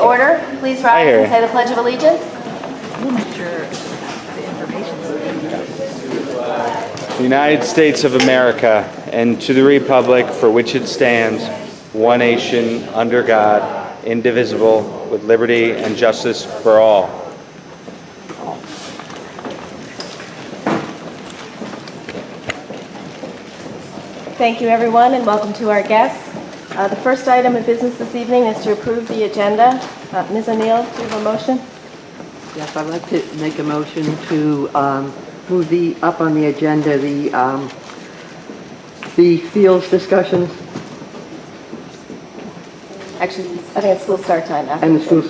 order. Please rise and say the Pledge of Allegiance. We'll make sure the information's The United States of America, and to the republic for which it stands, one nation, under God, indivisible, with liberty and justice for all. Thank you, everyone, and welcome to our guests. The first item of business this evening is to approve the agenda. Ms. O'Neill, do you have a motion? Yes, I'd like to make a motion to move up on the agenda the fields discussions Actually, I think it's school start time now. and the school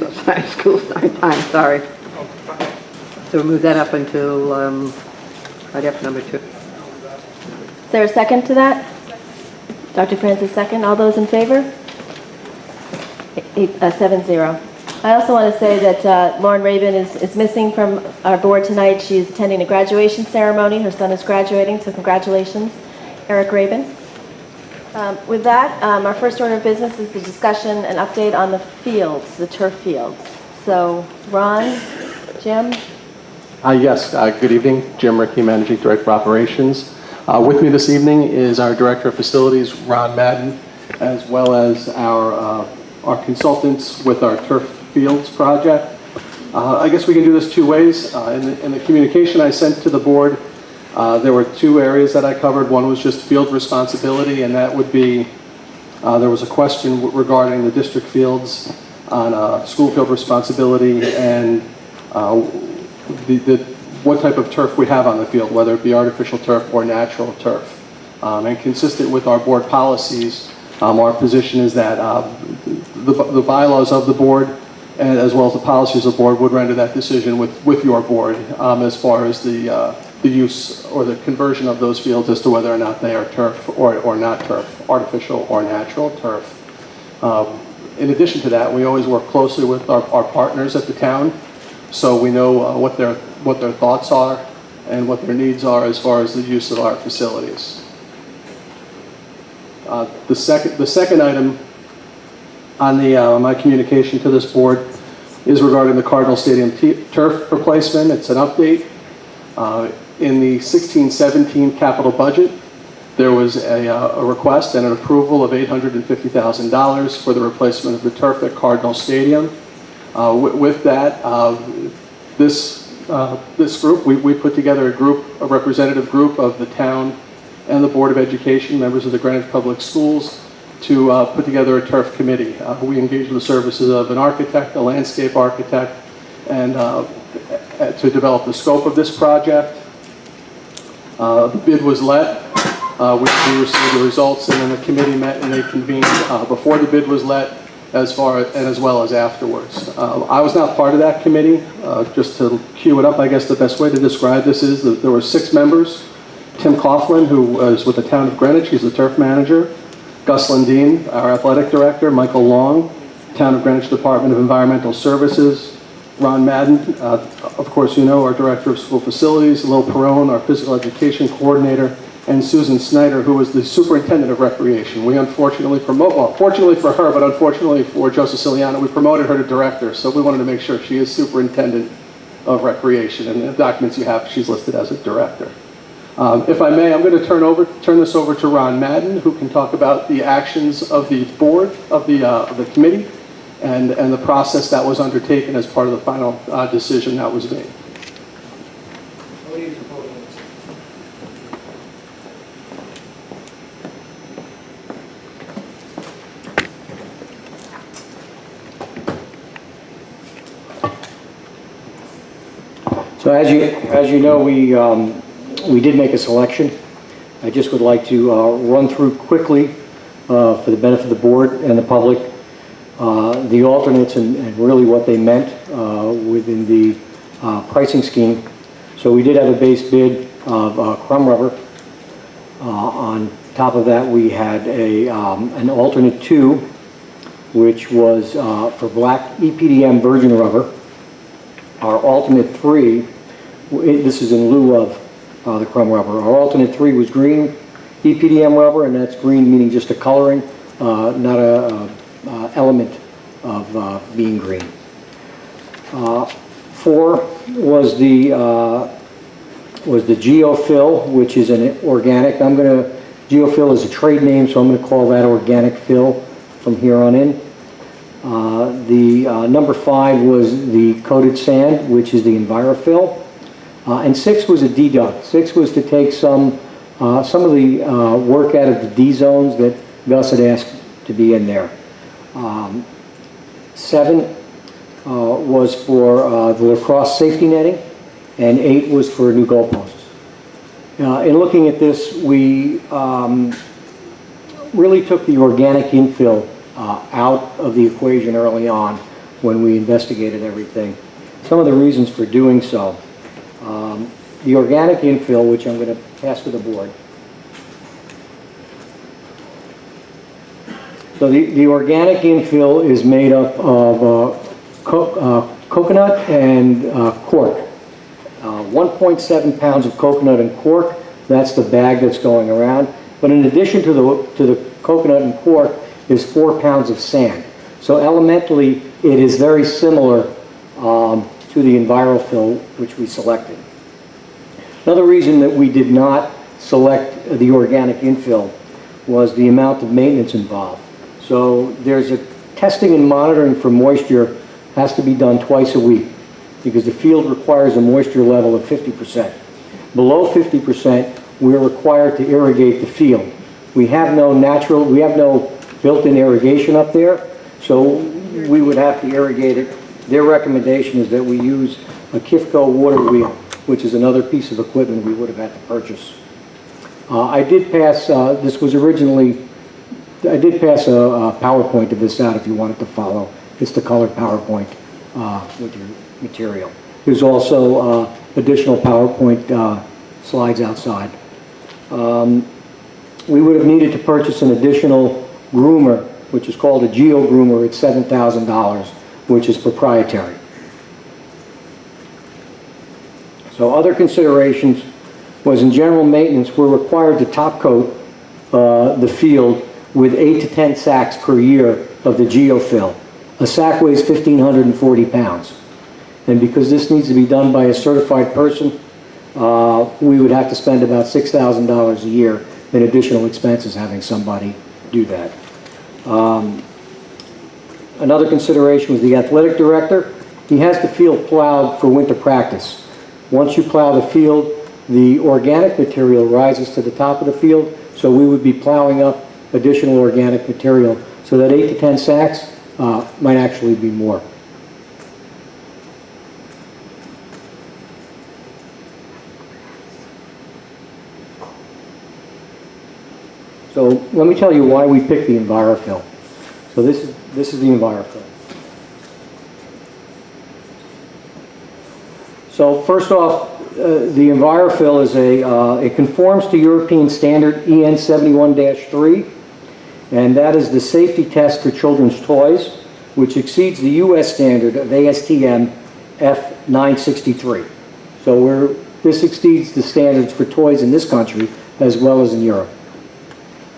start time, sorry. So move that up until item number 2. Is there a second to that? Dr. Francis, second. All those in favor? 7-0. I also want to say that Lauren Rabin is missing from our board tonight. She's attending a graduation ceremony. Her son is graduating, so congratulations, Eric Rabin. With that, our first order of business is the discussion and update on the fields, the turf fields. So, Ron, Jim? Yes, good evening. Jim Rickey, Managing Director of Operations. With me this evening is our Director of Facilities, Ron Madden, as well as our consultants with our turf fields project. I guess we can do this two ways. In the communication I sent to the board, there were two areas that I covered. One was just field responsibility, and that would be, there was a question regarding the district fields on school field responsibility and what type of turf we have on the field, whether it be artificial turf or natural turf. And consistent with our board policies, our position is that the bylaws of the board, and as well as the policies of the board, would render that decision with your board as far as the use or the conversion of those fields as to whether or not they are turf or not turf, artificial or natural turf. In addition to that, we always work closely with our partners at the town, so we know what their thoughts are and what their needs are as far as the use of our facilities. The second item on my communication to this board is regarding the Cardinal Stadium turf replacement. It's an update. In the 16-17 capital budget, there was a request and an approval of $850,000 for the replacement of the turf at Cardinal Stadium. With that, this group, we put together a representative group of the town and the Board of Education, members of the Greenwich Public Schools, to put together a turf committee. We engaged the services of an architect, a landscape architect, and to develop the scope of this project. The bid was let. We received the results, and then the committee met and they convened before the bid was let, as well as afterwards. I was not part of that committee. Just to cue it up, I guess the best way to describe this is that there were 6 members. Tim Coughlin, who is with the town of Greenwich, he's the turf manager. Gus Lundeen, our athletic director. Michael Long, Town of Greenwich Department of Environmental Services. Ron Madden, of course you know, our director of school facilities. Lil Perone, our physical education coordinator. And Susan Snyder, who was the superintendent of recreation. We unfortunately fortunately for her, but unfortunately for Joe Siciliano, we promoted her to director, so we wanted to make sure she is superintendent of recreation. And in the documents you have, she's listed as a director. If I may, I'm going to turn this over to Ron Madden, who can talk about the actions of the board, of the committee, and the process that was undertaken as part of the final decision that was made. So as you know, we did make a selection. I just would like to run through quickly for the benefit of the board and the public the alternates and really what they meant within the pricing scheme. So we did have a base bid of crumb rubber. On top of that, we had an alternate 2, which was for black EPDM virgin rubber. Our alternate 3, this is in lieu of the crumb rubber. Our alternate 3 was green EPDM rubber, and that's green meaning just a coloring, not a element of being green. 4 was the Geofill, which is an organic. Geofill is a trade name, so I'm going to call that organic fill from here on in. Number 5 was the coated sand, which is the EnviroFill. And 6 was a deduct. 6 was to take some of the work out of the D zones that Gus had asked to be in there. 7 was for the lacrosse safety netting, and 8 was for new goalposts. In looking at this, we really took the organic infill out of the equation early on when we investigated everything. Some of the reasons for doing so. The organic infill, which I'm going to pass to the board. So the organic infill is made up of coconut and cork. 1.7 pounds of coconut and cork, that's the bag that's going around. But in addition to the coconut and cork is 4 pounds of sand. So elementally, it is very similar to the EnviroFill, which we selected. Another reason that we did not select the organic infill was the amount of maintenance involved. So there's a testing and monitoring for moisture has to be done twice a week because the field requires a moisture level of 50%. Below 50%, we're required to irrigate the field. We have no built-in irrigation up there, so we would have to irrigate it. Their recommendation is that we use a Kifco water wheel, which is another piece of equipment we would have had to purchase. I did pass a PowerPoint of this out if you wanted to follow. It's the colored PowerPoint with your material. There's also additional PowerPoint slides outside. We would have needed to purchase an additional groomer, which is called a Geo Groomer at $7,000, which is proprietary. So other considerations was in general maintenance, we're required to top coat the field with 8 to 10 sacks per year of the Geofill. A sack weighs 1,540 pounds. And because this needs to be done by a certified person, we would have to spend about $6,000 a year in additional expenses having somebody do that. Another consideration was the athletic director. He has the field plowed for winter practice. Once you plow the field, the organic material rises to the top of the field, so we would be plowing up additional organic material. So that 8 to 10 sacks might actually be more. So let me tell you why we picked the EnviroFill. So this is the EnviroFill. So first off, the EnviroFill is it conforms to European standard EN 71-3, and that is the safety test for children's toys, which exceeds the U.S. standard of ASTM F963. So this exceeds the standards for toys in this country as well as in Europe.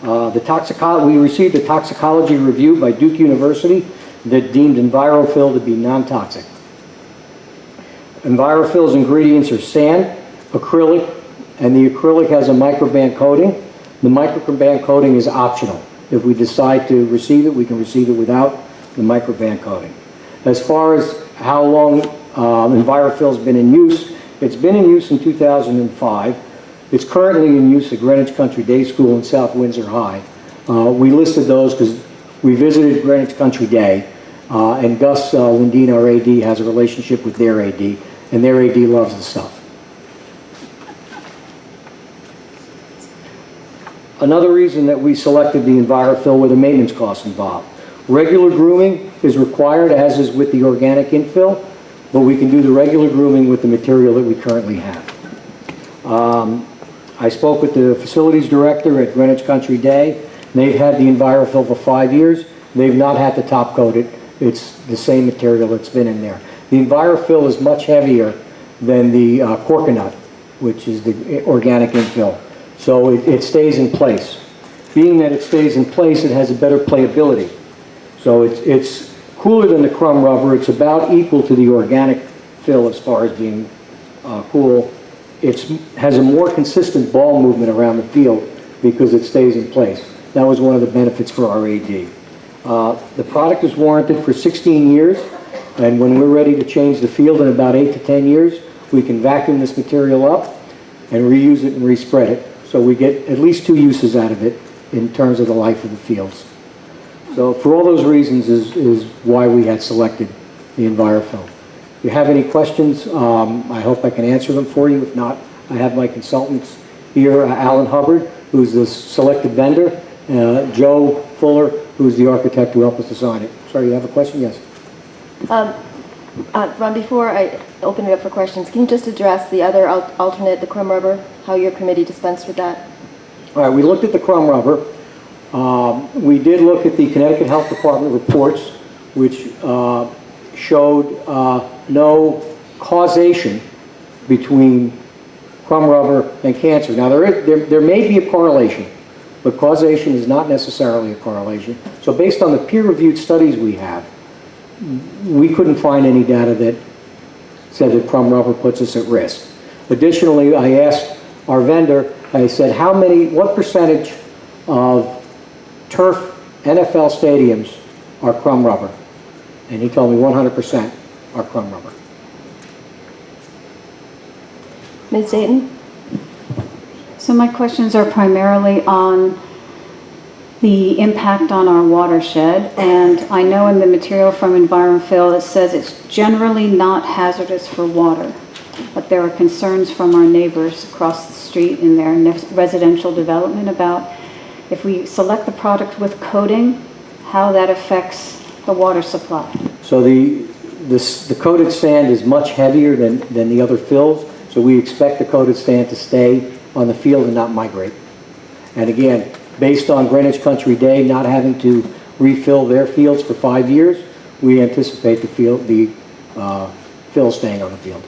We received a toxicology review by Duke University that deemed EnviroFill to be non-toxic. EnviroFill's ingredients are sand, acrylic, and the acrylic has a microban coating. The microban coating is optional. If we decide to receive it, we can receive it without the microban coating. As far as how long EnviroFill's been in use, it's been in use in 2005. It's currently in use at Greenwich Country Day School and South Windsor High. We listed those because we visited Greenwich Country Day, and Gus Lundin, our AD, has a relationship with their AD, and their AD loves the stuff. Another reason that we selected the EnviroFill were the maintenance costs involved. Regular grooming is required, as is with the organic infill, but we can do the regular grooming with the material that we currently have. I spoke with the facilities director at Greenwich Country Day. They've had the EnviroFill for 5 years. They've not had to top coat it. It's the same material that's been in there. The EnviroFill is much heavier than the Corkinut, which is the organic infill. So it stays in place. Being that it stays in place, it has a better playability. So it's cooler than the crumb rubber. It's about equal to the organic fill as far as being cool. It has a more consistent ball movement around the field because it stays in place. That was one of the benefits for our AD. The product is warranted for 16 years, and when we're ready to change the field in about 8 to 10 years, we can vacuum this material up and reuse it and respread it. So we get at least 2 uses out of it in terms of the life of the fields. So for all those reasons is why we had selected the EnviroFilm. If you have any questions, I hope I can answer them for you. If not, I have my consultants here, Alan Hubbard, who's the selected vendor, Joe Fuller, who's the architect who helped us design it. Sorry, you have a question? Yes. Ron, before I open it up for questions, can you just address the other alternate, the crumb rubber, how your committee dispensed with that? All right, we looked at the crumb rubber. We did look at the Connecticut Health Department reports, which showed no causation between crumb rubber and cancer. Now, there may be a correlation, but causation is not necessarily a correlation. So based on the peer-reviewed studies we have, we couldn't find any data that said that crumb rubber puts us at risk. Additionally, I asked our vendor, I said, what percentage of turf NFL stadiums are crumb rubber? And he told me 100% are crumb rubber. Ms. Dayton? So my questions are primarily on the impact on our watershed, and I know in the material from EnviroFill it says it's generally not hazardous for water, but there are concerns from our neighbors across the street in their residential development about if we select the product with coating, how that affects the water supply. So the coated sand is much heavier than the other fills, so we expect the coated sand to stay on the field and not migrate. And again, based on Greenwich Country Day not having to refill their fields for 5 years, we anticipate the fill staying on the field.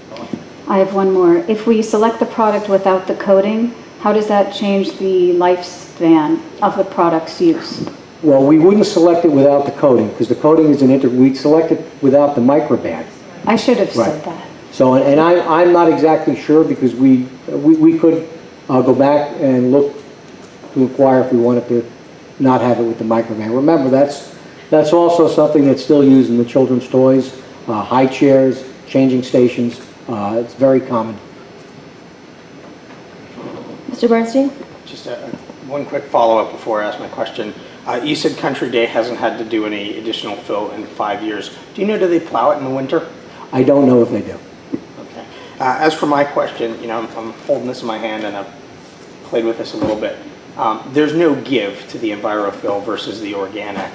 I have one more. If we select the product without the coating, how does that change the lifespan of the product's use? Well, we wouldn't select it without the coating, because the coating is we'd select it without the microband. I should have said Right. that. So, and I'm not exactly sure, because we could go back and look to inquire if we wanted to not have it with the microband. Remember, that's also something that's still used in the children's toys, high chairs, changing stations. It's very common. Mr. Bernstein? Just one quick follow-up before I ask my question. You said Country Day hasn't had to do any additional fill in 5 years. Do you know, do they plow it in the winter? I don't know if they do. Okay. As for my question, I'm holding this in my hand and I've played with this a little bit. There's no give to the EnviroFill versus the organic.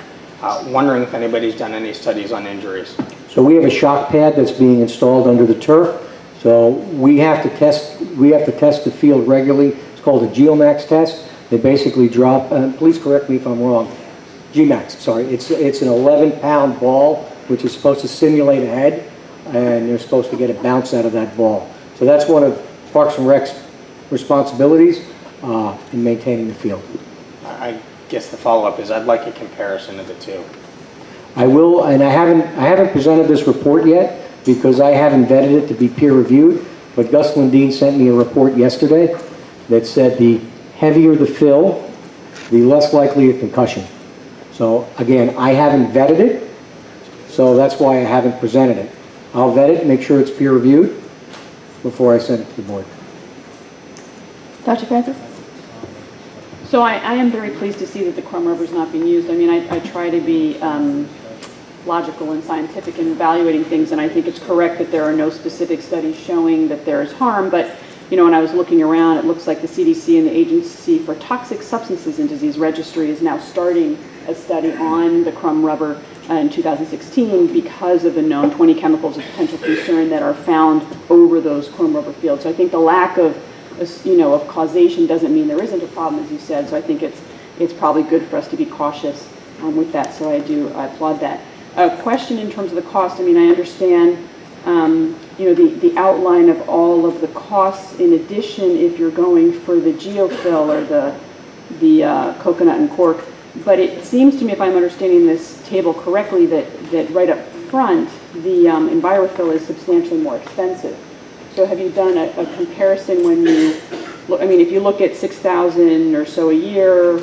Wondering if anybody's done any studies on injuries. So we have a shock pad that's being installed under the turf. So we have to test the field regularly. It's called a Geomax test. They basically drop, please correct me if I'm wrong, G-Max, sorry. It's an 11-pound ball, which is supposed to simulate a head, and they're supposed to get a bounce out of that ball. So that's one of Parks and Rec's responsibilities in maintaining the field. I guess the follow-up is I'd like a comparison of the two. I will, and I haven't presented this report yet because I haven't vetted it to be peer-reviewed, but Gus Lundin sent me a report yesterday that said the heavier the fill, the less likely a concussion. So again, I haven't vetted it, so that's why I haven't presented it. I'll vet it, make sure it's peer-reviewed before I send it to the board. Dr. Francis? So I am very pleased to see that the crumb rubber is not being used. I mean, I try to be logical and scientific in evaluating things, and I think it's correct that there are no specific studies showing that there is harm, but when I was looking around, it looks like the CDC and the Agency for Toxic Substances and Disease Registry is now starting a study on the crumb rubber in 2016 because of the known 20 chemicals of potential concern that are found over those crumb rubber fields. So I think the lack of causation doesn't mean there isn't a problem, as you said. So I think it's probably good for us to be cautious with that. So I applaud that. A question in terms of the cost. I mean, I understand, the outline of all of the costs. In addition, if you're going for the geofill or the coconut and cork, But it seems to me, if I'm understanding this table correctly, that right up front, the EnviroFill is substantially more expensive. So have you done a comparison when you, I mean, if you look at 6,000 or so a year,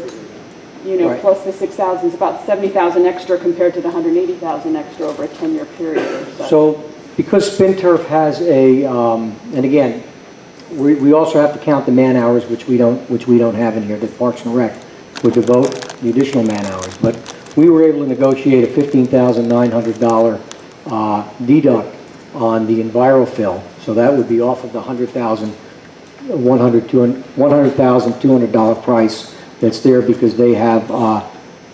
Right. plus the 6,000 is about 70,000 extra compared to the 180,000 extra over a 10-year period or so. So because Spin Turf has a, and again, we also have to count the man hours, which we don't have in here, that Parks and Rec would devote the additional man hours. But we were able to negotiate a $15,900 deduct on the EnviroFill. So that would be off of the $100,200 price that's there because they have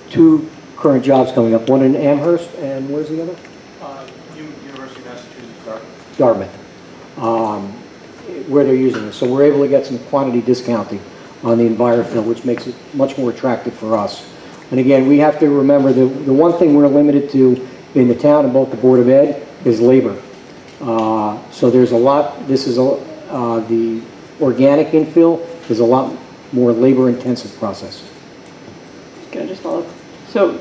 two current jobs coming up, one in Amherst and where's the other? University of Massachusetts, Dartmouth, where they're using this. So we're able to get some quantity discounting on the EnviroFill, which makes it much more attractive for us. And again, we have to remember the one thing we're limited to in the town and both the Board of Ed is labor. So there's a lot, this is the organic infill is a lot more labor-intensive process. Can I just follow up? So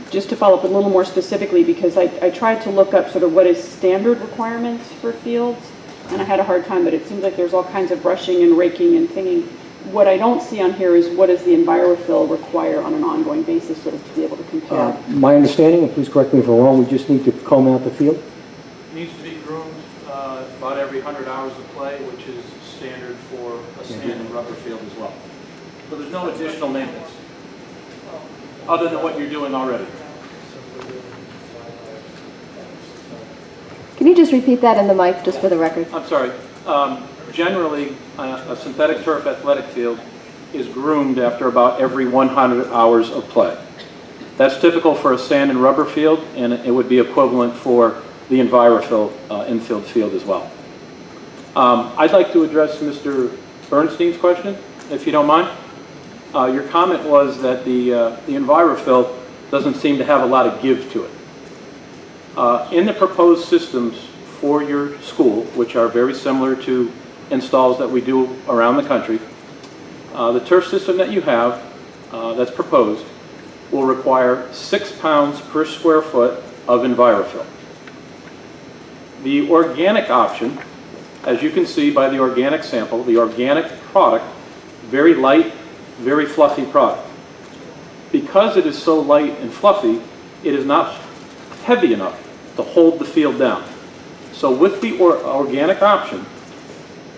just to follow up a little more specifically, because I tried to look up sort of what is standard requirements for fields, and I had a hard time, but it seems like there's all kinds of brushing and raking and thinging. What I don't see on here is what does the EnviroFill require on an ongoing basis sort of to be able to compare? My understanding, and please correct me if I'm wrong, we just need to comb out the field? needs to be groomed about every 100 hours of play, which is standard for a sand and rubber field as well. So there's no additional maintenance, other than what you're doing already. Can you just repeat that in the mic, just for the record? I'm sorry. Generally, a synthetic turf athletic field is groomed after about every 100 hours of play. That's typical for a sand and rubber field, and it would be equivalent for the EnviroFill infield field as well. I'd like to address Mr. Bernstein's question, if you don't mind. Your comment was that the EnviroFill doesn't seem to have a lot of give to it. In the proposed systems for your school, which are very similar to installs that we do around the country, the turf system that you have that's proposed will require 6 pounds per square foot of EnviroFill. The organic option, as you can see by the organic sample, the organic product, very light, very fluffy product. Because it is so light and fluffy, it is not heavy enough to hold the field down. So with the organic option,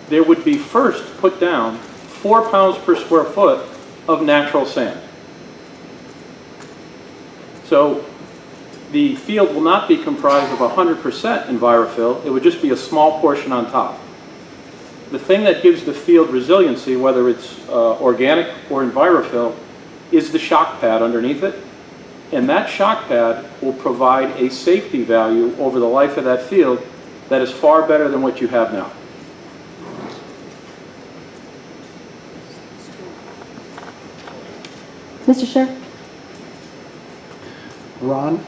there would be first put down 4 pounds per square foot of natural sand. So the field will not be comprised of 100% EnviroFill, it would just be a small portion on top. The thing that gives the field resiliency, whether it's organic or EnviroFill, is the shock pad underneath it. And that shock pad will provide a safety value over the life of that field that is far better than what you have now. Mr. Scher? Ron,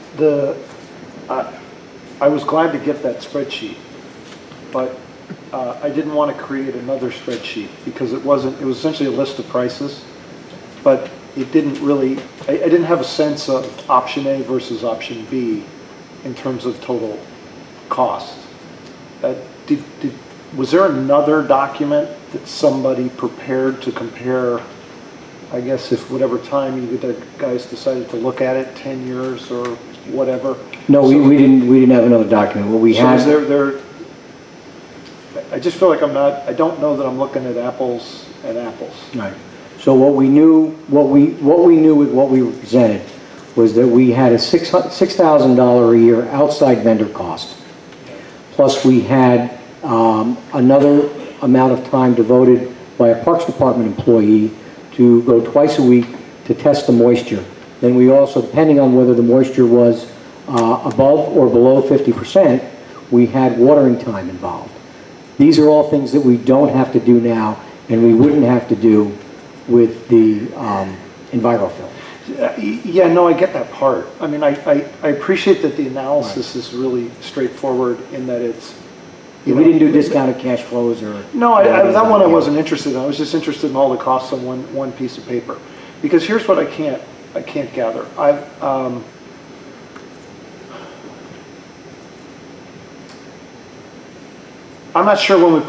I was glad to get that spreadsheet, but I didn't want to create another spreadsheet because it was essentially a list of prices, but it didn't really, I didn't have a sense of option A versus option B in terms of total cost. Was there another document that somebody prepared to compare, I guess, if whatever time you guys decided to look at it, 10 years or whatever? No, we didn't have another document. What we So had. is there, I just feel like I don't know that I'm looking at apples and apples. Right. So what we knew with what we presented was that we had a $6,000 a year outside vendor cost. Plus we had another amount of time devoted by a Parks Department employee to go twice a week to test the moisture. Then we also, depending on whether the moisture was above or below 50%, we had watering time involved. These are all things that we don't have to do now and we wouldn't have to do with the EnviroFill. Yeah, no, I get that part. I mean, I appreciate that the analysis is really straightforward in that it's, We didn't do discounted cash flows or... No, that one I wasn't interested in. I was just interested in all the costs on one piece of paper. Because here's what I can't I can't gather. I'm not sure when we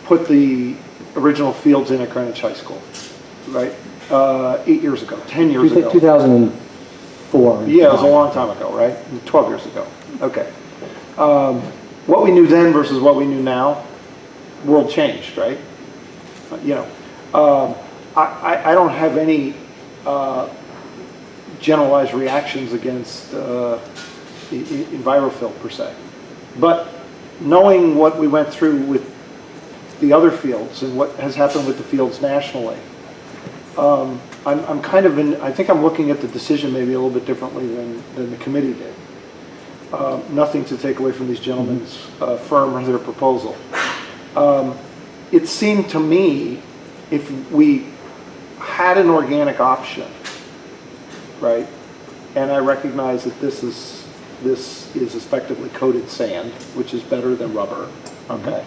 put the original fields in at Greenwich High School, right? 8 years ago, 10 years ago. 2004. Yeah, it was a long time ago, right? 12 years ago. Okay. What we knew then versus what we knew now, world changed, right? You know, I don't have any generalized reactions against EnviroFill per se. But knowing what we went through with the other fields and what has happened with the fields nationally, I'm kind of I think I'm looking at the decision maybe a little bit differently than the committee did. Nothing to take away from these gentlemen's firm or their proposal. It seemed to me if we had an organic option, right, and I recognize that this is effectively coated sand, which is better than rubber, okay?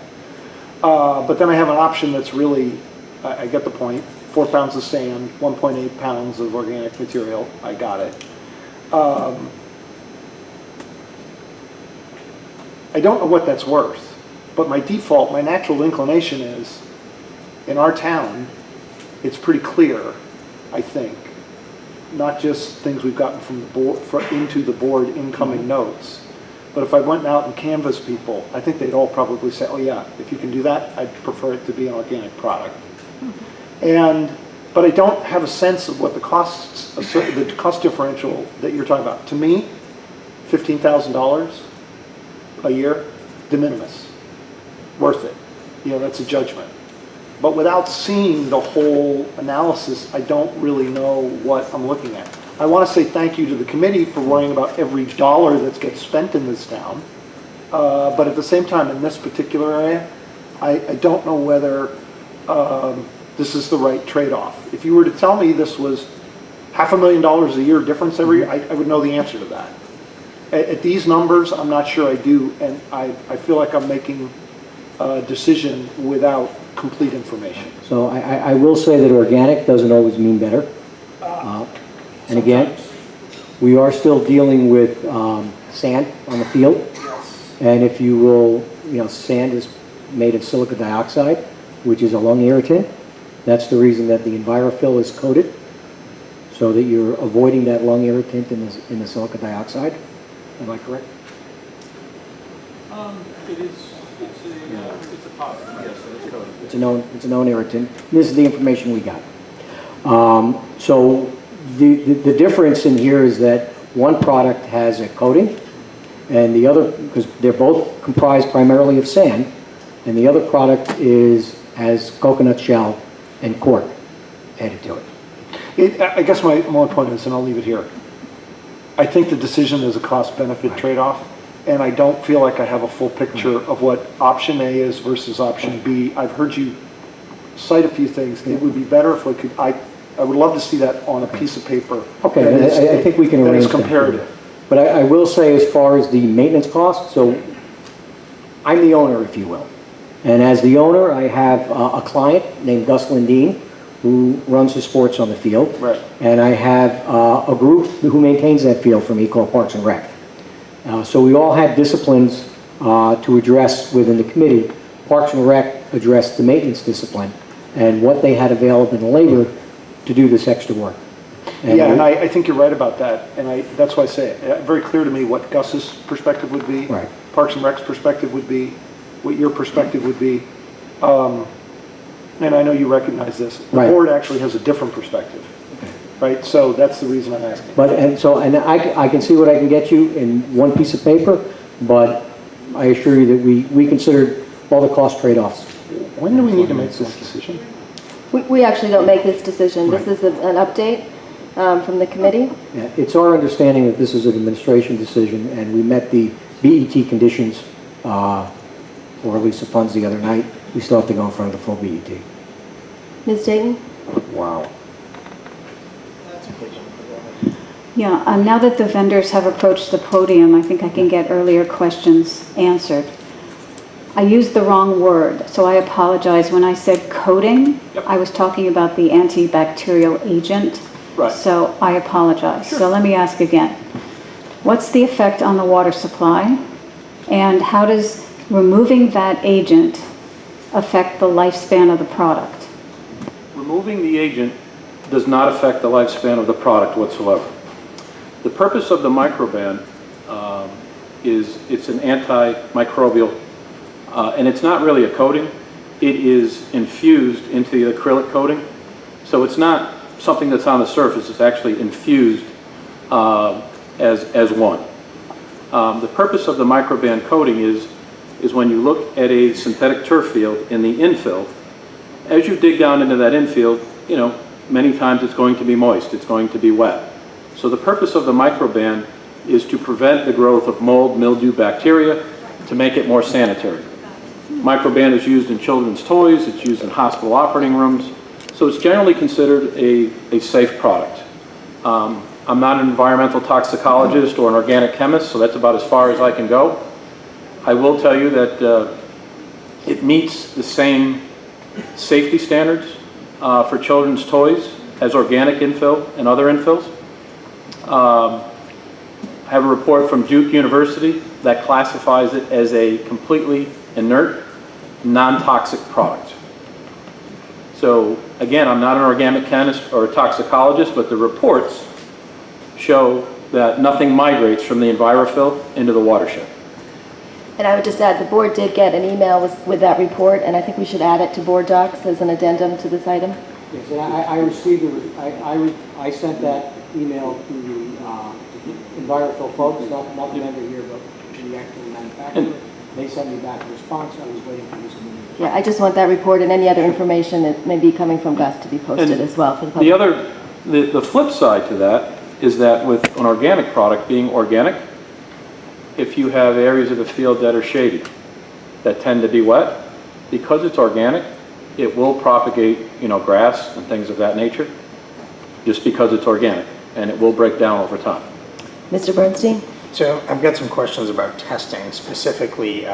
But then I have an option that's really, I get the point, 4 pounds of sand, 1.8 pounds of organic material, I got it. I don't know what that's worth, but my default, my natural inclination is, in our town, it's pretty clear, I think, not just things we've gotten from the board, into the board incoming notes, but if I went out and canvassed people, I think they'd all probably say, oh yeah, if you can do that, I'd prefer it to be an organic product. But I don't have a sense of what the costs, the cost differential that you're talking about. To me, $15,000 a year, de minimis, worth it. You know, that's a judgment. But without seeing the whole analysis, I don't really know what I'm looking at. I want to say thank you to the committee for worrying about every dollar that gets spent in this town. But at the same time, in this particular area, I don't know whether this is the right trade-off. If you were to tell me this was $500,000 a year difference every year, I would know the answer to that. At these numbers, I'm not sure I do, and I feel like I'm making a decision without complete information. So I will say that organic doesn't always mean better. And again, we are still dealing with sand on the field. And if you will, you know, sand is made of silica dioxide, which is a lung irritant. That's the reason that the EnviroFill is coated, so that you're avoiding that lung irritant in the silica dioxide. Am I correct? It's a positive, yes, it's coated. It's a known irritant. This is the information we got. So the difference in here is that one product has a coating, and the other, because they're both comprised primarily of sand, and the other product has coconut shell and cork added to it. I guess my point is, and I'll leave it here, I think the decision is a cost-benefit trade-off, and I don't feel like I have a full picture of what option A is versus option B. I've heard you cite a few things. It would be better if I would love to see that on a piece of paper. Okay, I think we can arrange that. That is comparative. But I will say, as far as the maintenance cost, so I'm the owner, if you will. And as the owner, I have a client named Gus Lindeen, who runs the sports on the field. Right. And I have a group who maintains that field for me called Parks and Rec. So we all had disciplines to address within the committee. Parks and Rec addressed the maintenance discipline and what they had available in labor to do this extra work. And I think you're right about that, and that's why I say it. Very clear to me what Gus's perspective would be, right. Parks and Rec's perspective would be, what your perspective would be, and I know you recognize this. The right. board actually has a different perspective, right? So that's the reason I'm asking. But I can see what I can get you in one piece of paper, but I assure you that we considered all the cost trade-offs. When do we need to make this decision? We actually don't make this decision. Right. This is an update from the committee. Yeah, it's our understanding that this is an administration decision, and we met the BET conditions for release of funds the other night. We still have to go in front of the full BET. Ms. Dayton? Wow. Yeah, now that the vendors have approached the podium, I think I can get earlier questions answered. I used the wrong word, so I apologize. When I said coating, I was talking about the antibacterial agent. Right. So I apologize. So let me ask again. What's the effect on the water supply? And how does removing that agent affect the lifespan of the product? Removing the agent does not affect the lifespan of the product whatsoever. The purpose of the Microban is it's an antimicrobial, and it's not really a coating. It is infused into the acrylic coating. So it's not something that's on the surface. It's actually infused as one. The purpose of the Microban coating is when you look at a synthetic turf field in the infill, as you dig down into that infield, many times it's going to be moist, it's going to be wet. So the purpose of the Microban is to prevent the growth of mold, mildew, bacteria, to make it more sanitary. Microban is used in children's toys, it's used in hospital operating rooms, so it's generally considered a safe product. I'm not an environmental toxicologist or an organic chemist, so that's about as far as I can go. I will tell you that it meets the same safety standards for children's toys as organic infill and other infills. I have a report from Duke University that classifies it as a completely inert, non-toxic product. So again, I'm not an organic chemist or a toxicologist, but the reports show that nothing migrates from the EnviroFill into the watershed. And I would just add, the board did get an email with that report, and I think we should add it to board docs as an addendum to this item. Yes, and I received it, I sent that email to the EnviroFill folks, not the member here, but the actual manufacturer. They sent me back a response, I was waiting for this meeting. Yeah, I just want that report and any other information that may be coming from Gus to be posted And as well for the public. The flip side to that is that with an organic product being organic, if you have areas of the field that are shady, that tend to be wet, because it's organic, it will propagate, grass and things of that nature, just because it's organic, and it will break down over time. Mr. Bernstein? So I've got some questions about testing, specifically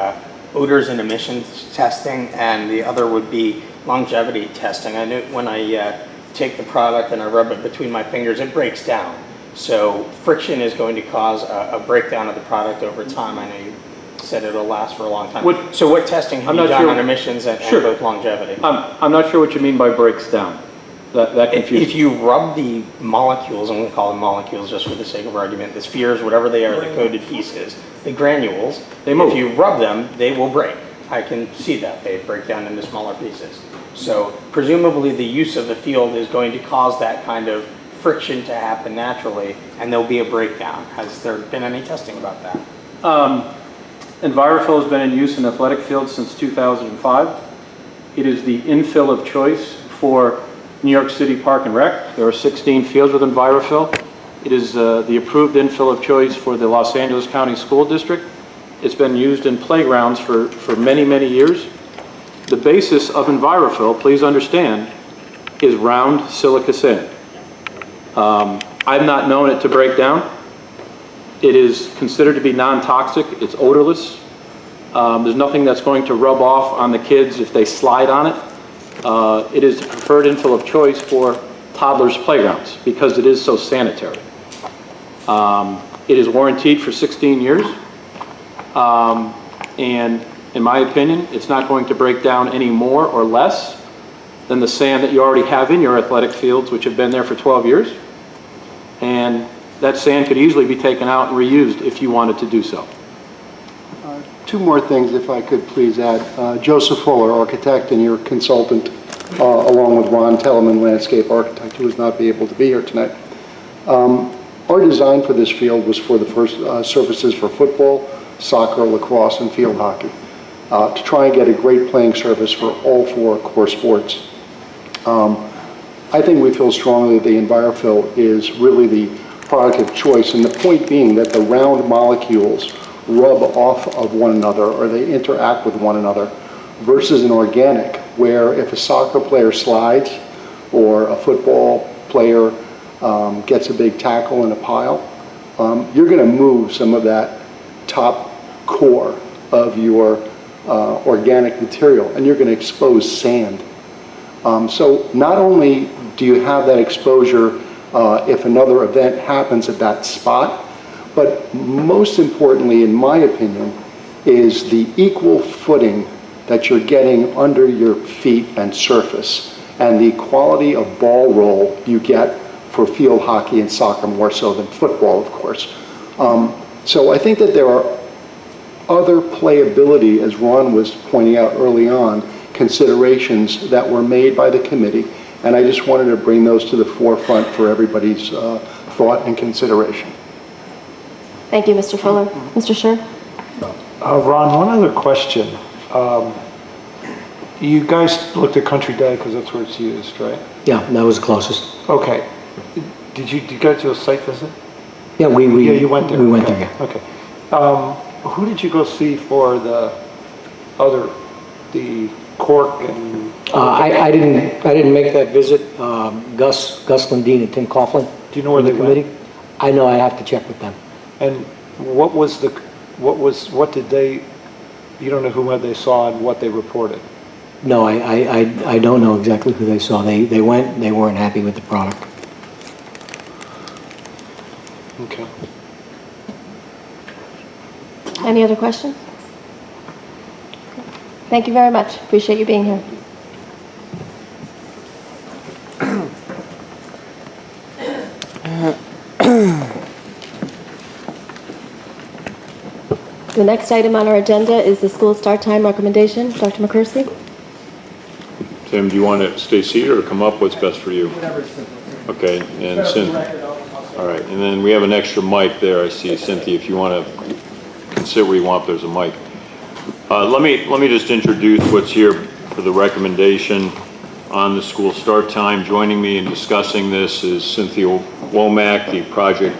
odors and emissions testing, and the other would be longevity testing. I know when I take the product and I rub it between my fingers, it breaks down. So friction is going to cause a breakdown of the product over time. I know you said it'll last for a long time. So what testing have you done on emissions and both longevity? I'm not sure what you mean by breaks down. That confuses. If you rub the molecules, I'm going to call them molecules just for the sake of argument, the spheres, whatever they are, the coated pieces, the granules, they move. If you rub them, they will break. I can see that. They break down into smaller pieces. So presumably the use of the field is going to cause that kind of friction to happen naturally, and there'll be a breakdown. Has there been any testing about that? EnviroFill has been in use in athletic fields since 2005. It is the infill of choice for New York City Park and Rec. There are 16 fields with EnviroFill. It is the approved infill of choice for the Los Angeles County School District. It's been used in playgrounds for many, many years. The basis of EnviroFill, please understand, is round silica sand. I've not known it to break down. It is considered to be non-toxic. It's odorless. There's nothing that's going to rub off on the kids if they slide on it. It is the preferred infill of choice for toddlers' playgrounds because it is so sanitary. It is warranted for 16 years. And in my opinion, it's not going to break down any more or less than the sand that you already have in your athletic fields, which have been there for 12 years. And that sand could easily be taken out and reused if you wanted to do so. Two more things, if I could please add. Joseph Fuller, architect and your consultant, along with Ron Telemann, landscape architect, who was not be able to be here tonight. Our design for this field was for the first surfaces for football, soccer, lacrosse, and field hockey, to try and get a great playing surface for all four core sports. I think we feel strongly that the EnviroFill is really the product of choice, and the point being that the round molecules rub off of one another or they interact with one another versus an organic where if a soccer player slides or a football player gets a big tackle in a pile, you're going to move some of that top core of your organic material and you're going to expose sand. So not only do you have that exposure if another event happens at that spot. But most importantly, in my opinion, is the equal footing that you're getting under your feet and surface, and the quality of ball roll you get for field hockey and soccer, more so than football, of course. So I think that there are other playability, as Ron was pointing out early on, considerations that were made by the committee, and I just wanted to bring those to the forefront for everybody's thought and consideration. Thank you, Mr. Fuller. Mr. Scher? Ron, one other question. You guys looked at Country Day because that's where it's used, right? Yeah, that was the closest. Okay. Did you go to a site visit? Yeah, Yeah, you went there. We went Okay. there, yeah. Okay. Who did you go see for the cork and? I didn't make that visit. Gus Lundin and Tim Coughlin. Do you know where the they committee? went? I know, I have to check with them. And what did they, you don't know who they saw and what they reported? No, I don't know exactly who they saw. They went, they weren't happy with the product. Okay. Any other questions? Thank you very much. Appreciate you being here. The next item on our agenda is the school start time recommendation. Dr. McCursey? Tim, do you want to stay seated or come up? What's best for you? Okay, and Cynthia. All right, and then we have an extra mic there. I see, Cynthia, if you want to sit where you want, there's a mic. Let me just introduce what's here for the recommendation on the school start time. Joining me in discussing this is Cynthia Womack, the project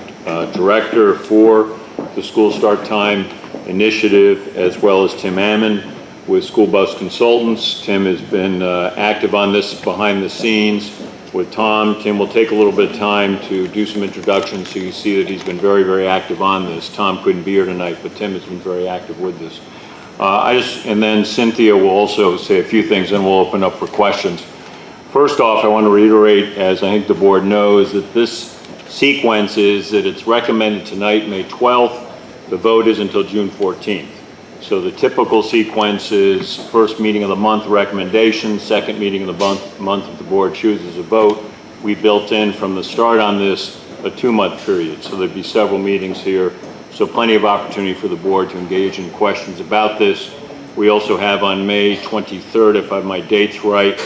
director for the school start time initiative, as well as Tim Ammon with School Bus Consultants. Tim has been active on this behind the scenes with Tom. Tim will take a little bit of time to do some introductions so you see that he's been very, very active on this. Tom couldn't be here tonight, but Tim has been very active with this. And then Cynthia will also say a few things, and we'll open up for questions. First off, I want to reiterate, as I think the board knows, that this sequence is that it's recommended tonight, May 12th. The vote is until June 14th. So the typical sequence is first meeting of the month recommendation, second meeting of the month if the board chooses a vote. We built in from the start on this a 2-month period, so there'd be several meetings here. So plenty of opportunity for the board to engage in questions about this. We also have on May 23rd, if I have my dates right,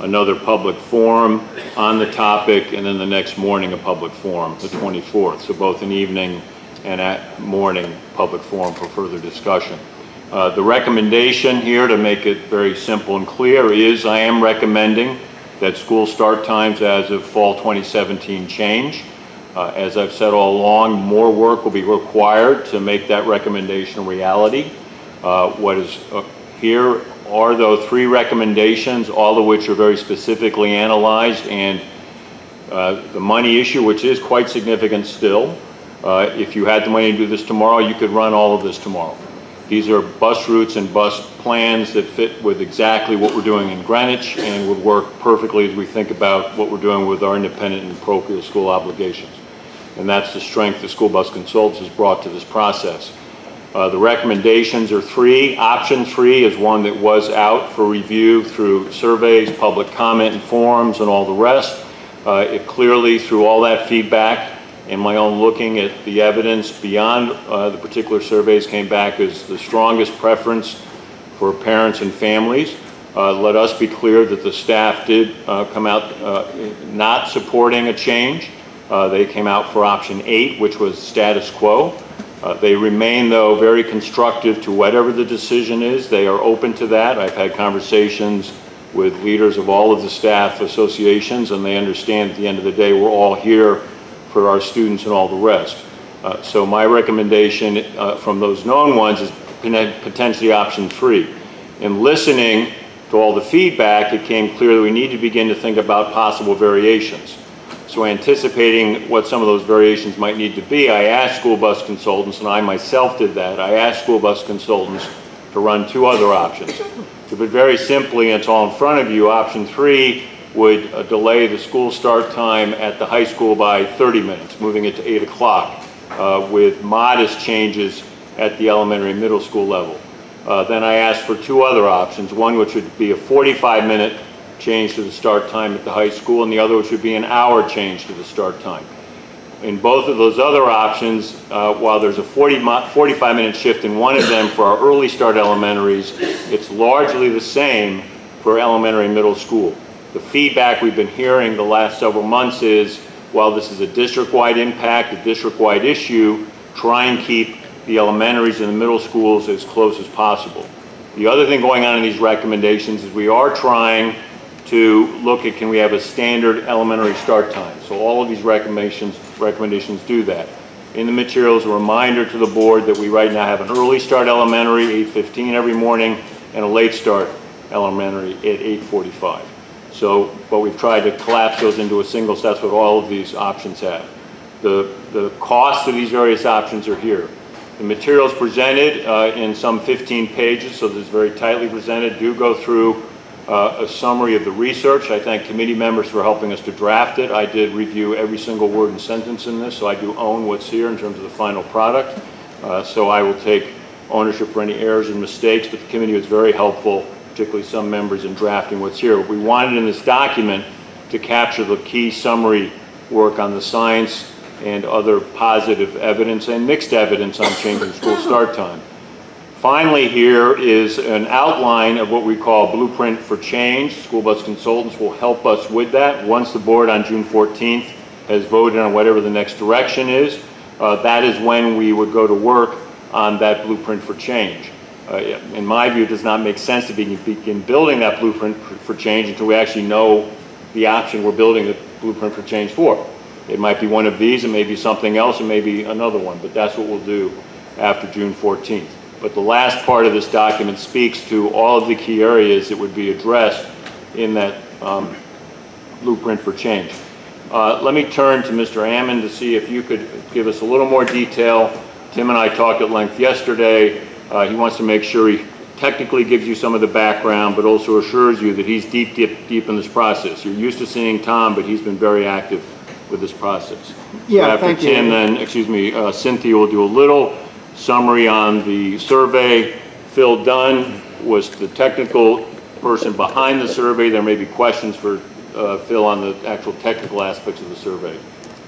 another public forum on the topic, and then the next morning a public forum, the 24th. So both an evening and at morning public forum for further discussion. The recommendation here, to make it very simple and clear, is I am recommending that school start times as of fall 2017 change. As I've said all along, more work will be required to make that recommendation a reality. What is here are, though, 3 recommendations, all of which are very specifically analyzed, and the money issue, which is quite significant still. If you had the money to do this tomorrow, you could run all of this tomorrow. These are bus routes and bus plans that fit with exactly what we're doing in Greenwich and would work perfectly as we think about what we're doing with our independent and parochial school obligations. And that's the strength the School Bus Consultants has brought to this process. The recommendations are 3. Option 3 is one that was out for review through surveys, public comment and forums, and all the rest. It clearly, through all that feedback, and my own looking at the evidence beyond the particular surveys, came back as the strongest preference for parents and families. Let us be clear that the staff did come out not supporting a change. They came out for option 8, which was status quo. They remain, though, very constructive to whatever the decision is. They are open to that. I've had conversations with leaders of all of the staff associations, and they understand at the end of the day we're all here for our students and all the rest. So my recommendation from those known ones is potentially option 3. In listening to all the feedback, it came clear that we need to begin to think about possible variations. So anticipating what some of those variations might need to be, I asked School Bus Consultants, and I myself did that, I asked School Bus Consultants to run 2 other options. To put very simply, and it's all in front of you, option 3 would delay the school start time at the high school by 30 minutes, moving it to 8 o'clock, with modest changes at the elementary and middle school level. Then I asked for two other options, one which would be a 45-minute change to the start time at the high school, and the other which would be an hour change to the start time. In both of those other options, while there's a 45-minute shift in one of them for our early start elementaries, it's largely the same for elementary and middle school. The feedback we've been hearing the last several months is, while this is a district-wide impact, a district-wide issue, try and keep the elementaries and the middle schools as close as possible. The other thing going on in these recommendations is we are trying to look at, can we have a standard elementary start time? So all of these recommendations do that. In the materials, a reminder to the board that we right now have an early start elementary, 8:15 every morning, and a late start elementary at 8:45. So, but we've tried to collapse those into a single, so that's what all of these options have. The costs of these various options are here. The materials presented in some 15 pages, so this is very tightly presented, do go through a summary of the research. I thank committee members for helping us to draft it. I did review every single word and sentence in this, so I do own what's here in terms of the final product. So I will take ownership for any errors and mistakes, but the committee was very helpful, particularly some members, in drafting what's here. We wanted in this document to capture the key summary work on the science and other positive evidence and mixed evidence on changing school start time. Finally, here is an outline of what we call Blueprint for Change. School bus consultants will help us with that. Once the board on June 14th has voted on whatever the next direction is, that is when we would go to work on that Blueprint for Change. In my view, it does not make sense to begin building that Blueprint for Change until we actually know the option we're building the Blueprint for Change for. It might be one of these, it may be something else, it may be another one, but that's what we'll do after June 14th. But the last part of this document speaks to all of the key areas that would be addressed in that Blueprint for Change. Let me turn to Mr. Ammon to see if you could give us a little more detail. Tim and I talked at length yesterday. He wants to make sure he technically gives you some of the background, but also assures you that he's deep in this process. You're used to seeing Tom, but he's been very active with this process. Yeah, so after thank Tim, you. then, Cynthia will do a little summary on the survey. Phil Dunn was the technical person behind the survey. There may be questions for Phil on the actual technical aspects of the survey.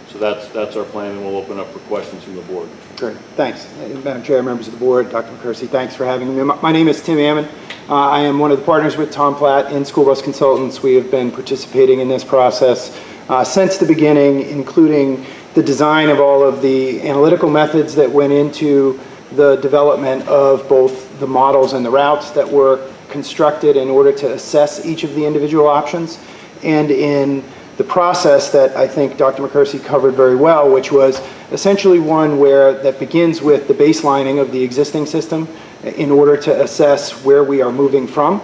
So that's our plan, and we'll open up for questions from the board. Great, thanks. Madam Chair, members of the board, Dr. McCursey, thanks for having me. My name is Tim Ammon. I am one of the partners with Tom Platt in School Bus Consultants. We have been participating in this process since the beginning, including the design of all of the analytical methods that went into the development of both the models and the routes that were constructed in order to assess each of the individual options, and in the process that I think Dr. McCursey covered very well, which was essentially one that begins with the baselining of the existing system in order to assess where we are moving from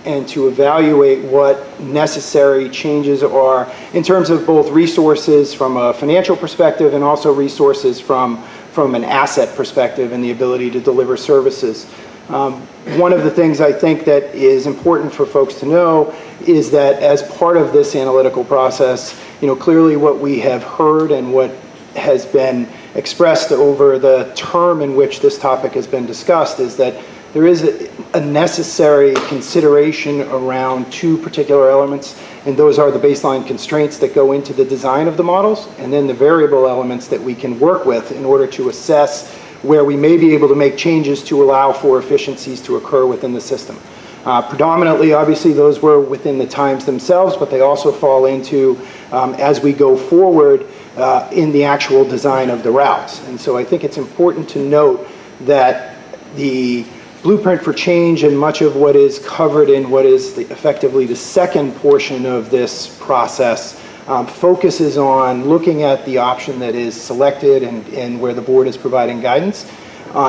and to evaluate what necessary changes are in terms of both resources from a financial perspective and also resources from an asset perspective and the ability to deliver services. One of the things I think that is important for folks to know is that as part of this analytical process, clearly what we have heard and what has been expressed over the term in which this topic has been discussed is that there is a necessary consideration around two particular elements, and those are the baseline constraints that go into the design of the models, and then the variable elements that we can work with in order to assess where we may be able to make changes to allow for efficiencies to occur within the system. Predominantly, obviously, those were within the times themselves, but they also fall into, as we go forward, in the actual design of the routes. And so I think it's important to note that the Blueprint for Change and much of what is covered in what is effectively the second portion of this process focuses on looking at the option that is selected and where the board is providing guidance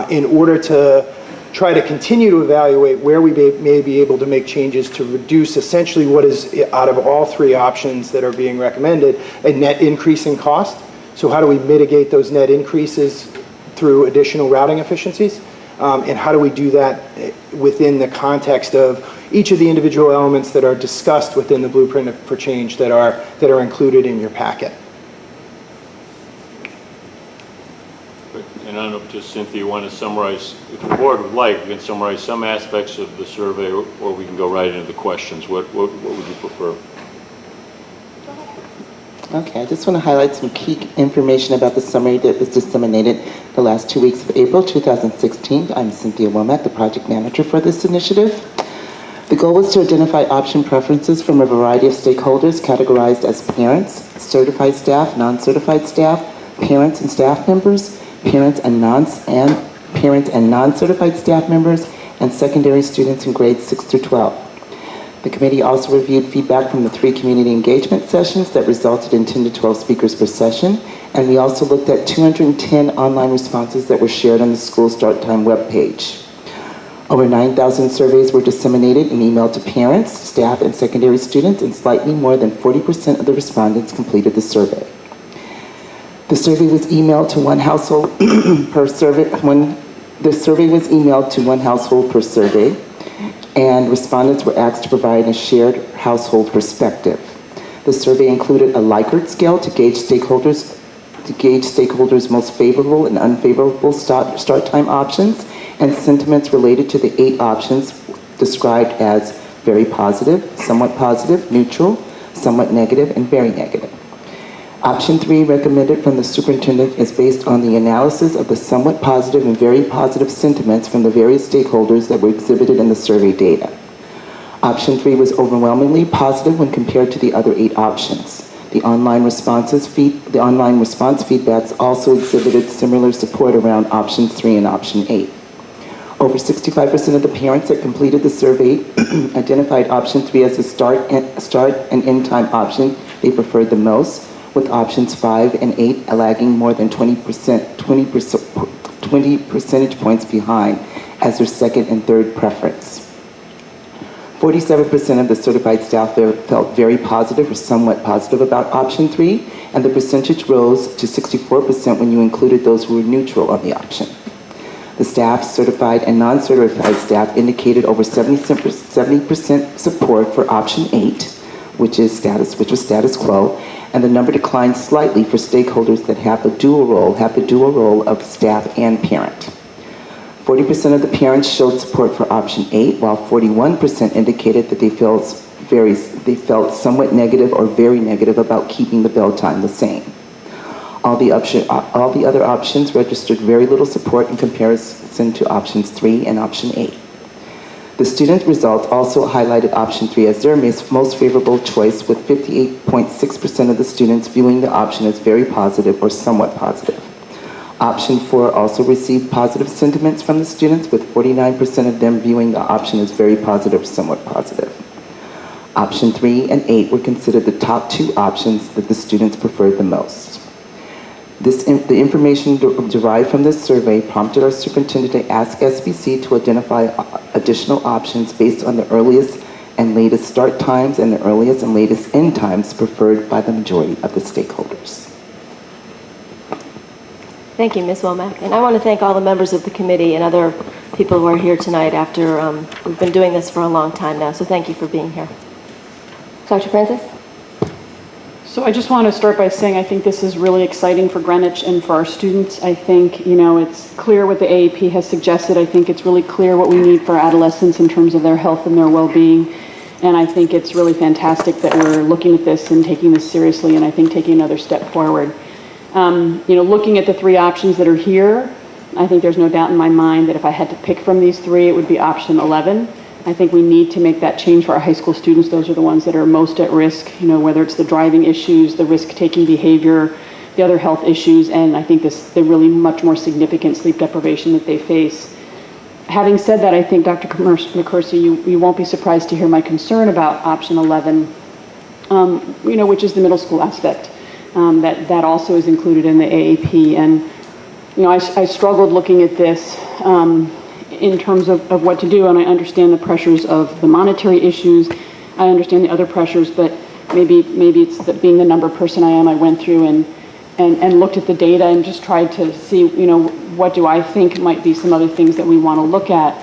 in order to try to continue to evaluate where we may be able to make changes to reduce essentially what is, out of all three options that are being recommended, a net increase in cost. So how do we mitigate those net increases through additional routing efficiencies? And how do we do that within the context of each of the individual elements that are discussed within the Blueprint for Change that are included in your packet. And I don't know, just Cynthia, you want to summarize, if the board would like, we can summarize some aspects of the survey, or we can go right into the questions. What would you prefer? Okay, I just want to highlight some key information about the summary that was disseminated the last 2 weeks of April 2016. I'm Cynthia Womack, the project manager for this initiative. The goal was to identify option preferences from a variety of stakeholders categorized as parents, certified staff, non-certified staff, parents and staff members, parents and non-certified staff members, and secondary students in grades 6 through 12. The committee also reviewed feedback from the 3 community engagement sessions that resulted in 10 to 12 speakers per session, and we also looked at 210 online responses that were shared on the School Start Time webpage. Over 9,000 surveys were disseminated and emailed to parents, staff, and secondary students, and slightly more than 40% of the respondents completed the survey. The survey was emailed to one household per survey. The survey was emailed to one household per survey, and respondents were asked to provide a shared household perspective. The survey included a Likert scale to gauge stakeholders' most favorable and unfavorable start time options, and sentiments related to the 8 options described as very positive, somewhat positive, neutral, somewhat negative, and very negative. Option 3 recommended from the superintendent is based on the analysis of the somewhat positive and very positive sentiments from the various stakeholders that were exhibited in the survey data. Option 3 was overwhelmingly positive when compared to the other 8 options. The online response feedbacks also exhibited similar support around option 3 and option 8. Over 65% of the parents that completed the survey identified option 3 as the start and end time option they preferred the most, with options 5 and 8 lagging more than 20 percentage points behind as their second and third preference. 47% of the certified staff felt very positive or somewhat positive about option 3, and the percentage rose to 64% when you included those who were neutral on the option. The staff, certified and non-certified staff, indicated over 70% support for option 8, which was status quo, and the number declined slightly for stakeholders that have the dual role of staff and parent. 40% of the parents showed support for option 8, while 41% indicated that they felt somewhat negative or very negative about keeping the bell time the same. All the other options registered very little support in comparison to options 3 and option 8. The student results also highlighted option 3 as their most favorable choice, with 58.6% of the students viewing the option as very positive or somewhat positive. Option 4 also received positive sentiments from the students, with 49% of them viewing the option as very positive or somewhat positive. Option 3 and 8 were considered the top 2 options that the students preferred the most. The information derived from this survey prompted our superintendent to ask SBC to identify additional options based on the earliest and latest start times and the earliest and latest end times preferred by the majority of the stakeholders. Thank you, Ms. Womack. And I want to thank all the members of the committee and other people who are here tonight after we've been doing this for a long time now, so thank you for being here. Dr. Francis? So I just want to start by saying I think this is really exciting for Greenwich and for our students. I think, it's clear what the AAP has suggested. I think it's really clear what we need for adolescents in terms of their health and their well-being. And I think it's really fantastic that we're looking at this and taking this seriously, and I think taking another step forward. Looking at the 3 options that are here, I think there's no doubt in my mind that if I had to pick from these 3, it would be option 11. I think we need to make that change for our high school students. Those are the ones that are most at risk, whether it's the driving issues, the risk-taking behavior, the other health issues, and I think the really much more significant sleep deprivation that they face. Having said that, I think, Dr. McCursey, you won't be surprised to hear my concern about option 11, which is the middle school aspect. That also is included in the AAP. And, I struggled looking at this in terms of what to do, and I understand the pressures of the monetary issues. I understand the other pressures, but maybe it's being the number person I am, I went through and looked at the data and just tried to see, what do I think might be some other things that we want to look at.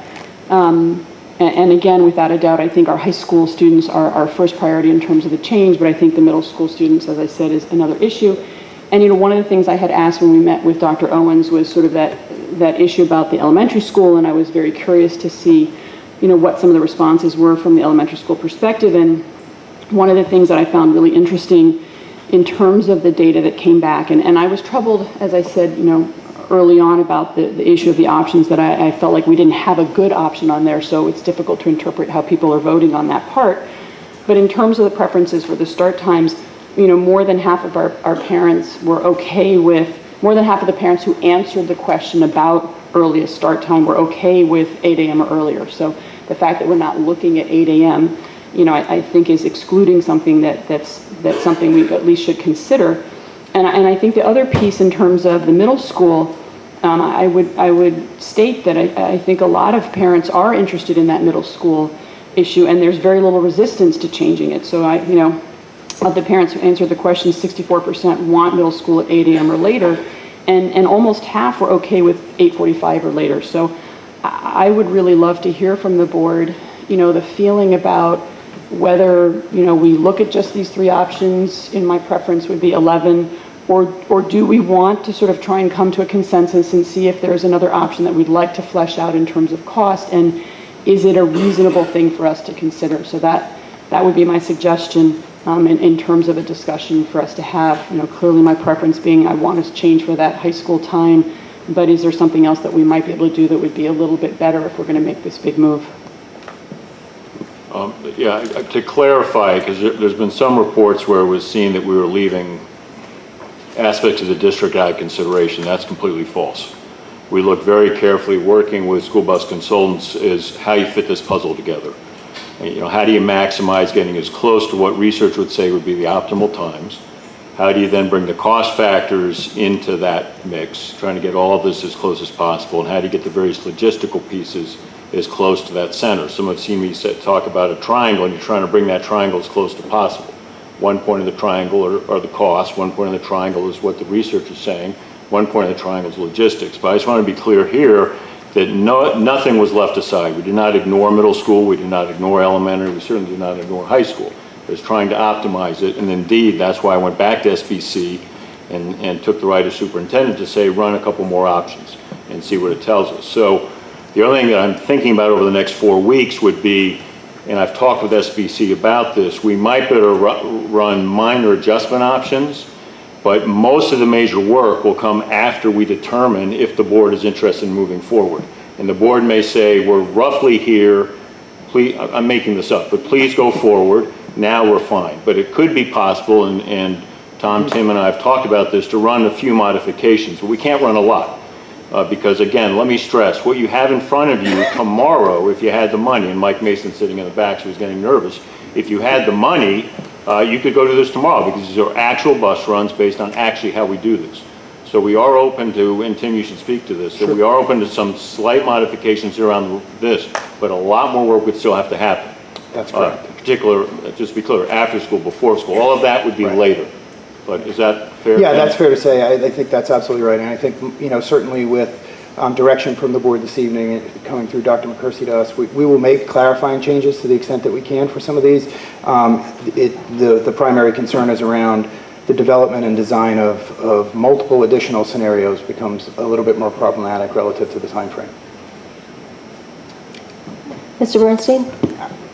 And again, without a doubt, I think our high school students are our first priority in terms of the change, but I think the middle school students, as I said, is another issue. And, one of the things I had asked when we met with Dr. Owens was sort of that issue about the elementary school, and I was very curious to see, what some of the responses were from the elementary school perspective. And one of the things that I found really interesting in terms of the data that came back, and I was troubled, as I said, early on about the issue of the options, that I felt like we didn't have a good option on there, so it's difficult to interpret how people are voting on that part. But in terms of the preferences for the start times, more than half of our parents were okay with, more than half of the parents who answered the question about earliest start time were okay with 8 a.m. or earlier. So the fact that we're not looking at 8 a.m., I think is excluding something that's something we at least should consider. And I think the other piece in terms of the middle school, I would state that I think a lot of parents are interested in that middle school issue, and there's very little resistance to changing it. So of the parents who answered the question, 64% want middle school at 8 a.m. or later, and almost half were okay with 8:45 or later. So I would really love to hear from the board, the feeling about whether, we look at just these three options. In my preference would be 11, or do we want to sort of try and come to a consensus and see if there's another option that we'd like to flesh out in terms of cost, and is it a reasonable thing for us to consider? So that would be my suggestion in terms of a discussion for us to have. Clearly my preference being I want us to change for that high school time, but is there something else that we might be able to do that would be a little bit better if we're going to make this big move? To clarify, because there's been some reports where it was seen that we were leaving aspects of the district out of consideration. That's completely false. We look very carefully, working with school bus consultants, is how you fit this puzzle together. How do you maximize getting as close to what research would say would be the optimal times? How do you then bring the cost factors into that mix, trying to get all of this as close as possible? And how do you get the various logistical pieces as close to that center? Some have seen me talk about a triangle, and you're trying to bring that triangle as close as possible. One point of the triangle are the costs, one point of the triangle is what the research is saying, one point of the triangle is logistics. But I just want to be clear here that nothing was left aside. We did not ignore middle school, we did not ignore elementary, we certainly did not ignore high school. It was trying to optimize it, and indeed that's why I went back to SBC and took the right of superintendent to say run a couple more options and see what it tells us. So the other thing that I'm thinking about over the next 4 weeks would be, and I've talked with SBC about this, we might better run minor adjustment options, but most of the major work will come after we determine if the board is interested in moving forward. And the board may say, we're roughly here, please, I'm making this up, but please go forward, now we're fine. But it could be possible, and Tom, Tim, and I have talked about this, to run a few modifications, but we can't run a lot. Because again, let me stress, what you have in front of you tomorrow, if you had the money, and Mike Mason sitting in the back, so he's getting nervous, if you had the money, you could go to this tomorrow, because these are actual bus runs based on actually how we do this. So we are open to, and Tim, you should speak to this, so we are open to some slight modifications around this, but a lot more work would still have to happen. That's correct. Particular, just to be clear, after school, before school, all of that would be later. But is that fair? Yeah, that's fair to say. I think that's absolutely right. And I think, certainly with direction from the board this evening coming through Dr. McCursey to us, we will make clarifying changes to the extent that we can for some of these. The primary concern is around the development and design of multiple additional scenarios becomes a little bit more problematic relative to the time frame. Mr. Bernstein?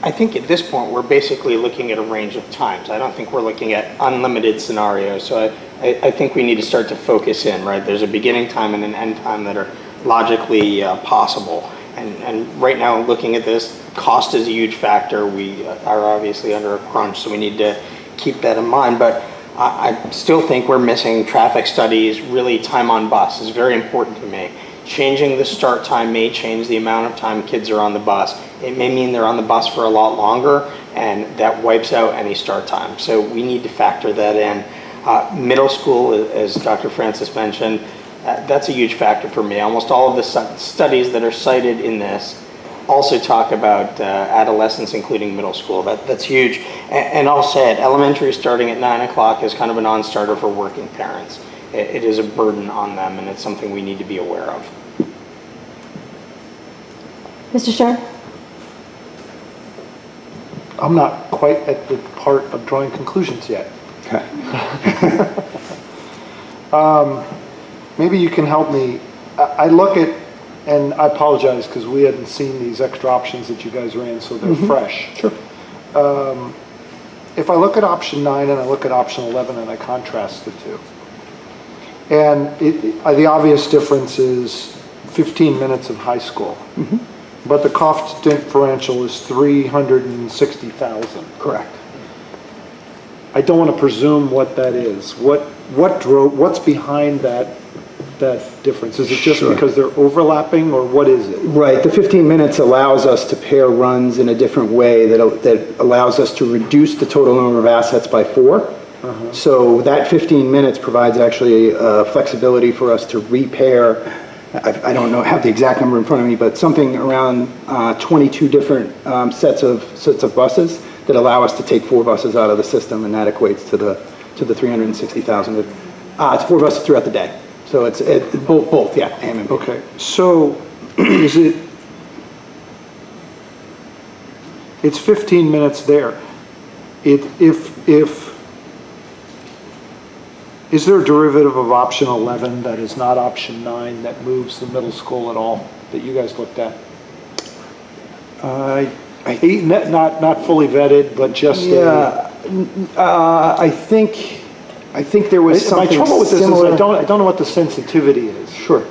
I think at this point, we're basically looking at a range of times. I don't think we're looking at unlimited scenarios. So I think we need to start to focus in, right? There's a beginning time and an end time that are logically possible. And right now, looking at this, cost is a huge factor. We are obviously under a crunch, so we need to keep that in mind. But I still think we're missing traffic studies. Really, time on bus is very important to me. Changing the start time may change the amount of time kids are on the bus. It may mean they're on the bus for a lot longer, and that wipes out any start time. So we need to factor that in. Middle school, as Dr. Francis mentioned, that's a huge factor for me. Almost all of the studies that are cited in this also talk about adolescents, including middle school. That's huge. And I'll say it, elementary starting at 9 o'clock is kind of a non-starter for working parents. It is a burden on them, and it's something we need to be aware of. Mr. Stern? I'm not quite at the part of drawing conclusions yet. Okay. Maybe you can help me. I look at, and I apologize because we hadn't seen these extra options that you guys ran, so they're fresh. Sure. If I look at option 9 and I look at option 11 and I contrast the two, and the obvious difference is 15 minutes of high school, but the cost differential is $360,000. Correct. I don't want to presume what that is. What's behind that difference? Is it just Sure. because they're overlapping, or what is it? Right, the 15 minutes allows us to pair runs in a different way that allows us to reduce the total number of assets by 4. So that 15 minutes provides actually flexibility for us to repair, I don't know, have the exact number in front of me, but something around 22 different sets of buses that allow us to take 4 buses out of the system, and that equates to the $360,000. It's 4 buses throughout the day. So it's both, yeah, AM and PM. Okay, so it's 15 minutes there. Is there a derivative of option 11 that is not option 9 that moves the middle school at all that you guys looked at? Not fully vetted, but just I think there was something my trouble with this similar. is I don't know what the sensitivity is. Sure.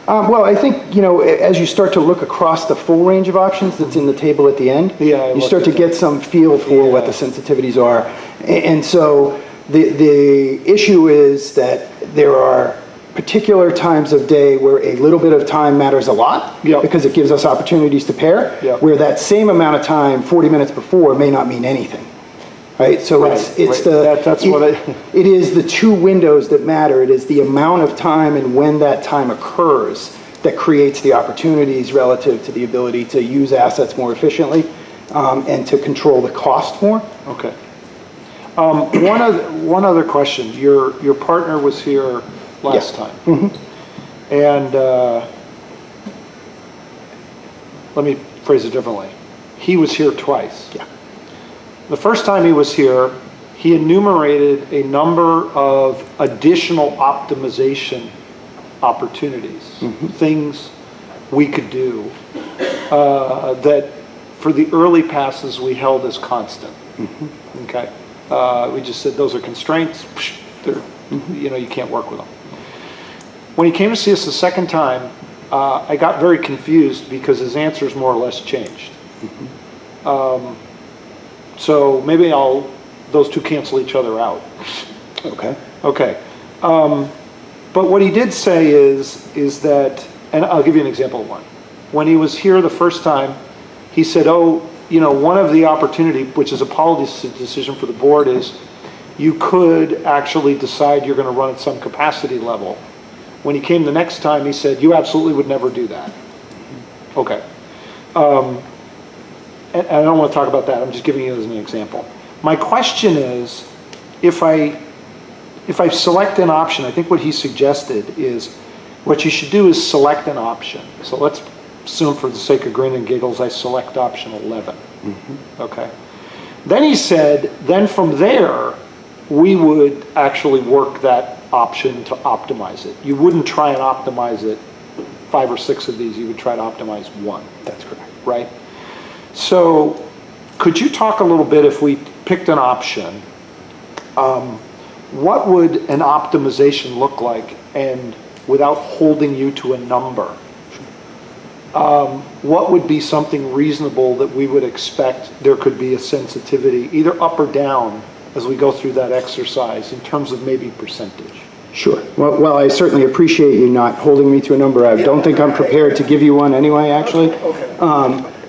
Well, I think, as you start to look across the full range of options that's in the table at the end, you start to get some feel for what the sensitivities are. And so the issue is that there are particular times of day where a little bit of time matters a lot because it gives us opportunities to pair, where that same amount of time, 40 minutes before, may not mean anything. Right, so it is the 2 windows that matter. It is the amount of time and when that time occurs that creates the opportunities relative to the ability to use assets more efficiently and to control the cost more. Okay. One other question. Your partner was here last time, and let me phrase it differently. He was here twice. Yeah. The first time he was here, he enumerated a number of additional optimization opportunities, things we could do that for the early passes we held as constant. Okay, we just said those are constraints. They're, you can't work with them. When he came to see us the second time, I got very confused because his answers more or less changed. So maybe those two cancel each other out. Okay. Okay. But what he did say is that, and I'll give you an example of one. When he was here the first time, he said, one of the opportunity, which is a policy decision for the board, is you could actually decide you're going to run at some capacity level. When he came the next time, he said, you absolutely would never do that. Okay. And I don't want to talk about that. I'm just giving you as an example. My question is, if I select an option, I think what he suggested is, what you should do is select an option. So let's assume, for the sake of grin and giggles, I select option 11. Okay. Then he said, then from there, we would actually work that option to optimize it. You wouldn't try and optimize it 5 or 6 of these. You would try to optimize 1. That's correct. Right? So could you talk a little bit, if we picked an option, what would an optimization look like, and without holding you to a number, what would be something reasonable that we would expect there could be a sensitivity, either up or down, as we go through that exercise in terms of maybe percentage? Sure. Well, I certainly appreciate you not holding me to a number. I don't think I'm prepared to give you one anyway, actually.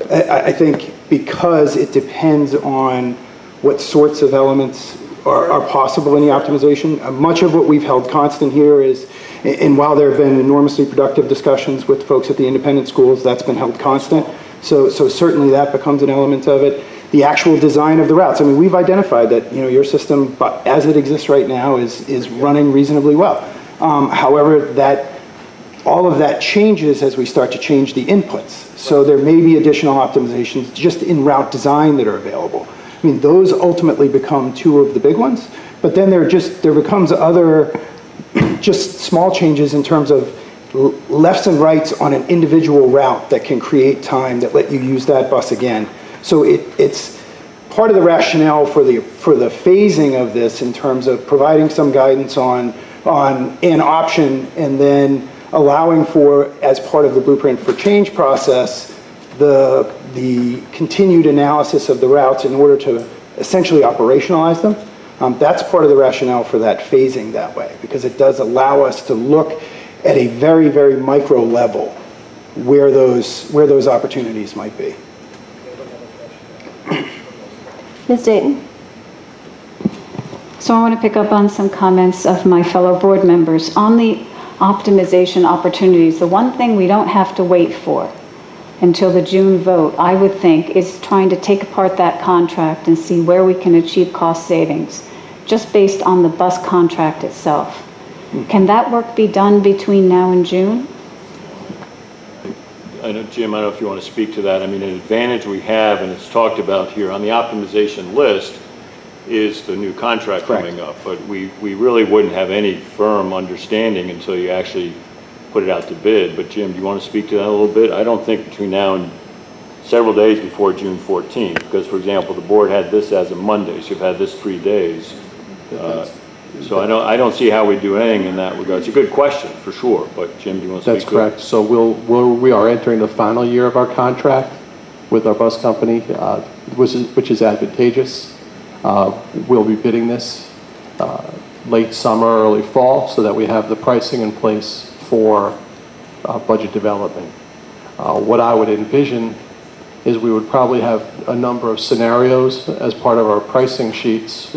I think because it depends on what sorts of elements are possible in the optimization. Much of what we've held constant here is, and while there have been enormously productive discussions with folks at the independent schools, that's been held constant. So certainly that becomes an element of it. The actual design of the routes. I mean, we've identified that, your system, as it exists right now, is running reasonably well. However, that all of that changes as we start to change the inputs. So there may be additional optimizations just in route design that are available. I mean, those ultimately become two of the big ones, but then there becomes other just small changes in terms of lefts and rights on an individual route that can create time that let you use that bus again. So it's part of the rationale for the phasing of this in terms of providing some guidance on an option and then allowing for, as part of the Blueprint for Change process, the continued analysis of the routes in order to essentially operationalize them. That's part of the rationale for that phasing that way, because it does allow us to look at a very, very micro level where those opportunities might be. Ms. Dayton? So I want to pick up on some comments of my fellow board members. On the optimization opportunities, the one thing we don't have to wait for until the June vote, I would think, is trying to take apart that contract and see where we can achieve cost savings, just based on the bus contract itself. Can that work be done between now and June? I know, Jim, I don't know if you want to speak to that. I mean, an advantage we have, and it's talked about here on the optimization list, is the new contract coming up. But we really wouldn't have any firm understanding until you actually put it out to bid. But Jim, do you want to speak to that a little bit? I don't think between now and several days before June 14th, because, for example, the board had this as a Monday, so you've had this 3 days. So I don't see how we do anything in that regard. It's a good question, for sure, but Jim, do you want to speak to it? That's correct. So we are entering the final year of our contract with our bus company, which is advantageous. We'll be bidding this late summer, early fall, so that we have the pricing in place for budget development. What I would envision is we would probably have a number of scenarios as part of our pricing sheets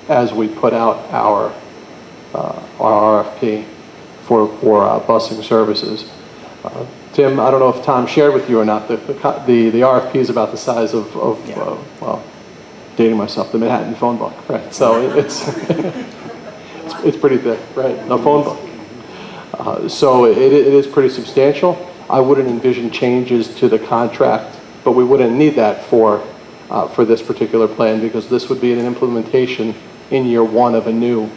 as we put out our RFP for busing services. Tim, I don't know if Tom shared with you or not, the RFP is about the size of well, dating myself, the Manhattan phone book, right? So it's pretty thick, right? A phone book. So it is pretty substantial. I wouldn't envision changes to the contract, but we wouldn't need that for this particular plan, because this would be an implementation in year one of a new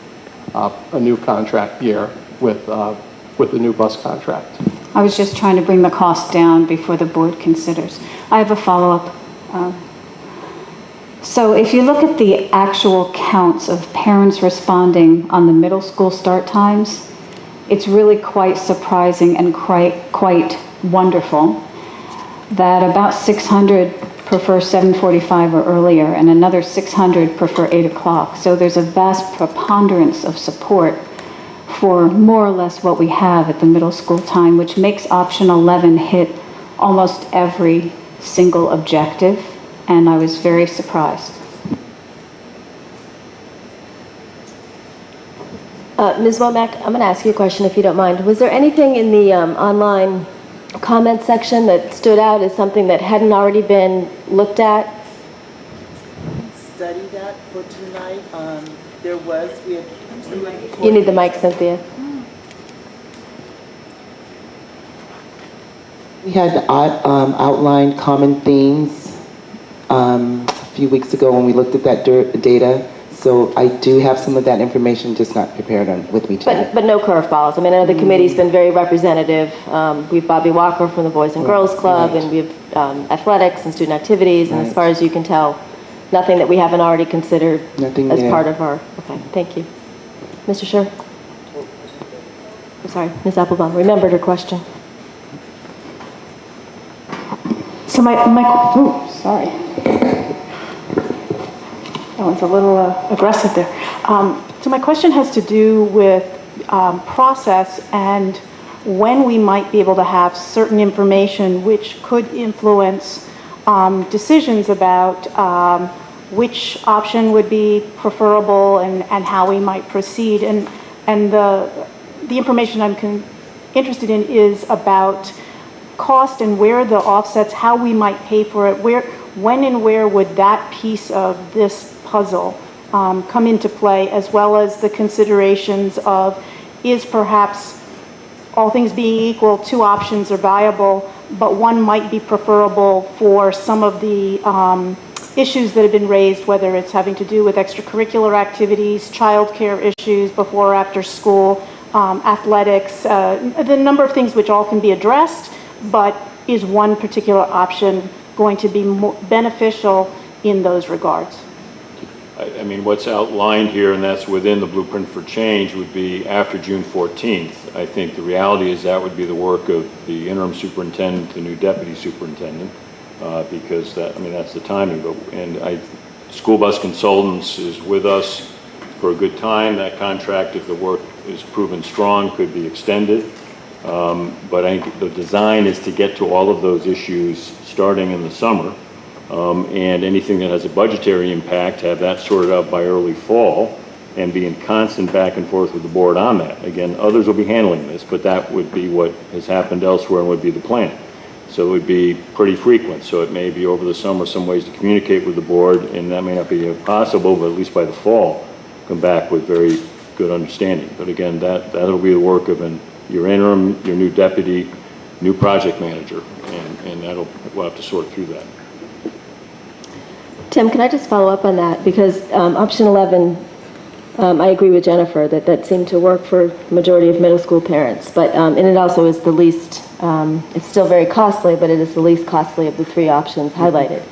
contract year with the new bus contract. I was just trying to bring the cost down before the board considers. I have a follow-up. So if you look at the actual counts of parents responding on the middle school start times, it's really quite surprising and quite wonderful that about 600 prefer 7:45 or earlier, and another 600 prefer 8 o'clock. So there's a vast preponderance of support for more or less what we have at the middle school time, which makes option 11 hit almost every single objective, and I was very surprised. Ms. Womack, I'm going to ask you a question if you don't mind. Was there anything in the online comment section that stood out as something that hadn't already been looked at? Study that for tonight. We had You need the mic, Cynthia. We had outlined common themes a few weeks ago when we looked at that data. So I do have some of that information, just not prepared with me today. But no curveballs. I mean, I know the committee's been very representative. We have Bobby Walker from the Boys and Girls Club, and we have athletics and student activities, and as far as you can tell, nothing that we haven't already considered as part of our... Okay, thank you. Mr. Scher? I'm sorry, Ms. Applebaum remembered her question. So sorry. That one's a little aggressive there. So my question has to do with process and when we might be able to have certain information which could influence decisions about which option would be preferable and how we might proceed. And the information I'm interested in is about cost and where the offsets, how we might pay for it, when and where would that piece of this puzzle come into play, as well as the considerations of, is perhaps all things being equal, two options are viable, but one might be preferable for some of the issues that have been raised, whether it's having to do with extracurricular activities, childcare issues before or after school, athletics, the number of things which all can be addressed, but is one particular option going to be more beneficial in those regards? I mean, what's outlined here, and that's within the blueprint for change, would be after June 14th. I think the reality is that would be the work of the interim superintendent, the new deputy superintendent, because that, I mean, that's the timing. School Bus Consultants is with us for a good time. That contract, if the work is proven strong, could be extended. But I think the design is to get to all of those issues starting in the summer. And anything that has a budgetary impact, have that sorted out by early fall and be in constant back and forth with the board on that. Again, others will be handling this, but that would be what has happened elsewhere and would be the plan. So it would be pretty frequent. So it may be over the summer some ways to communicate with the board, and that may not be possible, but at least by the fall, come back with very good understanding. But again, that'll be the work of your interim, your new deputy, new project manager, and we'll have to sort through that. Tim, can I just follow up on that? Because option 11, I agree with Jennifer that seemed to work for the majority of middle school parents. But and it also is the least, it's still very costly, but it is the least costly of the three options highlighted.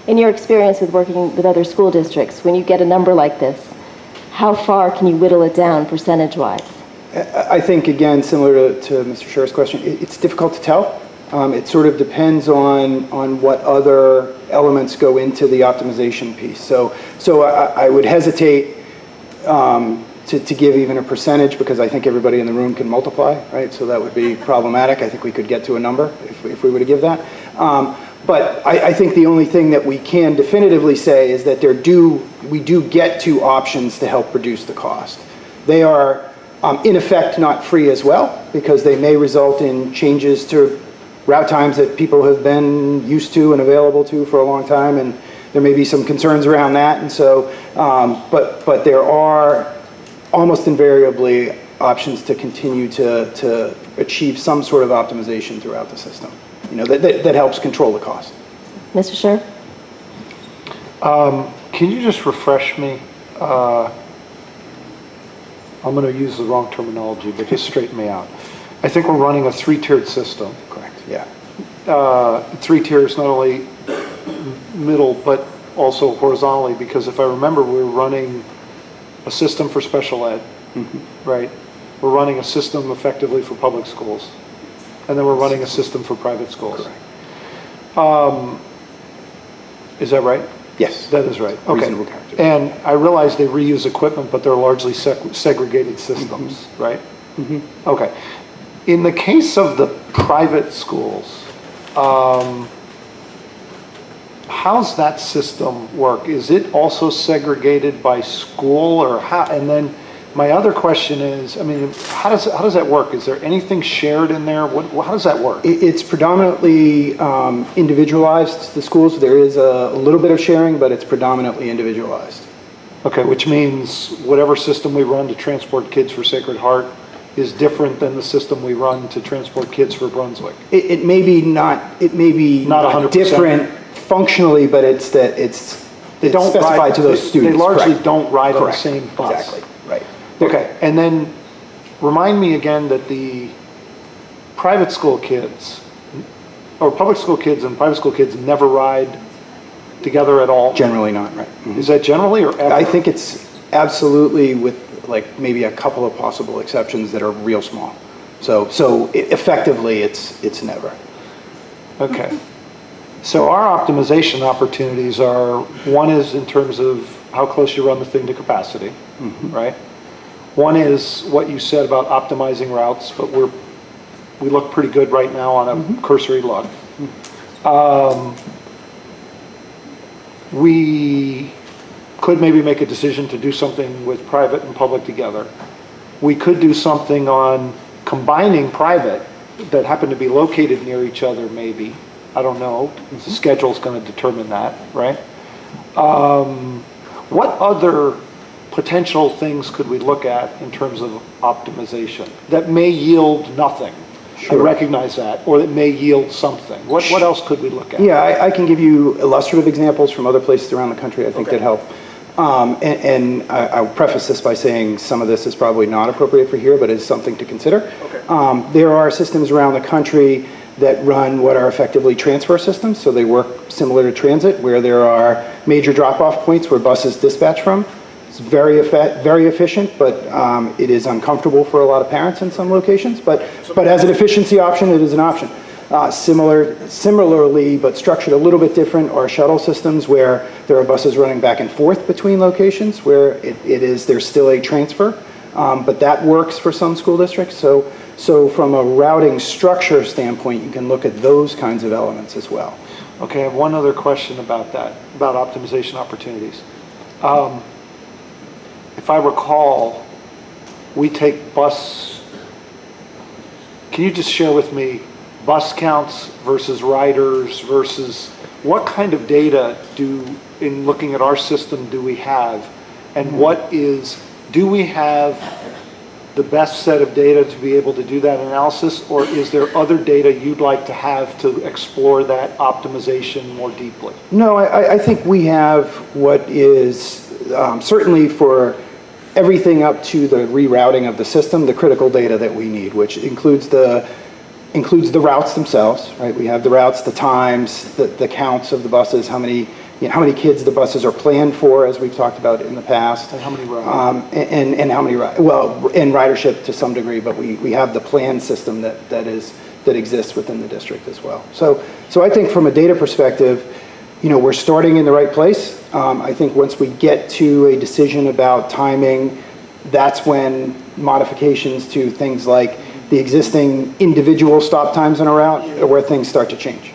In your experience with working with other school districts, when you get a number like this, how far can you whittle it down percentage-wise? I think, again, similar to Mr. Scher's question, it's difficult to tell. It sort of depends on what other elements go into the optimization piece. So I would hesitate to give even a percentage, because I think everybody in the room can multiply, right? So that would be problematic. I think we could get to a number if we were to give that. But I think the only thing that we can definitively say is that we do get two options to help reduce the cost. They are, in effect, not free as well, because they may result in changes to route times that people have been used to and available to for a long time, and there may be some concerns around that. And so, but there are almost invariably options to continue to achieve some sort of optimization throughout the system, that helps control the cost. Mr. Scher? Can you just refresh me? I'm going to use the wrong terminology, but just straighten me out. I think we're running a three-tiered system. Correct, yeah. 3 tiers, not only middle, but also horizontally, because if I remember, we're running a system for special ed, right? We're running a system effectively for public schools, and then we're running a system for private schools. Correct. Is that right? Yes. That is right. Okay. Reasonable character. And I realize they reuse equipment, but they're largely segregated systems, right? Okay. In the case of the private schools, how's that system work? Is it also segregated by school, or how? And then my other question is, I mean, how does that work? Is there anything shared in there? How does that work? It's predominantly individualized, the schools. There is a little bit of sharing, but it's predominantly individualized. Okay, which means whatever system we run to transport kids for Sacred Heart is different than the system we run to transport kids for Brunswick. It may be not 100% different functionally, but it's specified to those students. They largely Correct. don't ride on the Correct. same bus. Exactly, right. Okay, and then remind me again that the private school kids, or public school kids and private school kids never ride together at all? Generally not, right. Is that generally, or ever? I think it's absolutely, with like maybe a couple of possible exceptions that are real small. So effectively, it's never. Okay. So our optimization opportunities are, one is in terms of how close you run the thing to capacity, right? One is what you said about optimizing routes, but we look pretty good right now on a cursory look. We could maybe make a decision to do something with private and public together. We could do something on combining private that happen to be located near each other, maybe. I don't know. The schedule's going to determine that, right? What other potential things could we look at in terms of optimization that may yield nothing? I recognize that, or that may yield something. What else could we look at? Yeah, I can give you illustrative examples from other places around the country I think that help. And I'll preface this by saying some of this is probably not appropriate for here, but is something to consider. There are systems around the country that run what are effectively transfer systems, so they work similar to transit, where there are major drop-off points where buses dispatch from. It's very efficient, but it is uncomfortable for a lot of parents in some locations. But as an efficiency option, it is an option. Similarly, but structured a little bit different, are shuttle systems where there are buses running back and forth between locations where there's still a transfer, but that works for some school districts. So from a routing structure standpoint, you can look at those kinds of elements as well. Okay, I have one other question about that, about optimization opportunities. If I recall, we take bus, can you just share with me bus counts versus riders versus what kind of data in looking at our system do we have? And do we have the best set of data to be able to do that analysis, or is there other data you'd like to have to explore that optimization more deeply? No, I think we have what is certainly for everything up to the rerouting of the system, the critical data that we need, which includes the routes themselves, right? We have the routes, the times, the counts of the buses, how many kids the buses are planned for, as we've talked about in the past. And how many rides? And how many rides? Well, and ridership to some degree, but we have the plan system that exists within the district as well. So I think from a data perspective, we're starting in the right place. I think once we get to a decision about timing, that's when modifications to things like the existing individual stop times on a route are where things start to change.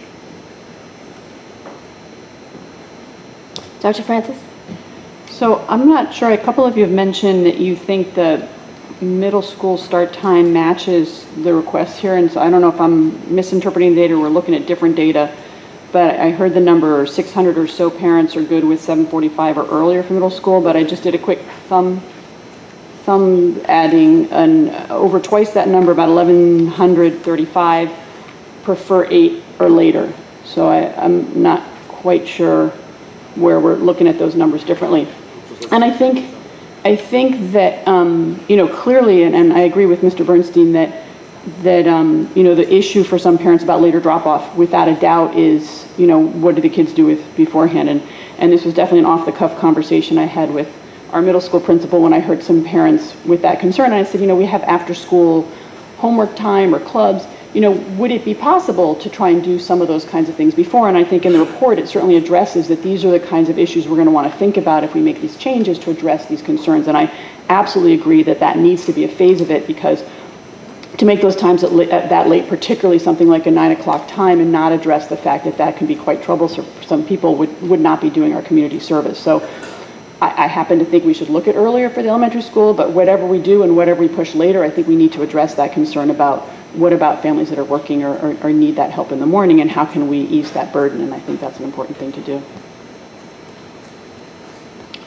Dr. Francis? So I'm not sure, a couple of you have mentioned that you think the middle school start time matches the request here, and so I don't know if I'm misinterpreting the data or we're looking at different data, but I heard the number 600 or so parents are good with 7:45 or earlier for middle school, but I just did a quick thumb adding, and over twice that number, about 1,135, prefer 8 or later. So I'm not quite sure where we're looking at those numbers differently. And I think that, clearly, and I agree with Mr. Bernstein that the issue for some parents about later drop-off, without a doubt, is, what do the kids do with beforehand? And this was definitely an off-the-cuff conversation I had with our middle school principal when I heard some parents with that concern. And I said, we have after-school homework time or clubs. Would it be possible to try and do some of those kinds of things before? And I think in the report it certainly addresses that these are the kinds of issues we're going to want to think about if we make these changes to address these concerns. And I absolutely agree that needs to be a phase of it, because to make those times at that late, particularly something like a 9 o'clock time, and not address the fact that can be quite troublesome for some people, would not be doing our community service. So I happen to think we should look at earlier for the elementary school, but whatever we do and whatever we push later, I think we need to address that concern about what about families that are working or need that help in the morning, and how can we ease that burden? And I think that's an important thing to do.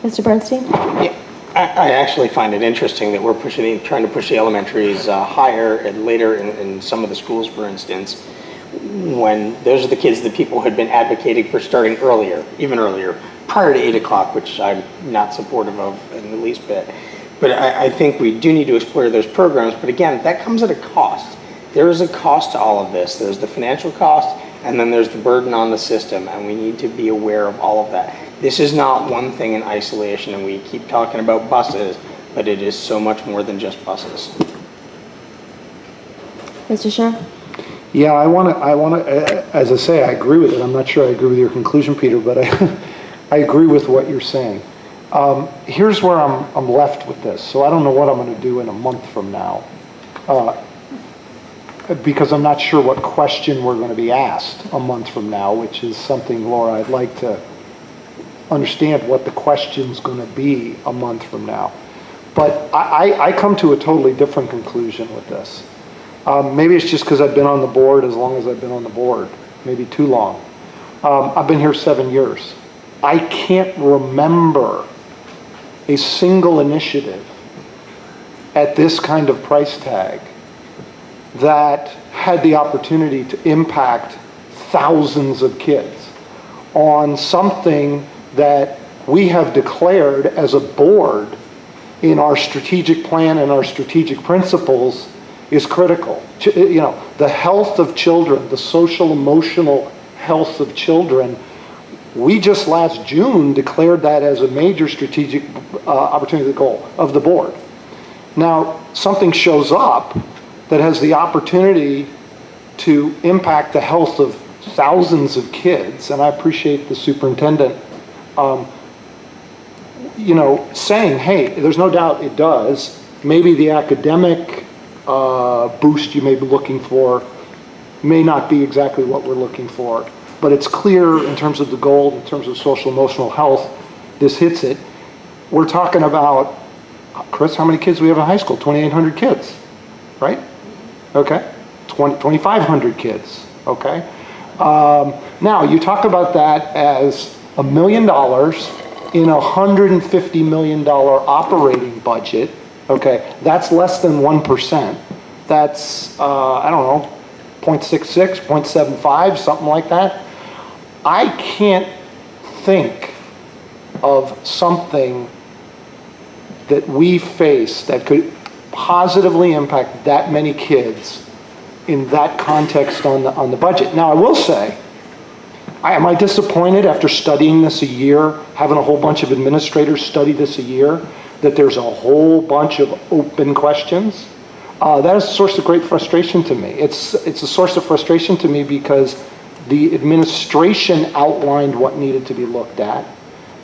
Mr. Bernstein? Yeah, I actually find it interesting that we're trying to push the elementaries higher and later in some of the schools, for instance, when those are the kids that people had been advocating for starting earlier, even earlier, prior to 8 o'clock, which I'm not supportive of in the least bit. But I think we do need to explore those programs. But again, that comes at a cost. There is a cost to all of this. There's the financial cost, and then there's the burden on the system, and we need to be aware of all of that. This is not one thing in isolation, and we keep talking about buses, but it is so much more than just buses. Mr. Scher? Yeah, I want to, as I say, I agree with it. I'm not sure I agree with your conclusion, Peter, but I agree with what you're saying. Here's where I'm left with this. So I don't know what I'm going to do in a month from now, because I'm not sure what question we're going to be asked a month from now, which is something, Laura, I'd like to understand what the question's going to be a month from now. But I come to a totally different conclusion with this. Maybe it's just because I've been on the board as long as I've been on the board, maybe too long. I've been here 7 years. I can't remember a single initiative at this kind of price tag that had the opportunity to impact thousands of kids on something that we have declared as a board in our strategic plan and our strategic principles is critical. You know, the health of children, the social emotional health of children, we just last June declared that as a major strategic opportunity goal of the board. Now, something shows up that has the opportunity to impact the health of thousands of kids, and I appreciate the superintendent, you know, saying, hey, there's no doubt it does. Maybe the academic boost you may be looking for may not be exactly what we're looking for, but it's clear in terms of the goal, in terms of social emotional health, this hits it. We're talking about, Chris, how many kids do we have in high school? 2,800 kids, right? Okay, 2,500 kids, okay? Now, you talk about that as $1 million in a $150 million operating budget, okay? That's less than 1%. That's, I don't know, 0.66, 0.75, something like that. I can't think of something that we face that could positively impact that many kids in that context on the budget. Now, I will say, am I disappointed after studying this a year, having a whole bunch of administrators study this a year, that there's a whole bunch of open questions? That is a source of great frustration to me. It's a source of frustration to me because the administration outlined what needed to be looked at.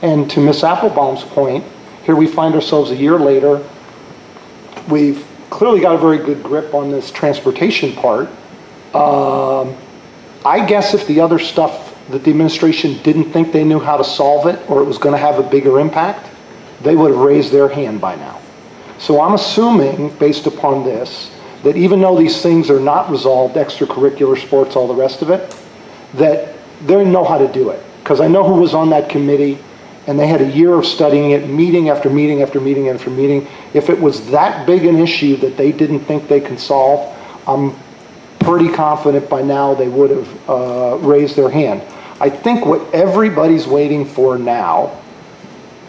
And to Ms. Applebaum's point, here we find ourselves a year later. We've clearly got a very good grip on this transportation part. I guess if the other stuff that the administration didn't think they knew how to solve it or it was going to have a bigger impact, they would have raised their hand by now. So I'm assuming, based upon this, that even though these things are not resolved, extracurricular sports, all the rest of it, that they know how to do it. Because I know who was on that committee, and they had a year of studying it, meeting after meeting after meeting after meeting. If it was that big an issue that they didn't think they could solve, I'm pretty confident by now they would have raised their hand. I think what everybody's waiting for now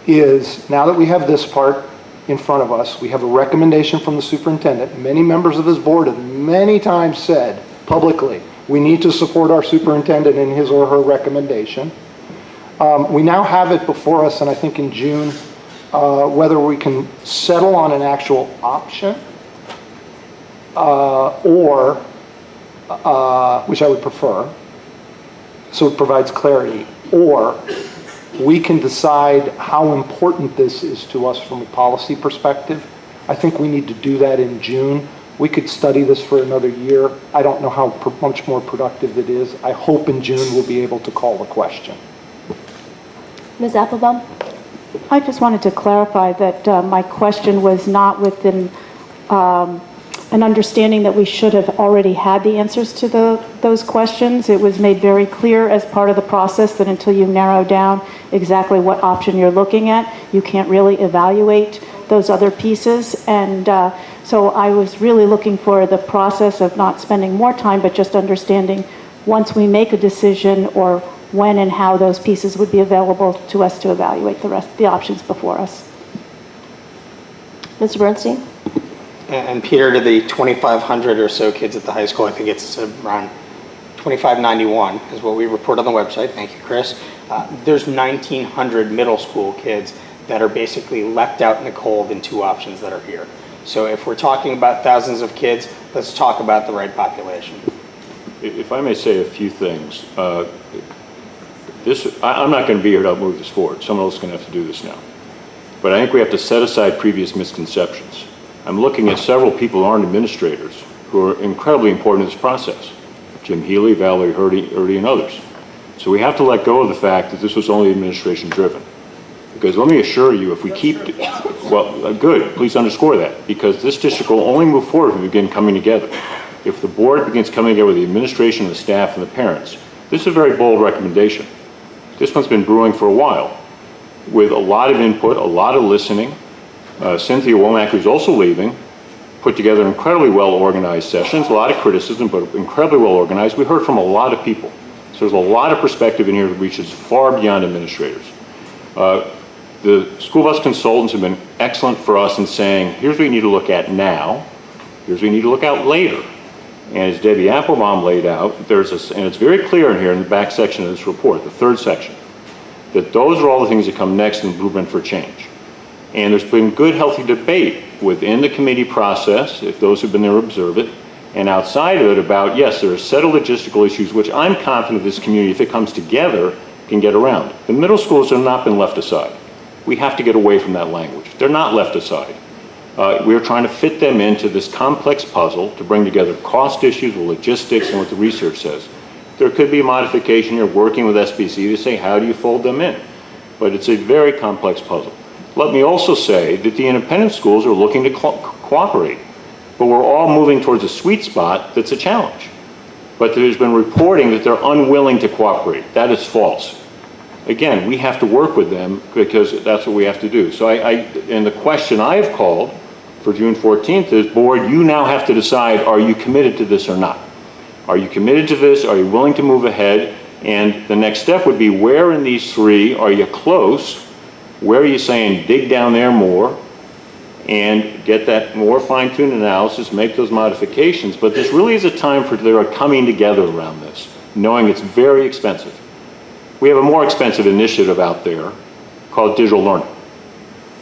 is, now that we have this part in front of us, we have a recommendation from the superintendent. Many members of this board have many times said publicly, we need to support our superintendent in his or her recommendation. We now have it before us, and I think in June, whether we can settle on an actual option or, which I would prefer, so it provides clarity, or we can decide how important this is to us from a policy perspective. I think we need to do that in June. We could study this for another year. I don't know how much more productive it is. I hope in June we'll be able to call the question. Ms. Applebaum? I just wanted to clarify that my question was not within an understanding that we should have already had the answers to those questions. It was made very clear as part of the process that until you narrow down exactly what option you're looking at, you can't really evaluate those other pieces. And so I was really looking for the process of not spending more time, but just understanding once we make a decision or when and how those pieces would be available to us to evaluate the options before us. Mr. Bernstein? And Peter, to the 2,500 or so kids at the high school, I think it's around 2,591 is what we report on the website. Thank you, Chris. There's 1,900 middle school kids that are basically left out in the cold in two options that are here. So if we're talking about thousands of kids, let's talk about the right population. If I may say a few things. I'm not going to be here to move this forward. Someone else is going to have to do this now. But I think we have to set aside previous misconceptions. I'm looking at several people who aren't administrators who are incredibly important in this process. Jim Healy, Valerie Hurdy, and others. So we have to let go of the fact that this was only administration driven. Because let me assure you, if we keep, good, please underscore that. Because this district will only move forward if we begin coming together. If the board begins coming together with the administration, the staff, and the parents, this is a very bold recommendation. This one's been brewing for a while. with a lot of input, a lot of listening. Cynthia Womack, who's also leaving, put together incredibly well-organized sessions, a lot of criticism, but incredibly well-organized. We heard from a lot of people. So there's a lot of perspective in here that reaches far beyond administrators. The school bus consultants have been excellent for us in saying, here's what you need to look at now, here's what you need to look at later. And as Debbie Applebaum laid out, and it's very clear in here in the back section of this report, the third section, that those are all the things that come next in the blueprint for change. And there's been good, healthy debate within the committee process, if those who've been there observe it, and outside of it about, yes, there are a set of logistical issues which I'm confident this community, if it comes together, can get around. The middle schools have not been left aside. We have to get away from that language. They're not left aside. We're trying to fit them into this complex puzzle to bring together cost issues with logistics and what the research says. There could be a modification. You're working with SBC to say, how do you fold them in? But it's a very complex puzzle. Let me also say that the independent schools are looking to cooperate, but we're all moving towards a sweet spot that's a challenge. But there's been reporting that they're unwilling to cooperate. That is false. Again, we have to work with them because that's what we have to do. So and the question I have called for June 14th is, board, you now have to decide, are you committed to this or not? Are you committed to this? Are you willing to move ahead? And the next step would be, where in these three are you close? Where are you saying, dig down there more and get that more fine-tuned analysis, make those modifications? But this really is a time for there are coming together around this, knowing it's very expensive. We have a more expensive initiative out there called digital learning.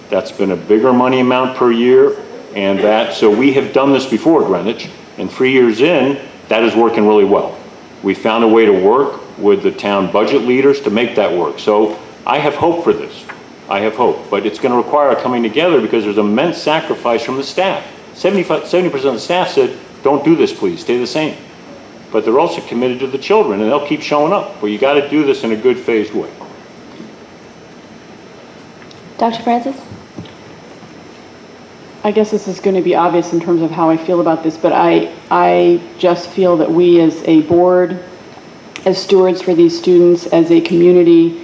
That's been a bigger money amount per year, and so we have done this before at Greenwich, and 3 years in, that is working really well. We found a way to work with the town budget leaders to make that work. So I have hope for this. I have hope, but it's going to require a coming together because there's immense sacrifice from the staff. 70% of the staff said, don't do this, please, stay the same. But they're also committed to the children, and they'll keep showing up. Well, you got to do this in a good phased way. Dr. Francis? I guess this is going to be obvious in terms of how I feel about this, but I just feel that we as a board, as stewards for these students, as a community,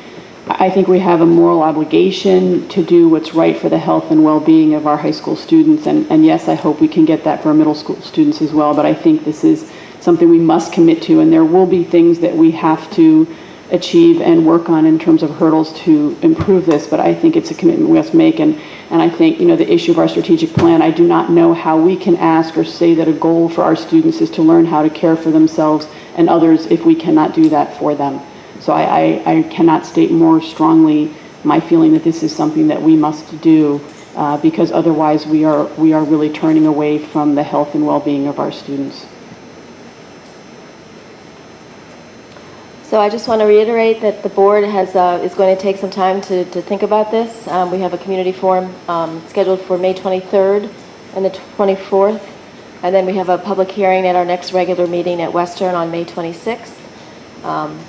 I think we have a moral obligation to do what's right for the health and well-being of our high school students. And yes, I hope we can get that for our middle school students as well, but I think this is something we must commit to, and there will be things that we have to achieve and work on in terms of hurdles to improve this, but I think it's a commitment we must make. And I think, the issue of our strategic plan, I do not know how we can ask or say that a goal for our students is to learn how to care for themselves and others if we cannot do that for them. So I cannot state more strongly my feeling that this is something that we must do because otherwise we are really turning away from the health and well-being of our students. So I just want to reiterate that the board is going to take some time to think about this. We have a community forum scheduled for May 23rd and the 24th, and then we have a public hearing at our next regular meeting at Western on May 26th.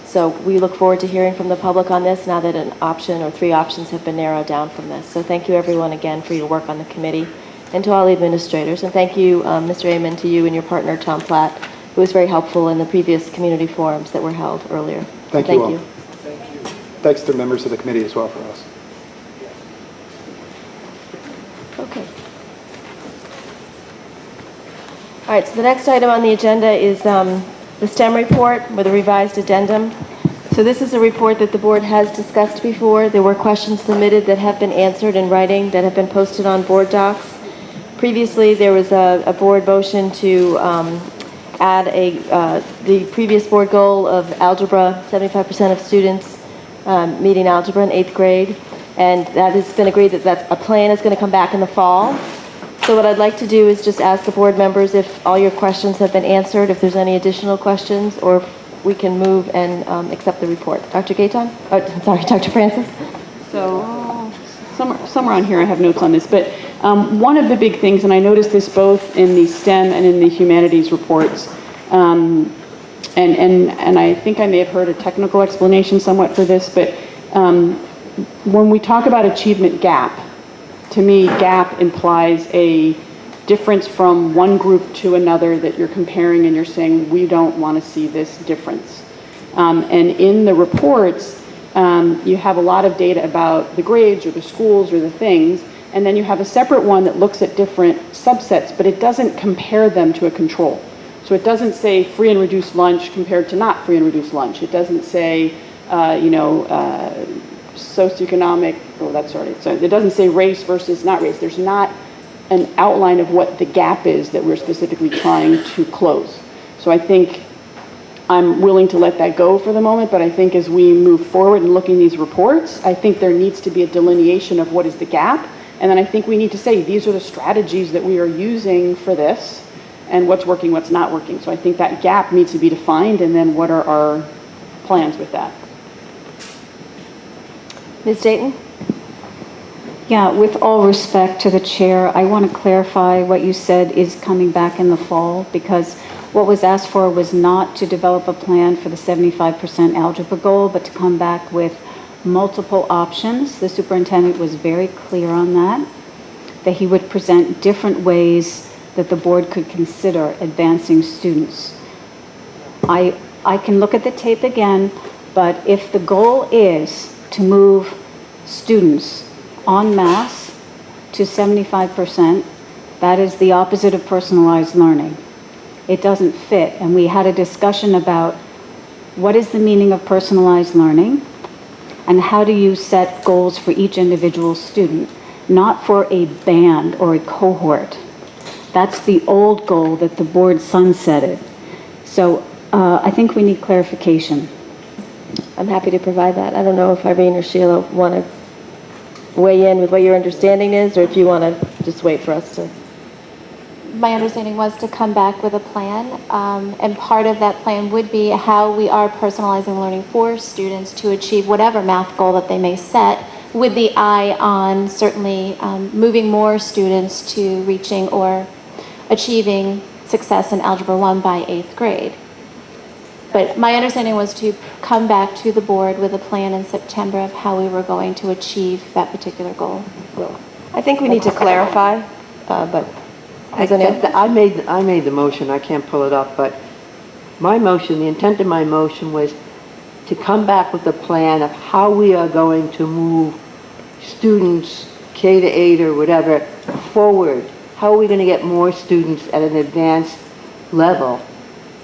So we look forward to hearing from the public on this now that an option or three options have been narrowed down from this. So thank you everyone again for your work on the committee and to all the administrators. And thank you, Mr. Amon, to you and your partner, Tom Platt, who was very helpful in the previous community forums that were held earlier. Thank you all. Thanks to members of the committee as well for us. Okay. All right, so the next item on the agenda is the STEM report with a revised addendum. So this is a report that the board has discussed before. There were questions submitted that have been answered in writing that have been posted on board docs. Previously, there was a board motion to add the previous board goal of algebra, 75% of students meeting algebra in 8th grade. And that has been agreed that a plan is going to come back in the fall. So what I'd like to do is just ask the board members if all your questions have been answered, if there's any additional questions, or if we can move and accept the report. Dr. Gayton? Oh, sorry, Dr. Francis? So somewhere on here I have notes on this, but one of the big things, and I noticed this both in the STEM and in the humanities reports, and I think I may have heard a technical explanation somewhat for this, but when we talk about achievement gap, to me, gap implies a difference from one group to another that you're comparing and you're saying, we don't want to see this difference. And in the reports, you have a lot of data about the grades or the schools or the things, and then you have a separate one that looks at different subsets, but it doesn't compare them to a control. So it doesn't say free and reduced lunch compared to not free and reduced lunch. It doesn't say, socioeconomic, so it doesn't say race versus not race. There's not an outline of what the gap is that we're specifically trying to close. So I think I'm willing to let that go for the moment, but I think as we move forward and looking at these reports, I think there needs to be a delineation of what is the gap, and then I think we need to say these are the strategies that we are using for this, and what's working, what's not working. So I think that gap needs to be defined, and then what are our plans with that? Ms. Dayton? Yeah, with all respect to the chair, I want to clarify what you said is coming back in the fall, because what was asked for was not to develop a plan for the 75% algebra goal, but to come back with multiple options. The superintendent was very clear on that he would present different ways that the board could consider advancing students. I can look at the tape again, but if the goal is to move students en masse to 75%, that is the opposite of personalized learning. It doesn't fit. And we had a discussion about what is the meaning of personalized learning and how do you set goals for each individual student, not for a band or a cohort. That's the old goal that the board sunsetted. So I think we need clarification. I'm happy to provide that. I don't know if Irene or Sheila want to weigh in with what your understanding is, or if you want to just wait for us to. My understanding was to come back with a plan, and part of that plan would be how we are personalizing learning for students to achieve whatever math goal that they may set, with the eye on certainly moving more students to reaching or achieving success in Algebra 1 by 8th grade. But my understanding was to come back to the board with a plan in September of how we were going to achieve that particular goal. I think we need to clarify, but I made the motion. I can't pull it up, but my motion, the intent of my motion was to come back with a plan of how we are going to move students, K to 8 or whatever, forward. How are we going to get more students at an advanced level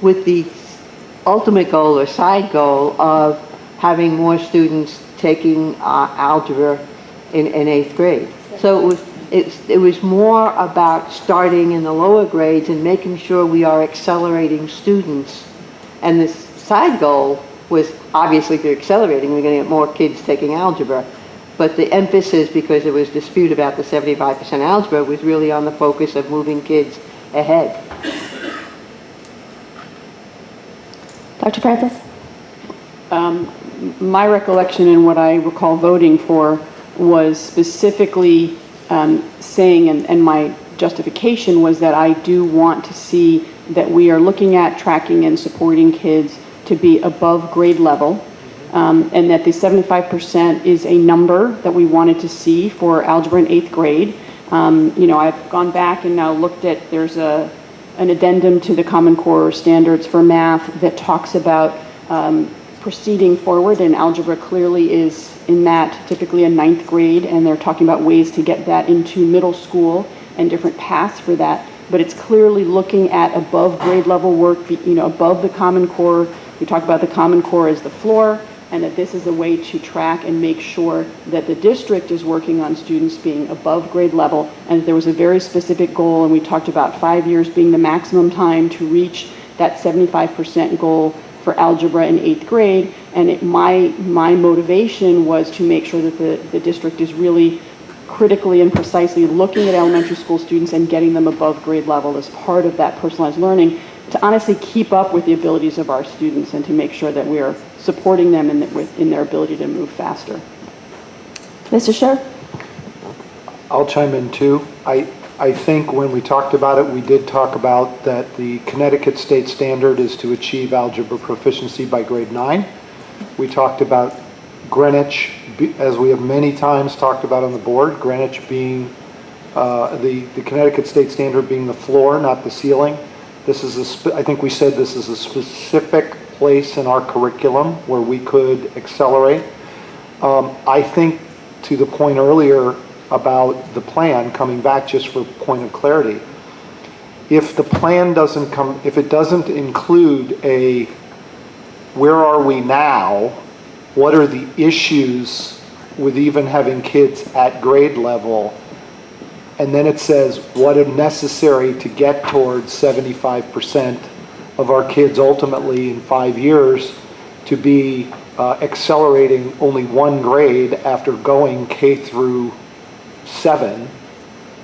with the ultimate goal or side goal of having more students taking algebra in 8th grade. So it was more about starting in the lower grades and making sure we are accelerating students. And the side goal was obviously they're accelerating, we're going to get more kids taking algebra. But the emphasis, because there was dispute about the 75% algebra, was really on the focus of moving kids ahead. Dr. Francis? My recollection and what I recall voting for was specifically saying, and my justification was that I do want to see that we are looking at tracking and supporting kids to be above grade level, and that the 75% is a number that we wanted to see for algebra in 8th grade. I've gone back and now looked at, there's an addendum to the Common Core standards for math that talks about proceeding forward, and algebra clearly is in that typically a 9th grade, and they're talking about ways to get that into middle school and different paths for that. But it's clearly looking at above grade level work, above the Common Core. We talk about the Common Core as the floor, and that this is a way to track and make sure that the district is working on students being above grade level, and there was a very specific goal, and we talked about 5 years being the maximum time to reach that 75% goal for algebra in 8th grade, and my motivation was to make sure that the district is really critically and precisely looking at elementary school students and getting them above grade level as part of that personalized learning, to honestly keep up with the abilities of our students and to make sure that we are supporting them in their ability to move faster. Mr. Scher? I'll chime in too. I think when we talked about it, we did talk about that the Connecticut state standard is to achieve algebra proficiency by grade 9. We talked about Greenwich, as we have many times talked about on the board, Greenwich being the Connecticut state standard being the floor, not the ceiling. This is I think we said this is a specific place in our curriculum where we could accelerate. I think to the point earlier about the plan, coming back just for point of clarity, if the plan doesn't come, if it doesn't include a where are we now, what are the issues with even having kids at grade level, and then it says what are necessary to get towards 75% of our kids ultimately in 5 years to be accelerating only one grade after going K through 7,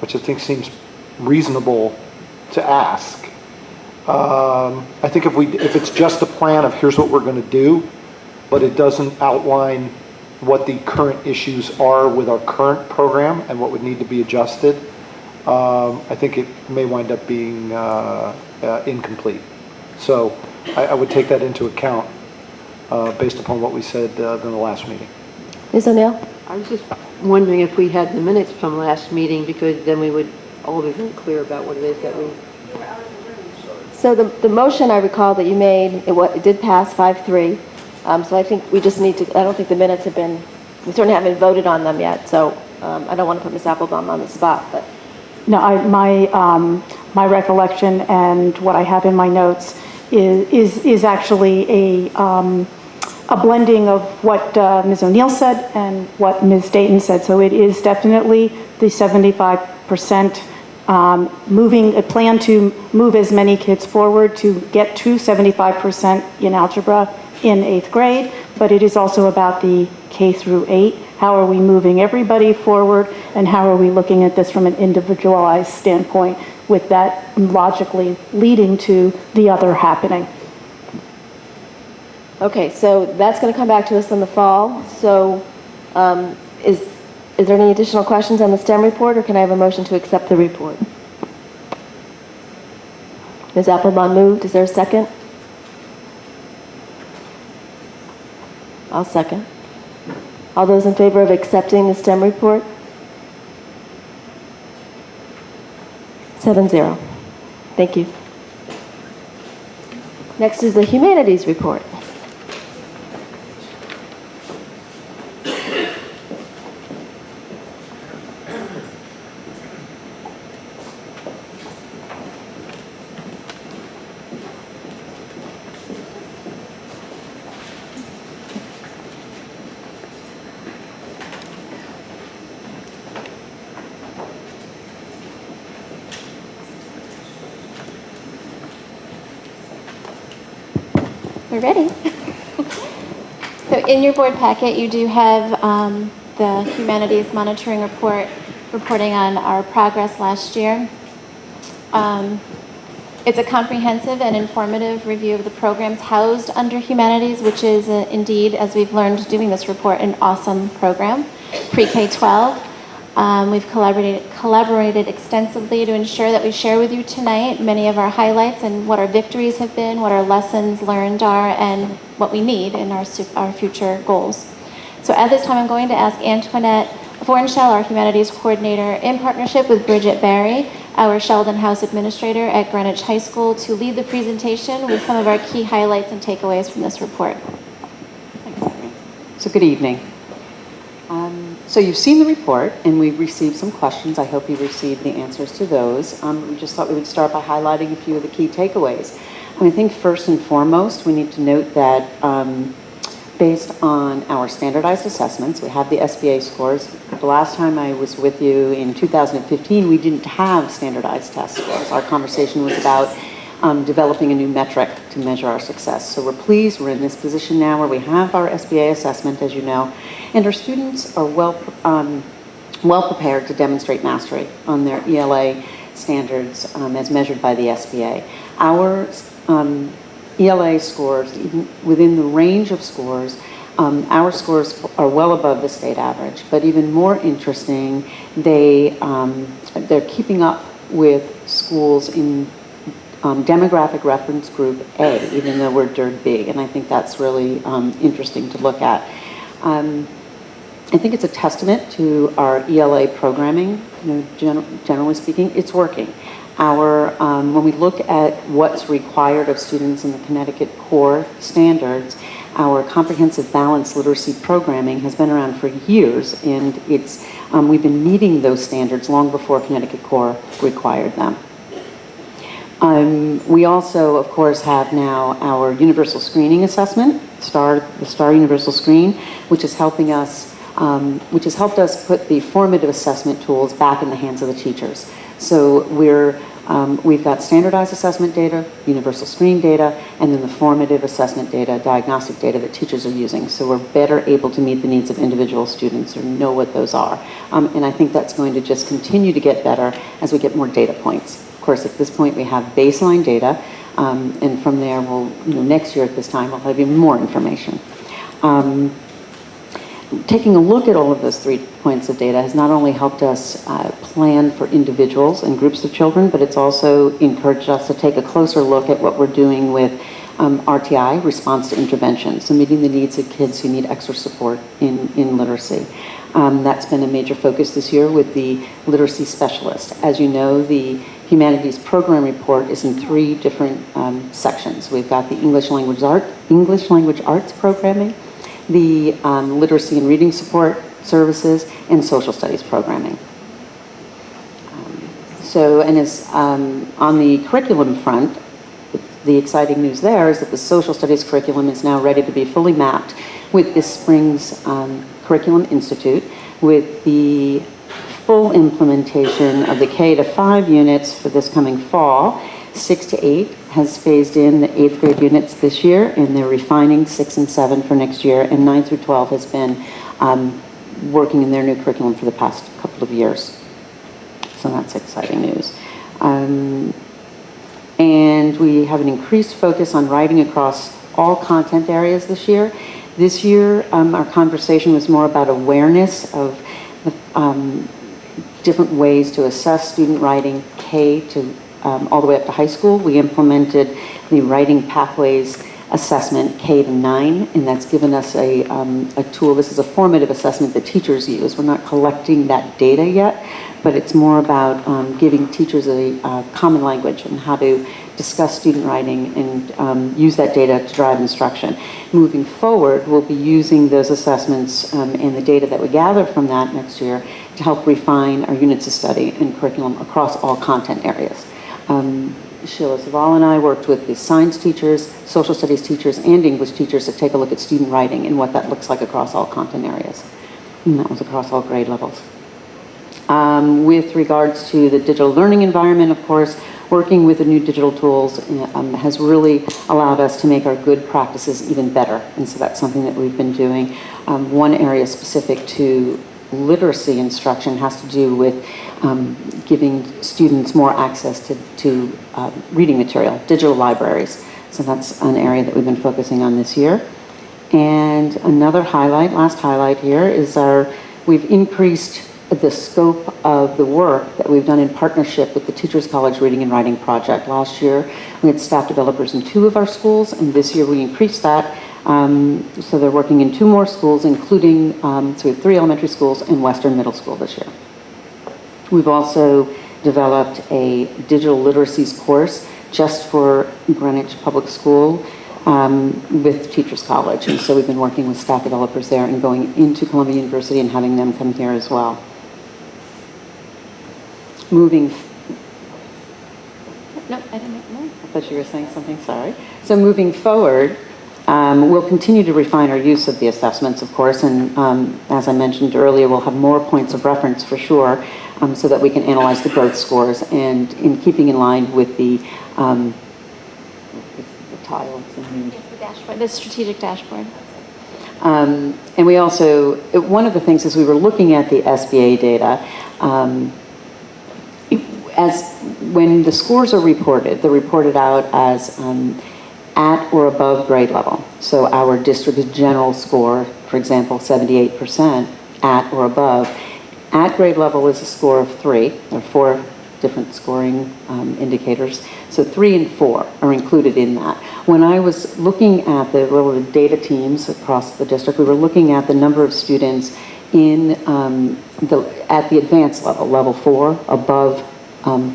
which I think seems reasonable to ask. I think if it's just a plan of here's what we're going to do, but it doesn't outline what the current issues are with our current program and what would need to be adjusted, I think it may wind up being incomplete. So I would take that into account based upon what we said in the last meeting. Ms. O'Neill? I was just wondering if we had the minutes from last meeting, because then we would all be very clear about what it is that we... So the motion I recall that you made, it did pass 5-3. So I think we just need to, I don't think the minutes have been, we certainly haven't voted on them yet. So I don't want to put Ms. Applebaum on the spot, but. No, my recollection and what I have in my notes is actually a blending of what Ms. O'Neill said and what Ms. Dayton said. So it is definitely the 75% moving, a plan to move as many kids forward to get to 75% in algebra in 8th grade, but it is also about the K through 8. How are we moving everybody forward, and how are we looking at this from an individualized standpoint, with that logically leading to the other happening? Okay, so that's going to come back to us in the fall. So is there any additional questions on the STEM report, or can I have a motion to accept the report? Ms. Applebaum moved. Is there a second? I'll second. All those in favor of accepting the STEM report? 7-0. Thank you. Next is the humanities report. We're ready. So in your board packet, you do have the Humanities Monitoring Report reporting on our progress last year. It's a comprehensive and informative review of the programs housed under Humanities, which is indeed, as we've learned doing this report, an awesome program, pre-K-12. We've collaborated extensively to ensure that we share with you tonight many of our highlights and what our victories have been, what our lessons learned are, and what we need in our future goals. So at this time, I'm going to ask Antoinette Fornshell, our Humanities Coordinator, in partnership with Bridget Barry, our Sheldon House Administrator at Greenwich High School, to lead the presentation with some of our key highlights and takeaways from this report. So good evening. So you've seen the report, and we've received some questions. I hope you received the answers to those. We just thought we would start by highlighting a few of the key takeaways. I think first and foremost, we need to note that based on our standardized assessments, we have the SBA scores. The last time I was with you in 2015, we didn't have standardized test scores. Our conversation was about developing a new metric to measure our success. So we're pleased we're in this position now where we have our SBA assessment, as you know, and our students are well prepared to demonstrate mastery on their ELA standards as measured by the SBA. Our ELA scores, even within the range of scores, our scores are well above the state average, but even more interesting, they're keeping up with schools in demographic reference group A, even though we're DIRD B, and I think that's really interesting to look at. I think it's a testament to our ELA programming. Generally speaking, it's working. When we look at what's required of students in the Connecticut core standards, our comprehensive balanced literacy programming has been around for years, and we've been meeting those standards long before Connecticut Core required them. We also, of course, have now our universal screening assessment, the STAR Universal Screen, which is helping us, which has helped us put the formative assessment tools back in the hands of the teachers. So we've got standardized assessment data, universal screen data, and then the formative assessment data, diagnostic data that teachers are using. So we're better able to meet the needs of individual students or know what those are. And I think that's going to just continue to get better as we get more data points. Of course, at this point, we have baseline data, and from there, next year at this time, we'll have even more information. Taking a look at all of those 3 points of data has not only helped us plan for individuals and groups of children, but it's also encouraged us to take a closer look at what we're doing with RTI, response to intervention, so meeting the needs of kids who need extra support in literacy. That's been a major focus this year with the literacy specialist. As you know, the Humanities Program Report is in 3 different sections. We've got the English Language Arts programming, the literacy and reading support services, and social studies programming. On the curriculum front, the exciting news there is that the social studies curriculum is now ready to be fully mapped with this spring's Curriculum Institute, with the full implementation of the K-5 units for this coming fall. 6 to 8 has phased in the 8th grade units this year, and they're refining 6 and 7 for next year, and 9 through 12 has been working in their new curriculum for the past couple of years. So that's exciting news. And we have an increased focus on writing across all content areas this year. This year, our conversation was more about awareness of different ways to assess student writing K to all the way up to high school. We implemented the Writing Pathways Assessment K to 9, and that's given us a tool. This is a formative assessment that teachers use. We're not collecting that data yet, but it's more about giving teachers a common language and how to discuss student writing and use that data to drive instruction. Moving forward, we'll be using those assessments and the data that we gather from that next year to help refine our units of study and curriculum across all content areas. Sheila Zaval and I worked with the science teachers, social studies teachers, and English teachers to take a look at student writing and what that looks like across all content areas. And that was across all grade levels. With regards to the digital learning environment, of course, working with the new digital tools has really allowed us to make our good practices even better. And so that's something that we've been doing. One area specific to literacy instruction has to do with giving students more access to reading material, digital libraries. So that's an area that we've been focusing on this year. And another highlight, last highlight here, is we've increased the scope of the work that we've done in partnership with the Teachers College Reading and Writing Project. Last year, we had staff developers in 2 of our schools, and this year we increased that. So they're working in 2 more schools, including, so we have 3 elementary schools and Western Middle School this year. We've also developed a digital literacies course just for Greenwich Public School with Teachers College. And so we've been working with staff developers there and going into Columbia University and having them come here as well. No, I didn't know. I thought you were saying something, sorry. So moving forward, we'll continue to refine our use of the assessments, of course, and as I mentioned earlier, we'll have more points of reference for sure, so that we can analyze the growth scores, and in keeping in line with the tile. Yes, the dashboard, the strategic dashboard. And we also, one of the things is we were looking at the SBA data, as when the scores are reported, they're reported out as at or above grade level. So our district's general score, for example, 78% at or above. At grade level is a score of 3. There are 4 different scoring indicators. So 3 and 4 are included in that. When I was looking at the relative data teams across the district, we were looking at the number of students in at the advanced level, level 4, above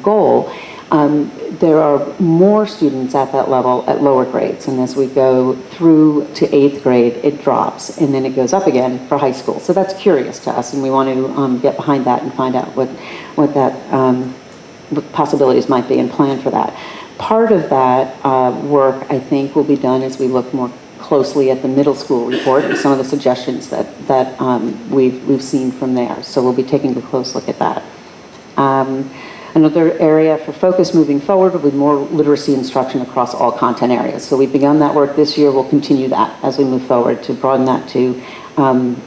goal. There are more students at that level at lower grades, and as we go through to 8th grade, it drops, and then it goes up again for high school. So that's curious to us, and we want to get behind that and find out what possibilities might be and plan for that. Part of that work, I think, will be done as we look more closely at the middle school report and some of the suggestions that we've seen from there. So we'll be taking a close look at that. Another area for focus moving forward will be more literacy instruction across all content areas. So we've begun that work this year. We'll continue that as we move forward to broaden that to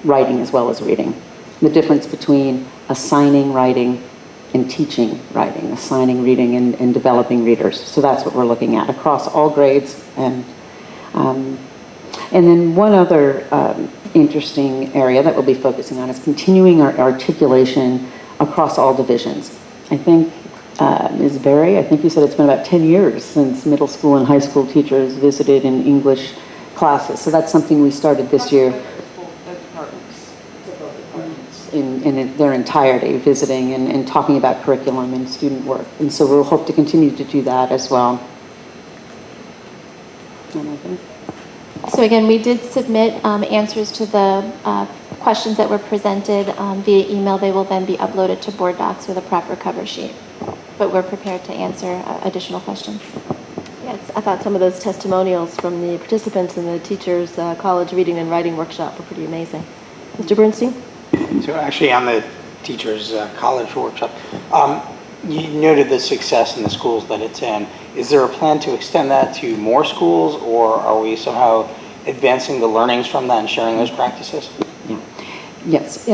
writing as well as reading. The difference between assigning writing and teaching writing, assigning reading and developing readers. So that's what we're looking at across all grades. And then one other interesting area that we'll be focusing on is continuing our articulation across all divisions. I think, Ms. Berry, I think you said it's been about 10 years since middle school and high school teachers visited in English classes. So that's something we started this year in their entirety, visiting and talking about curriculum and student work. And so we'll hope to continue to do that as well. So again, we did submit answers to the questions that were presented via email. They will then be uploaded to Board Docs with a proper cover sheet. But we're prepared to answer additional questions. Yes, I thought some of those testimonials from the participants in the teachers' college reading and writing workshop were pretty amazing. Mr. Bernstein? So actually on the teachers' college workshop, you noted the success in the schools that it's in. Is there a plan to extend that to more schools, or are we somehow advancing the learnings from that and sharing those practices? Yes,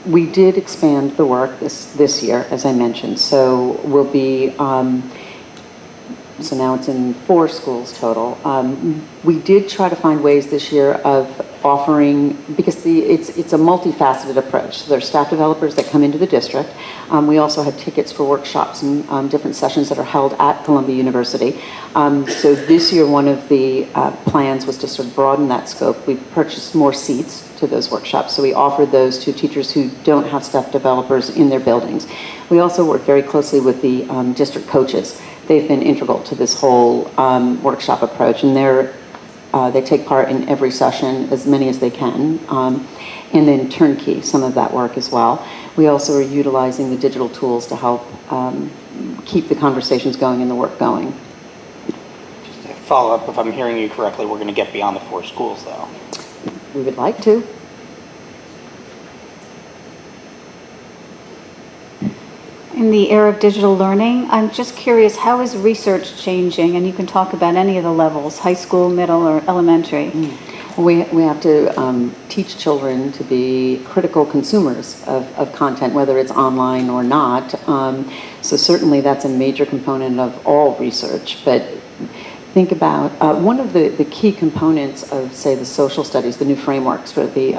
we did expand the work this year, as I mentioned. So we'll be, so now it's in 4 schools total. We did try to find ways this year of offering, because it's a multifaceted approach. So there's staff developers that come into the district. We also had tickets for workshops and different sessions that are held at Columbia University. So this year, one of the plans was to sort of broaden that scope. We purchased more seats to those workshops. So we offered those to teachers who don't have staff developers in their buildings. We also work very closely with the district coaches. They've been integral to this whole workshop approach, and they take part in every session, as many as they can, and then turnkey some of that work as well. We also are utilizing the digital tools to help keep the conversations going and the work going. Just to follow up, if I'm hearing you correctly, we're going to get beyond the 4 schools, though. We would like to. In the era of digital learning, I'm just curious, how is research changing? And you can talk about any of the levels, high school, middle, or elementary. We have to teach children to be critical consumers of content, whether it's online or not. So certainly that's a major component of all research. But think about one of the key components of, say, the social studies, the new frameworks for the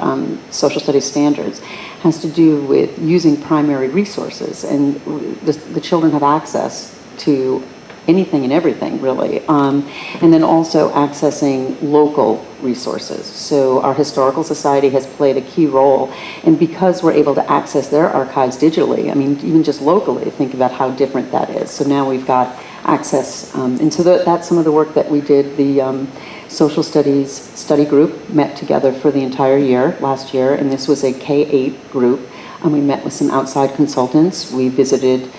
social studies standards, has to do with using primary resources. And the children have access to anything and everything, really. And then also accessing local resources. So our Historical Society has played a key role. And because we're able to access their archives digitally, I mean, even just locally, think about how different that is. So now we've got access. And so that's some of the work that we did. The Social Studies Study Group met together for the entire year last year, and this was a K-8 group. And we met with some outside consultants. We visited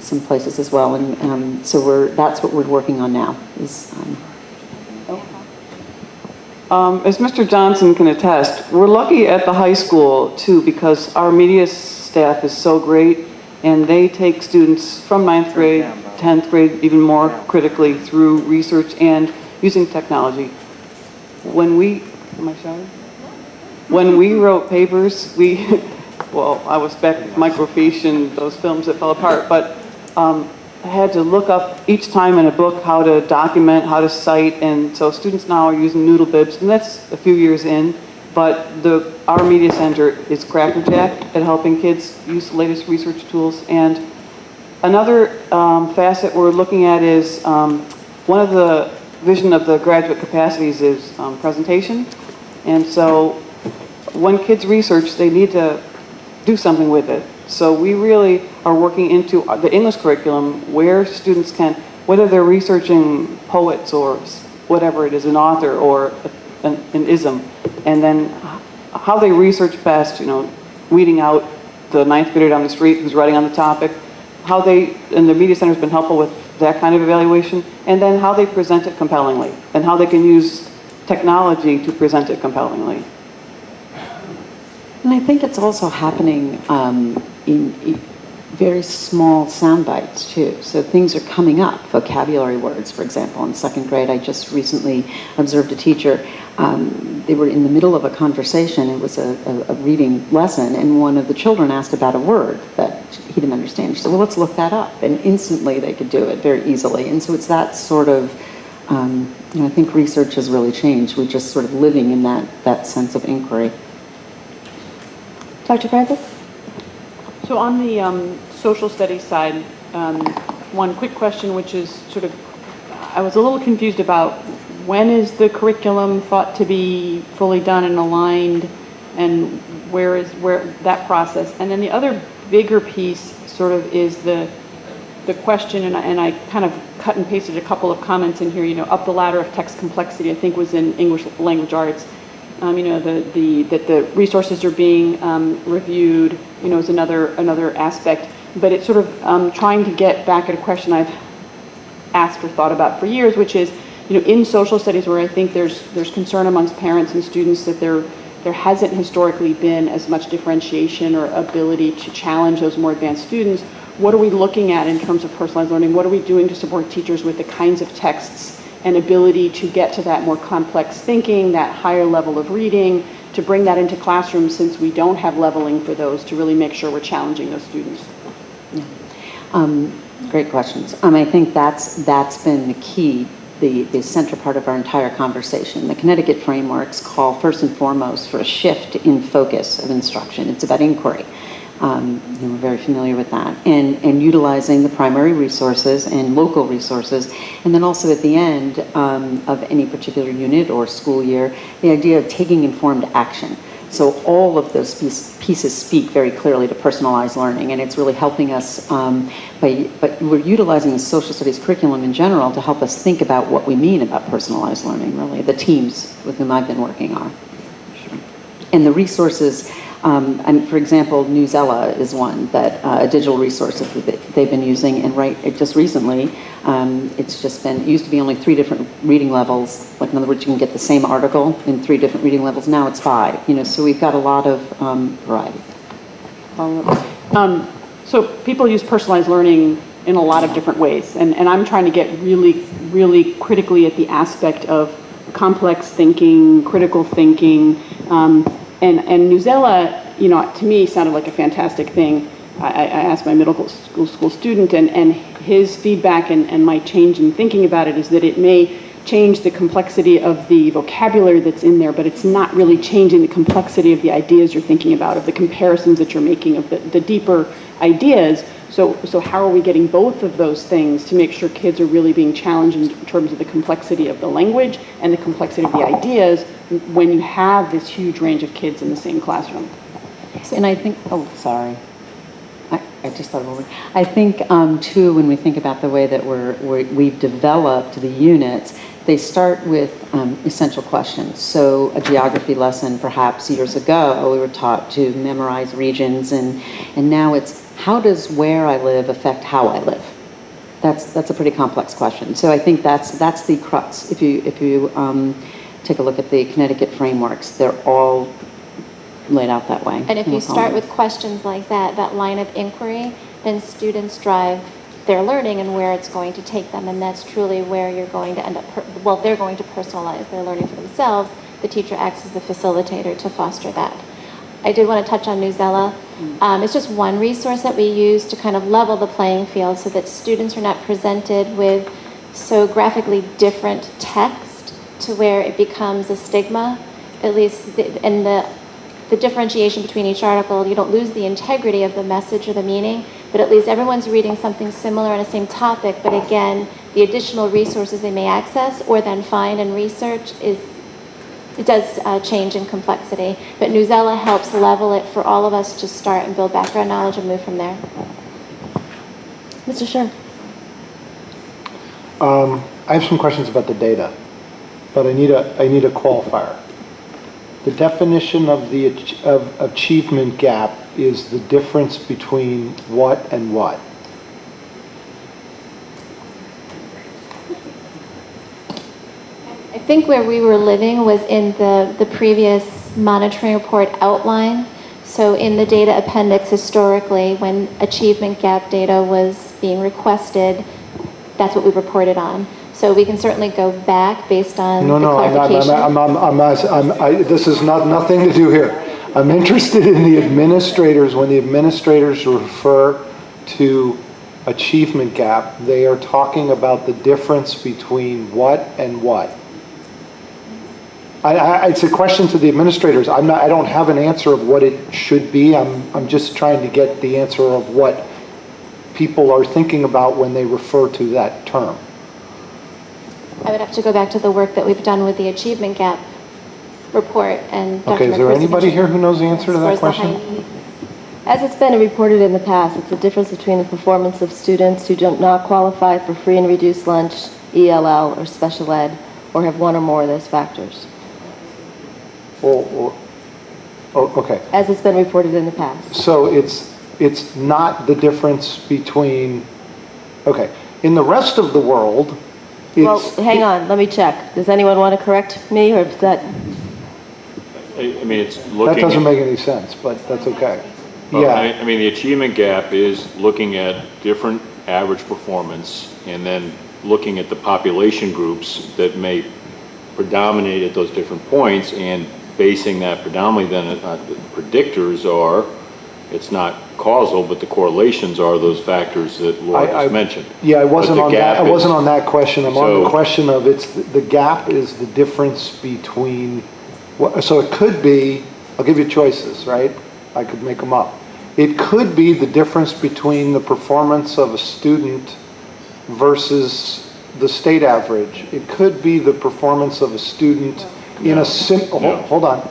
some places as well, and so that's what we're working on now. As Mr. Johnson can attest, we're lucky at the high school too, because our media staff is so great, and they take students from 9th grade, 10th grade, even more critically through research and using technology. When we wrote papers, well, I was back with microfiche and those films that fell apart, but I had to look up each time in a book how to document, how to cite, and so students now are using Noodlebibs, and that's a few years in, but our media center is crackerjack at helping kids use the latest research tools. And another facet we're looking at is one of the vision of the graduate capacities is presentation, and so when kids research, they need to do something with it. So we really are working into the English curriculum where students can, whether they're researching poets or whatever it is, an author or an ism, and then how they research best, weeding out the ninth grader down the street who's writing on the topic, how they, and the Media Center has been helpful with that kind of evaluation, and then how they present it compellingly, and how they can use technology to present it compellingly. And I think it's also happening in very small sound bites too. So things are coming up, vocabulary words, for example. In second grade, I just recently observed a teacher. They were in the middle of a conversation. It was a reading lesson, and one of the children asked about a word that he didn't understand. She said, well, let's look that up. And instantly they could do it very easily. And so it's that sort of, I think research has really changed. We're just sort of living in that sense of inquiry. Dr. Francis? So on the social studies side, one quick question, which is sort of, I was a little confused about when is the curriculum thought to be fully done and aligned, and where that process, and then the other bigger piece sort of is the question, and I kind of cut and pasted a couple of comments in here, up the ladder of text complexity, I think was in English language arts. That the resources are being reviewed, is another aspect. But it's sort of trying to get back at a question I've asked or thought about for years, which is, in social studies, where I think there's concern amongst parents and students that there hasn't historically been as much differentiation or ability to challenge those more advanced students. What are we looking at in terms of personalized learning? What are we doing to support teachers with the kinds of texts and ability to get to that more complex thinking, that higher level of reading, to bring that into classrooms, since we don't have leveling for those, to really make sure we're challenging those students? Yeah. Great questions. I think that's been the key, the center part of our entire conversation. The Connecticut frameworks call first and foremost for a shift in focus of instruction. It's about inquiry. We're very familiar with that, and utilizing the primary resources and local resources, and then also at the end of any particular unit or school year, the idea of taking informed action. So all of those pieces speak very clearly to personalized learning, and it's really helping us, but we're utilizing the social studies curriculum in general to help us think about what we mean about personalized learning, really, the teams with whom I've been working on. And the resources, and for example, Newsella is one that a digital resource that they've been using, and just recently, it's just been, it used to be only 3 different reading levels, like in other words, you can get the same article in 3 different reading levels. Now it's 5, so we've got a lot of variety. So people use personalized learning in a lot of different ways, and I'm trying to get really, really critically at the aspect of complex thinking, critical thinking, and Newsella, to me sounded like a fantastic thing. I asked my middle school student, and his feedback and my change in thinking about it is that it may change the complexity of the vocabulary that's in there, but it's not really changing the complexity of the ideas you're thinking about, of the comparisons that you're making, of the deeper ideas. So how are we getting both of those things to make sure kids are really being challenged in terms of the complexity of the language and the complexity of the ideas when you have this huge range of kids in the same classroom? And I think, I just thought of it. I think, too, when we think about the way that we've developed the units, they start with essential questions. So a geography lesson, perhaps years ago, we were taught to memorize regions, and now it's, how does where I live affect how I live? That's a pretty complex question. So I think that's the crux. If you take a look at the Connecticut frameworks, they're all laid out that way. And if you start with questions like that line of inquiry, then students drive their learning and where it's going to take them, and that's truly where you're going to end up, they're going to personalize their learning for themselves. The teacher acts as the facilitator to foster that. I did want to touch on Newsella. It's just one resource that we use to kind of level the playing field so that students are not presented with so graphically different text to where it becomes a stigma, at least, and the differentiation between each article, you don't lose the integrity of the message or the meaning, but at least everyone's reading something similar on the same topic, but again, the additional resources they may access or then find and research is it does change in complexity, but Newsela helps level it for all of us to start and build background knowledge and move from there. Mr. Sher. I have some questions about the data, but I need a qualifier. The definition of the achievement gap is the difference between what and what? I think where we were living was in the previous monitoring report outline. So in the data appendix historically, when achievement gap data was being requested, that's what we reported on. So we can certainly go back based on the clarification. This is nothing to do here. I'm interested in the administrators. When the administrators refer to achievement gap, they are talking about the difference between what and what. It's a question to the administrators. I don't have an answer of what it should be. I'm just trying to get the answer of what people are thinking about when they refer to that term. I would have to go back to the work that we've done with the achievement gap report and Dr. Okay, is there anybody here who knows the answer to that question? As it's been reported in the past, it's the difference between the performance of students who do not qualify for free and reduced lunch, ELL, or special ed, or have one or more of those factors. Okay. As it's been reported in the past. So it's not the difference between, okay, in the rest of the world, Well, hang on, let me check. Does anyone want to correct me, or is that? I mean, it's looking. That doesn't make any sense, but that's okay. Well, Yeah. I mean, the achievement gap is looking at different average performance and then looking at the population groups that may predominate at those different points and basing that predominantly then the predictors are, it's not causal, but the correlations are those factors that Laura just mentioned. Yeah, I wasn't But the on that. gap I wasn't is- on that question. I'm on So- the question of the gap is the difference between. So it could be. I'll give you choices, right? I could make them up. It could be the difference between the performance of a student versus the state average. It could be the performance of a student in a hold on.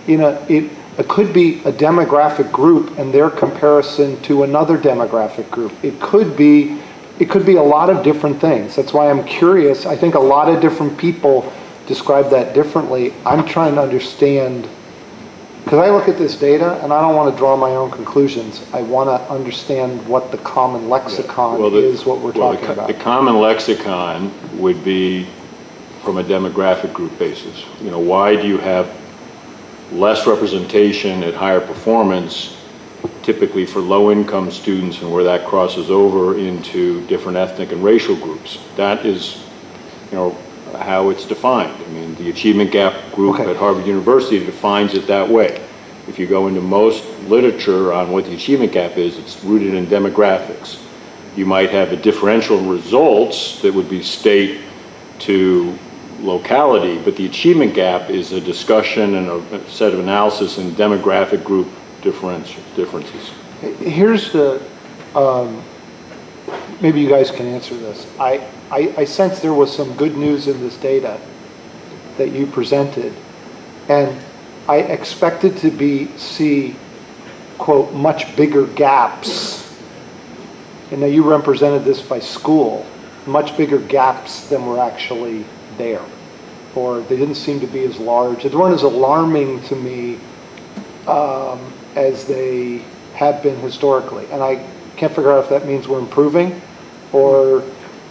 It could be a demographic group and their comparison to another demographic group. It could be a lot of different things. That's why I'm curious. I think a lot of different people describe that differently. I'm trying to understand, because I look at this data and I don't want to draw my own conclusions. I want to understand what the common lexicon is, what we're talking about. The common lexicon would be from a demographic group basis. You know, why do you have less representation at higher performance, typically for low-income students, and where that crosses over into different ethnic and racial groups? That is, you know, how it's defined. I mean, the Achievement Gap group at Harvard University defines it that way. If you go into most literature on what the Achievement Gap is, it's rooted in demographics. You might have a differential results that would be state to locality, but the achievement gap is a discussion and a set of analysis and demographic group differences. Here's the, maybe you guys can answer this. I sense there was some good news in this data that you presented, and I expected to see, quote, much bigger gaps. And now you represented this by school, much bigger gaps than were actually there, or they didn't seem to be as large. They weren't as alarming to me as they have been historically. And I can't figure out if that means we're improving or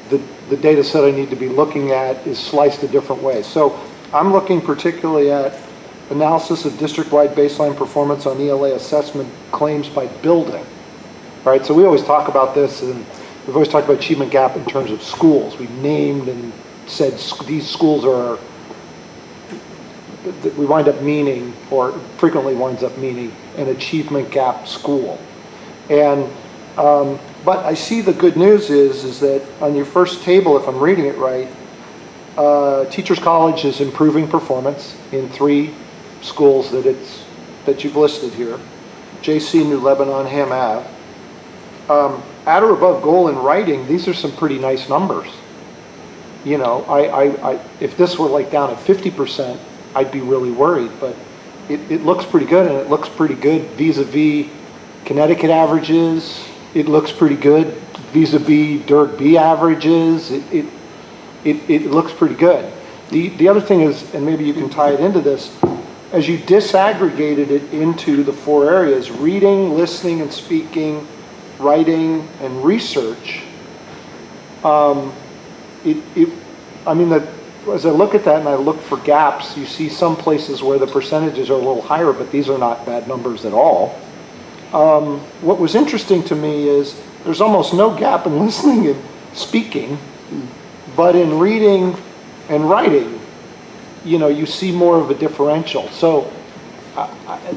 the data set I need to be looking at is sliced a different way. So I'm looking particularly at analysis of district-wide baseline performance on ELA assessment claims by building. Right, so we always talk about this, and we've always talked about achievement gap in terms of schools. We named and said these schools are, we wind up meaning, or frequently winds up meaning, an achievement gap school. And, but I see the good news is that on your first table, if I'm reading it right, Teachers College is improving performance in 3 schools that you've listed here. JC, New Lebanon, Ham Ave. At or above goal in writing, these are some pretty nice numbers. You know, if this were like down at 50%, I'd be really worried. But it looks pretty good, and it looks pretty good vis-a-vis Connecticut averages. It looks pretty good vis-a-vis Dirk B averages. It looks pretty good. The other thing is, and maybe you can tie it into this, as you disaggregated it into the 4 areas, reading, listening and speaking, writing, and research, as I look at that and I look for gaps, you see some places where the percentages are a little higher, but these are not bad numbers at all. What was interesting to me is there's almost no gap in listening and speaking, but in reading and writing, you see more of a differential. So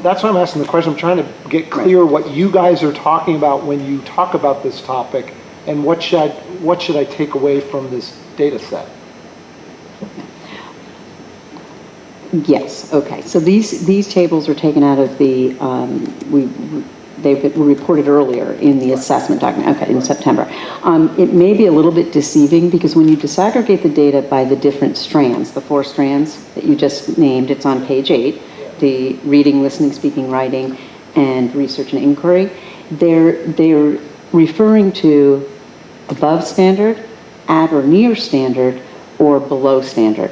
that's why I'm asking the question. I'm trying to get clear what you guys are talking about when you talk about this topic, and what should I take away from this data set? Yes, okay. So these tables are taken out of the, they were reported earlier in the assessment document, okay, in September. It may be a little bit deceiving because when you disaggregate the data by the different strands, the 4 strands that you just named, it's on page 8, the reading, listening, speaking, writing, and research and inquiry, they're referring to above standard, at or near standard, or below standard.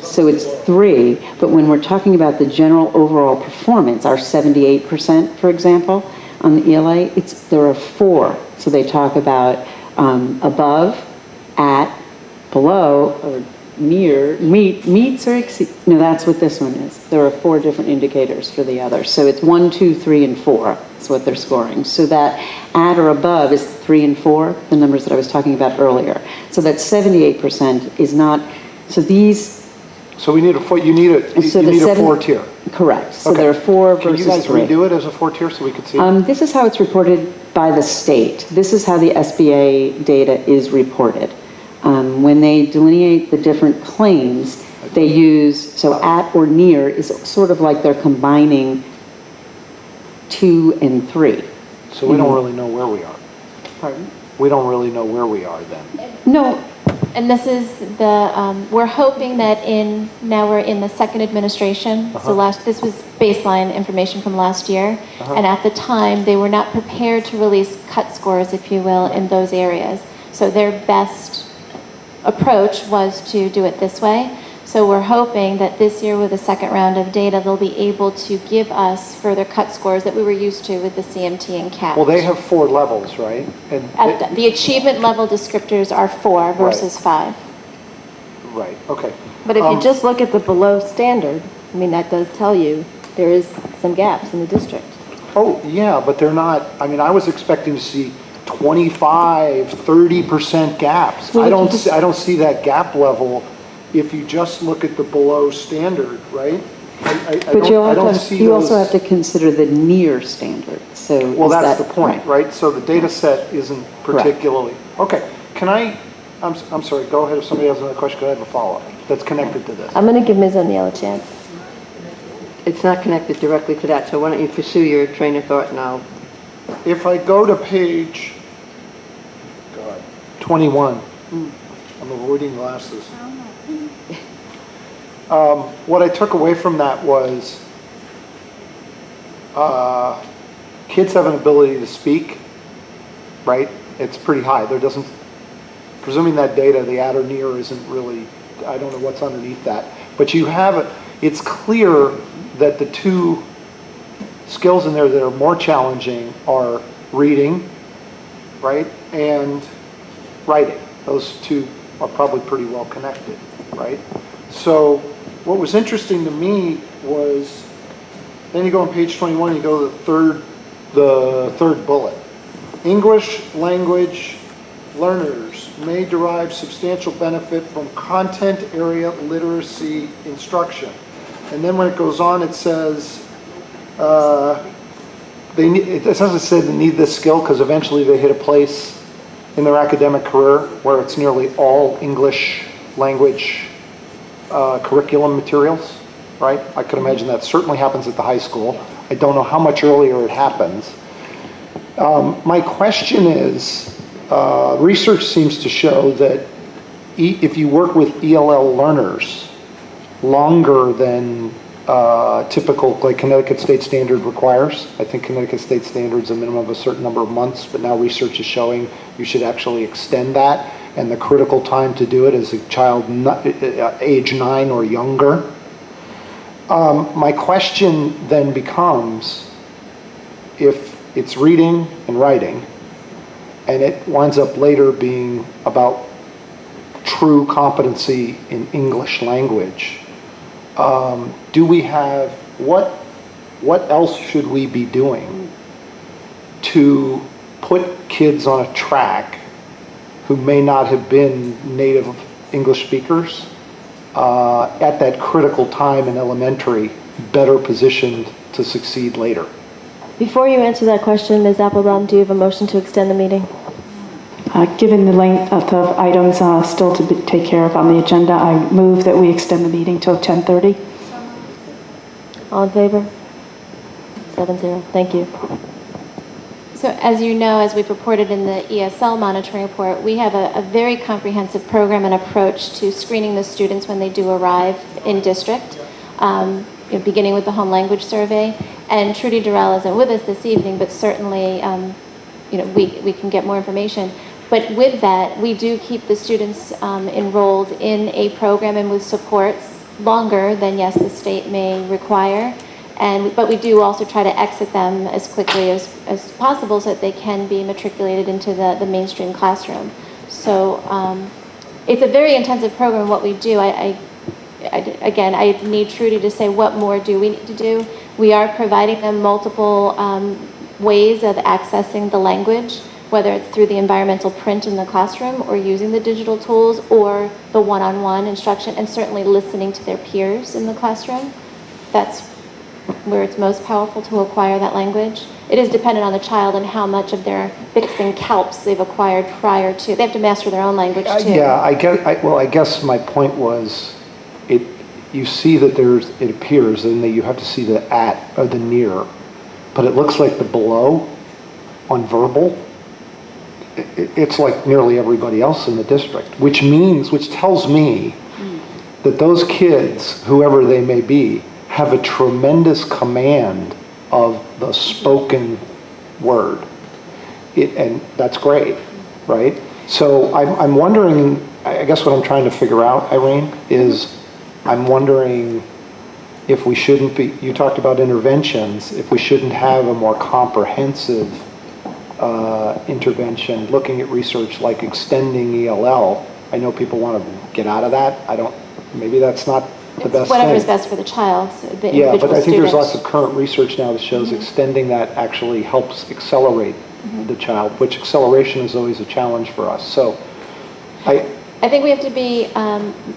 So it's 3, but when we're talking about the general overall performance, our 78%, for example, on the ELA, there are 4. So they talk about above, at, below, or near, meets or exceeds. No, that's what this one is. There are 4 different indicators for the others. So it's 1, 2, 3, and 4 is what they're scoring. So that at or above is 3 and 4, the numbers that I was talking about earlier. So that 78% is not, so these. So we need you need a 4-tier. Correct. So Okay. there are 4 versus 3. Can you guys redo it as a 4-tier so we could see it? This is how it's reported by the state. This is how the SBA data is reported. When they delineate the different claims, they use, so at or near is sort of like they're combining 2 and 3. So we don't really know where we are. Pardon? We don't really know where we are then. No, and this is we're hoping that now we're in the second administration. So this was baseline information from last year. And at the time, they were not prepared to release cut scores, if you will, in those areas. So their best approach was to do it this way. So we're hoping that this year with the second round of data, they'll be able to give us further cut scores that we were used to with the CMT and CAP. Well, they have 4 levels, right? And The achievement level descriptors are 4 versus 5. Right, okay. But if you just look at the below standard, that does tell you there is some gaps in the district. Oh, yeah, but they're not, I was expecting to see 25, 30% gaps. I don't see that gap level if you just look at the below standard, right? But you also have to consiber the near standard. So well, that's the point, right? So the data set isn't particularly okay. Can I'm sorry. Go ahead. If somebody has another question, go ahead and follow up. That's connected to this. I'm going to give Ms. O'Neill a chance. It's not connected directly to that, so why don't you pursue your train of thought now? If I go to page 21, I'm avoiding glasses. What I took away from that was kids have an ability to speak, right? It's pretty high. Presuming that data, the at or near isn't really, I don't know what's underneath that. But it's clear that the 2 skills in there that are more challenging are reading, right, and writing. Those 2 are probably pretty well connected, right? So what was interesting to me was, then you go on page 21, you go to the third bullet. English language learners may derive substantial benefit from content area literacy instruction. And then when it goes on, it says, it essentially said they need this skill because eventually they hit a place in their academic career where it's nearly all English language curriculum materials, right? I could imagine that certainly happens at the high school. I don't know how much earlier it happens. My question is, research seems to show that if you work with ELL learners, longer than typical, like Connecticut State Standard requires. I think Connecticut State Standard's a minimum of a certain number of months, but now research is showing you should actually extend that, and the critical time to do it is a child age 9 or younger. My question then becomes, if it's reading and writing, and it winds up later being about true competency in English language, do we have, what else should we be doing to put kids on a track who may not have been native English speakers at that critical time in elementary, better positioned to succeed later? Before you answer that question, Ms. Applebaum, do you have a motion to extend the meeting? Given the length of items still to take care of on the agenda, I move that we extend the meeting till 10:30. All in favor? 7-0. Thank you. So as you know, as we've reported in the ESL monitoring report, we have a very comprehensive program and approach to screening the students when they do arrive in district, beginning with the home language survey. And Trudy Durrell isn't with us this evening, but certainly we can get more information. But with that, we do keep the students enrolled in a program and with supports longer than, yes, the state may require. But we do also try to exit them as quickly as possible so that they can be matriculated into the mainstream classroom. So it's a very intensive program, what we do. Again, I need Trudy to say what more do we need to do. We are providing them multiple ways of accessing the language, whether it's through the environmental print in the classroom or using the digital tools or the one-on-one instruction, and certainly listening to their peers in the classroom. That's where it's most powerful to acquire that language. It is dependent on the child and how much of their Bix and CALPS they've acquired prior to. They have to master their own language too. Yeah, I guess my point was, you see that it appears, and that you have to see the at or the near, but it looks like the below on verbal, it's like nearly everybody else in the district, which tells me that those kids, whoever they may be, have a tremendous command of the spoken word. And that's great, right? So I'm wondering, I guess what I'm trying to figure out, Irene, is I'm wondering if we shouldn't be, you talked about interventions, if we shouldn't have a more comprehensive intervention, looking at research like extending ELL. I know people want to get out of that. Maybe that's not the best Whatever thing. is best for the child, the individual Yeah, but I think there's student. lots of current research now that shows extending that actually helps accelerate the child, which acceleration is always a challenge for us. So I think we have to be,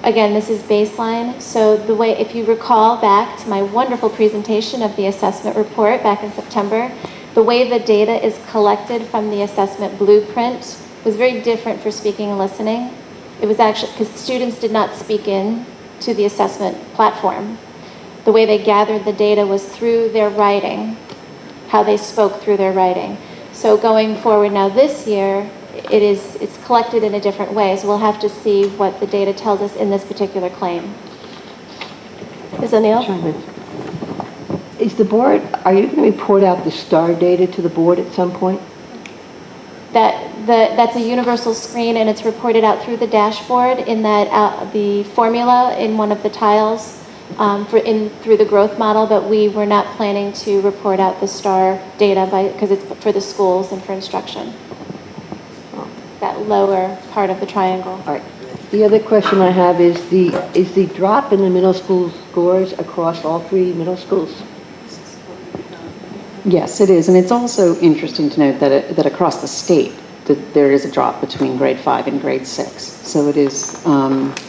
again, this is baseline. So the way, if you recall back to my wonderful presentation of the assessment report back in September, the way the data is collected from the assessment blueprint was very different for speaking and listening. It was actually, because students did not speak in to the assessment platform. The way they gathered the data was through their writing, how they spoke through their writing. So going forward now this year, it's collected in a different way. So we'll have to see what the data tells us in this particular claim. Ms. O'Neill? Is the board, are you going to report out the STAR data to the board at some point? That's a universal screen, and it's reported out through the dashboard in that the formula in one of the tiles through the growth model, but we were not planning to report out the STAR data because it's for the schools and for instruction. That lower part of the triangle. All right. The other question I have is the drop in the middle school scores across all 3 middle schools? Yes, it is. And it's also interesting to note that across the state, that there is a drop between grade 5 and grade 6. So it is,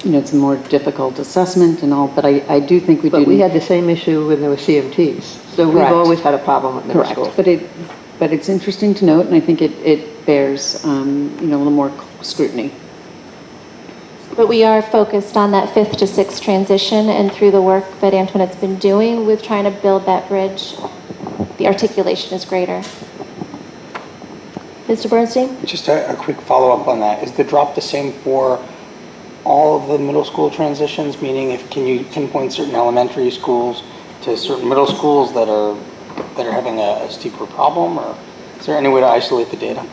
it's a more difficult assessment and all, but I do think we do. But we had the same issue when there were CMTs. So we've always had a problem with middle school. But it's interesting to note, and I think it bears, a little more scrutiny. But we are focused on that 5th to 6th transition, and through the work that Antoinette's been doing with trying to build that bridge, the articulation is greater. Mr. Bernstein? Just a quick follow-up on that. Is the drop the same for all of the middle school transitions? Meaning, can you pinpoint certain elementary schools to certain middle schools that are having a steeper problem, or is there any way to isolate the data?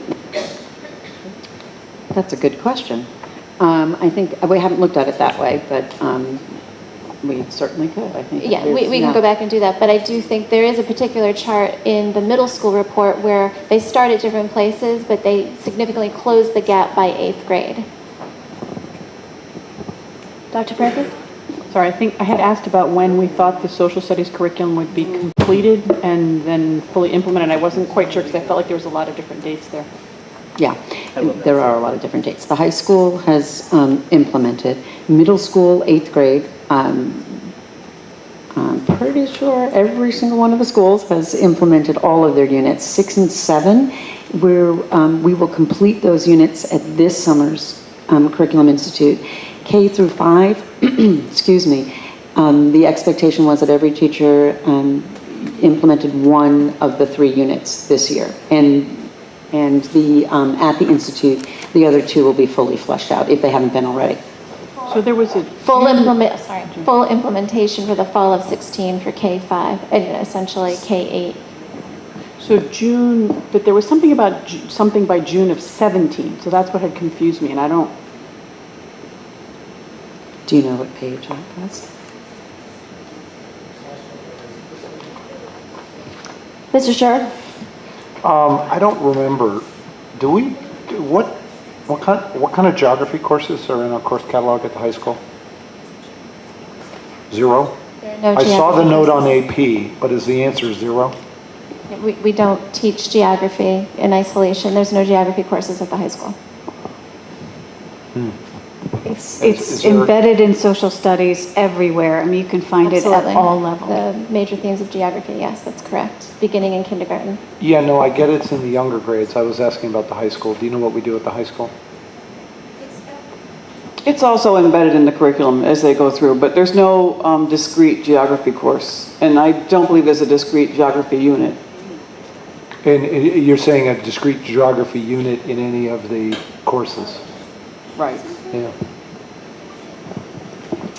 That's a good question. I think, we haven't looked at it that way, but we certainly could, I think. Yeah, we can go back and do that, but I do think there is a particular chart in the middle school report where they start at different places, but they significantly close the gap by 8th grade. Dr. Francis? Sorry, I think I had asked about when we thought the social studies curriculum would be completed and then fully implemented. I wasn't quite sure because I felt like there was a lot of different dates there. Yeah, there are a lot of different dates. The high school has implemented. Middle school, 8th grade, I'm pretty sure every single one of the schools has implemented all of their units. 6 and 7, we will complete those units at this summer's Curriculum Institute. K through 5, excuse me, the expectation was that every teacher implemented one of the 3 units this year. And the at the Institute, the other 2 will be fully fleshed out if they haven't been already. So there was a full implementation for the fall of 16 for K5 and essentially K8. So June, but there was something about something by June of 17. So that's what had confused me, and I don't. Do you know what page that was? Mr. Sher? I don't remember. What kind of geography courses are in our course catalog at the high school? 0? No I saw the geography note on courses. AP, but is the answer 0? We don't teach geography in isolation. There's no geography courses at the high school. It's embedded in social studies everywhere. I mean, you can find it Absolutely. at all levels. The major themes of geography, yes, that's correct. Beginning in kindergarten. Yeah, no, I get it's in the younger grades. I was asking about the high school. Do you know what we do at the high school? It's also embedded in the curriculum as they go through, but there's no discrete geography course. And I don't believe there's a discrete geography unit. And you're saying a discrete geography unit in any of the courses? Right. Yeah.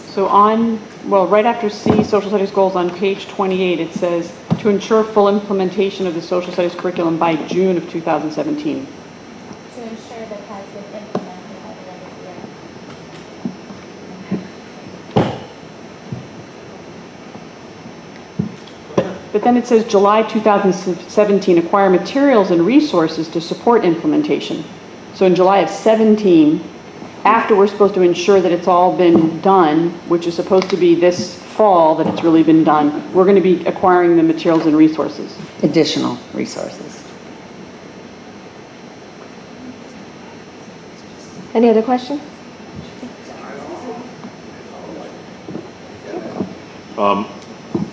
So right after C, social studies goals on page 28, it says, to ensure full implementation of the social studies curriculum by June of 2017. To ensure that has been implemented by the end of the year. But then it says July 2017, acquire materials and resources to support implementation. So in July of 17, after we're supposed to ensure that it's all been done, which is supposed to be this fall that it's really been done, we're going to be acquiring the materials and resources. Additional resources. Any other questions?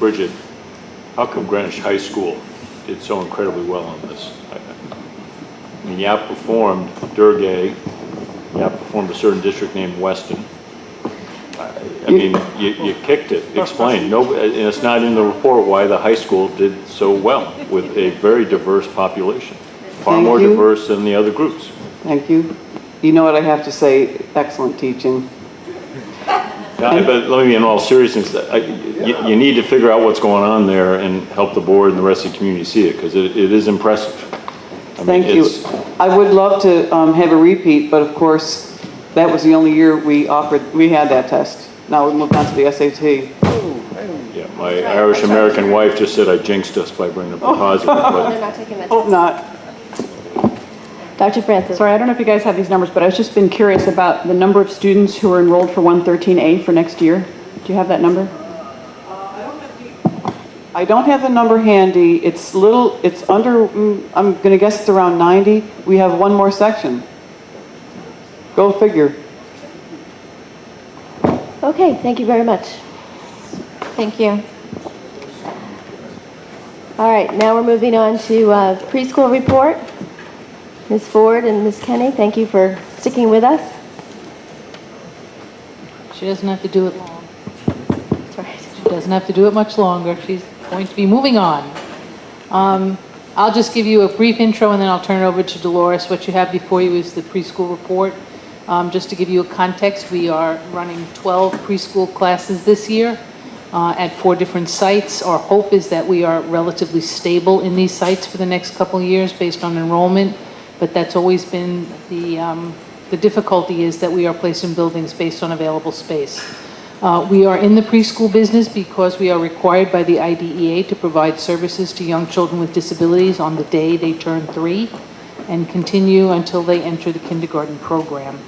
Bridget, how come Greenwich High School did so incredibly well on this? I mean, you outperformed Durgay, you outperformed a certain district named Weston. I mean, you kicked it. Explain. No, and it's not in the report why the high school did so well with a very diverse population, far Thank more you. diverse than the other groups. Thank you. You know what I have to say, excellent teaching. Yeah, but let me be in all seriousness, you need to figure out what's going on there and help the board and the rest of the community see it, because it is impressive. I mean, Thank you. I would love to have a repeat, but of course, that was the only year we had that test. Now we moved on to the SAT. Yeah, my Irish-American wife just said I jinxed us by bringing up the positive, but They're not taking that. Hope not. Dr. Francis? Sorry, I don't know if you guys have these numbers, but I've just been curious about the number of students who are enrolled for 113A for next year. Do you have that number? I don't have the number handy. It's under, I'm going to guess it's around 90. We have one more section. Go figure. Okay, thank you very much. Thank you. All right, now we're moving on to preschool report. Ms. Ford and Ms. Kenny, thank you for sticking with us. She doesn't have to do it long. That's right. She doesn't have to do it much longer. She's going to be moving on. I'll just give you a brief intro and then I'll turn it over to Dolores. What you have before you is the preschool report. Just to give you a context, we are running 12 preschool classes this year at 4 different sites. Our hope is that we are relatively stable in these sites for the next couple of years based on enrollment, but that's always been the difficulty is that we are placed in buildings based on available space. We are in the preschool business because we are required by the IDEA to provide services to young children with disabilities on the day they turn 3 and continue until they enter the kindergarten program.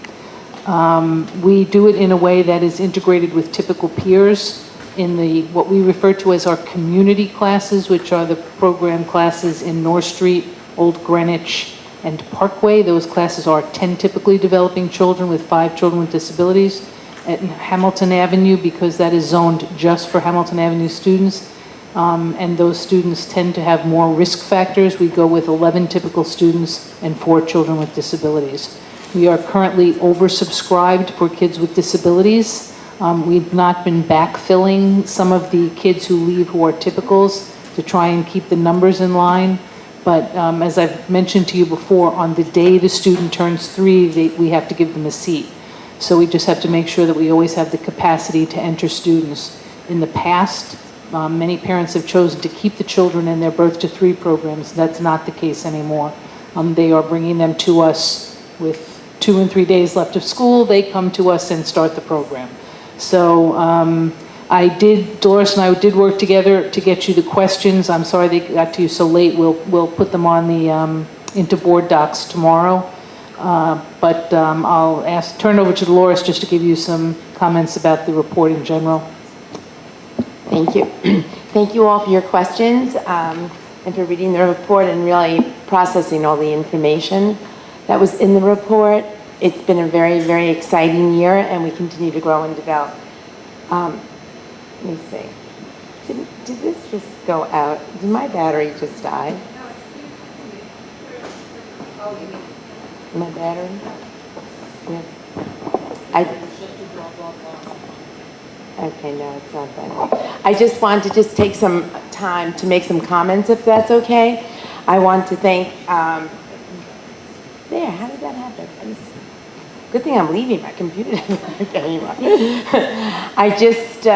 We do it in a way that is integrated with typical peers in what we refer to as our community classes, which are the program classes in North Street, Old Greenwich, and Parkway. Those classes are 10 typically developing children with 5 children with disabilities. At Hamilton Avenue, because that is zoned just for Hamilton Avenue students, and those students tend to have more risk factors. We go with 11 typical students and 4 children with disabilities. We are currently oversubscribed for kids with disabilities. We've not been backfilling some of the kids who leave who are typicals to try and keep the numbers in line. But as I've mentioned to you before, on the day the student turns 3, we have to give them a seat. So we just have to make sure that we always have the capacity to enter students. In the past, many parents have chosen to keep the children in their birth to 3 programs. That's not the case anymore. They are bringing them to us with 2 and 3 days left of school. They come to us and start the program. So Dolores and I did work together to get you the questions. I'm sorry they got to you so late. We'll put them on the into board docs tomorrow. But I'll turn it over to Dolores just to give you some comments about the report in general. Thank you. Thank you all for your questions and for reading the report and really processing all the information that was in the report. It's been a very, very exciting year, and we continue to grow and develop. Let me see. Did this just go out? Did my battery just die? My battery? Yeah. Okay, no, it's not that. I just want to take some time to make some comments, if that's okay. I want to thank, there, how did that happen? Good thing I'm leaving my computer. I just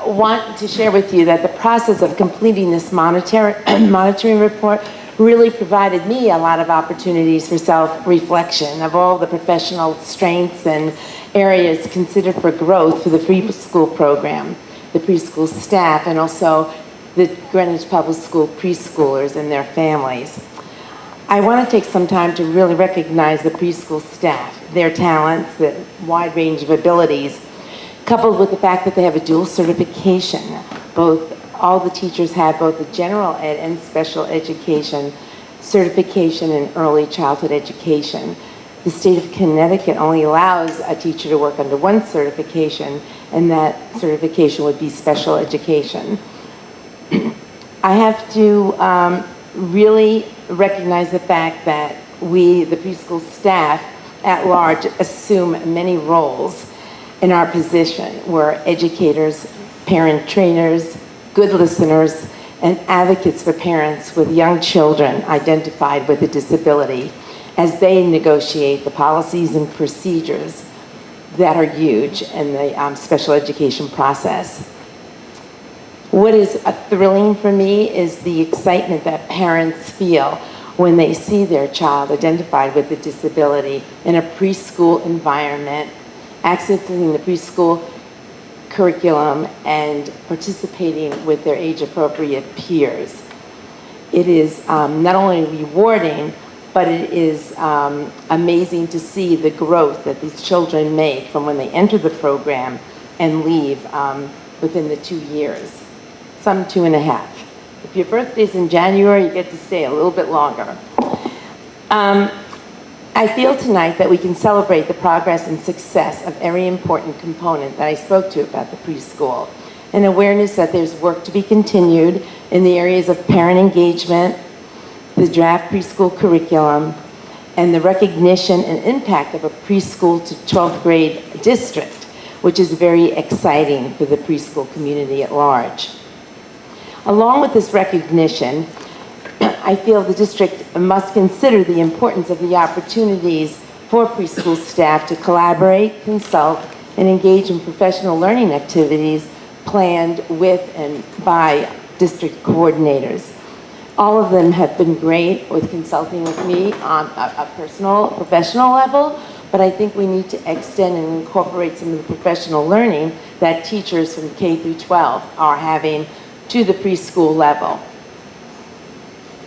want to share with you that the process of completing this monitoring report really provided me a lot of opportunities for self-reflection of all the professional strengths and areas considered for growth for the preschool program, the preschool staff, and also the Greenwich Public School preschoolers and their families. I want to take some time to really recognize the preschool staff, their talents, the wide range of abilities, coupled with the fact that they have a dual certification. All the teachers have both the general ed and special education certification in early childhood education. The state of Connecticut only allows a teacher to work under one certification, and that certification would be special education. I have to really recognize the fact that we, the preschool staff at large, assume many roles in our position. We're educators, parent trainers, good listeners, and advocates for parents with young children identified with a disability as they negotiate the policies and procedures that are huge in the special education process. What is thrilling for me is the excitement that parents feel when they see their child identified with a disability in a preschool environment, accessing the preschool curriculum and participating with their age-appropriate peers. It is not only rewarding, but it is amazing to see the growth that these children make from when they enter the program and leave within the 2 years, some 2.5. If your birthday's in January, you get to stay a little bit longer. I feel tonight that we can celebrate the progress and success of every important component that I spoke to about the preschool, and awareness that there's work to be continued in the areas of parent engagement, the draft preschool curriculum, and the recognition and impact of a preschool to 12th grade district, which is very exciting for the preschool community at large. Along with this recognition, I feel the district must consider the importance of the opportunities for preschool staff to collaborate, consult, and engage in professional learning activities planned with and by district coordinators. All of them have been great with consulting with me on a personal, professional level, but I think we need to extend and incorporate some of the professional learning that teachers from K through 12 are having to the preschool level.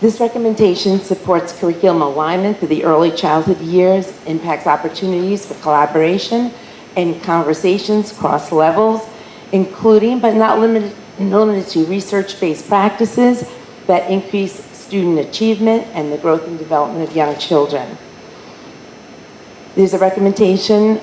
This recommendation supports curriculum alignment for the early childhood years, impacts opportunities for collaboration and conversations across levels, including but not limited to research-based practices that increase student achievement and the growth and development of young children. There's a recommendation,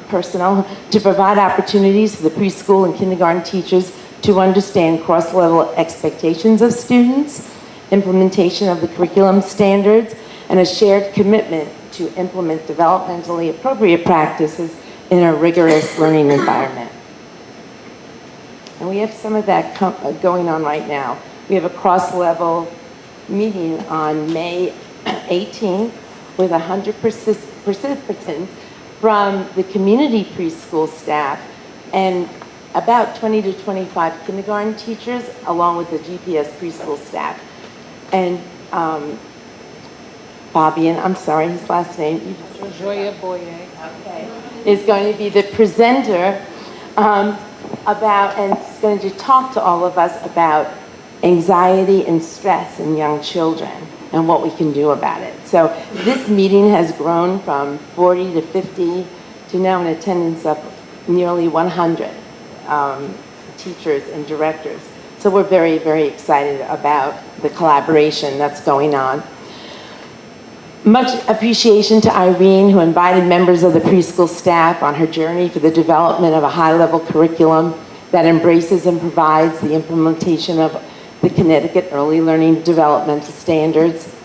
personnel, to provide opportunities for the preschool and kindergarten teachers to understand cross-level expectations of students, implementation of the curriculum standards, and a shared commitment to implement developmentally appropriate practices in a rigorous learning environment. And we have some of that going on right now. We have a cross-level meeting on May 18th with 100 participants from the community preschool staff and about 20 to 25 kindergarten teachers, along with the GPS preschool staff. And Fabian, I'm sorry, his last name. Joya Boye. Okay. Is going to be the presenter about, and is going to talk to all of us about anxiety and stress in young children and what we can do about it. So this meeting has grown from 40 to 50 to now an attendance of nearly 100 teachers and directors. So we're very, very excited about the collaboration that's going on. Much appreciation to Irene, who invited members of the preschool staff on her journey for the development of a high-level curriculum that embraces and provides the implementation of the Connecticut Early Learning Developmental Standards.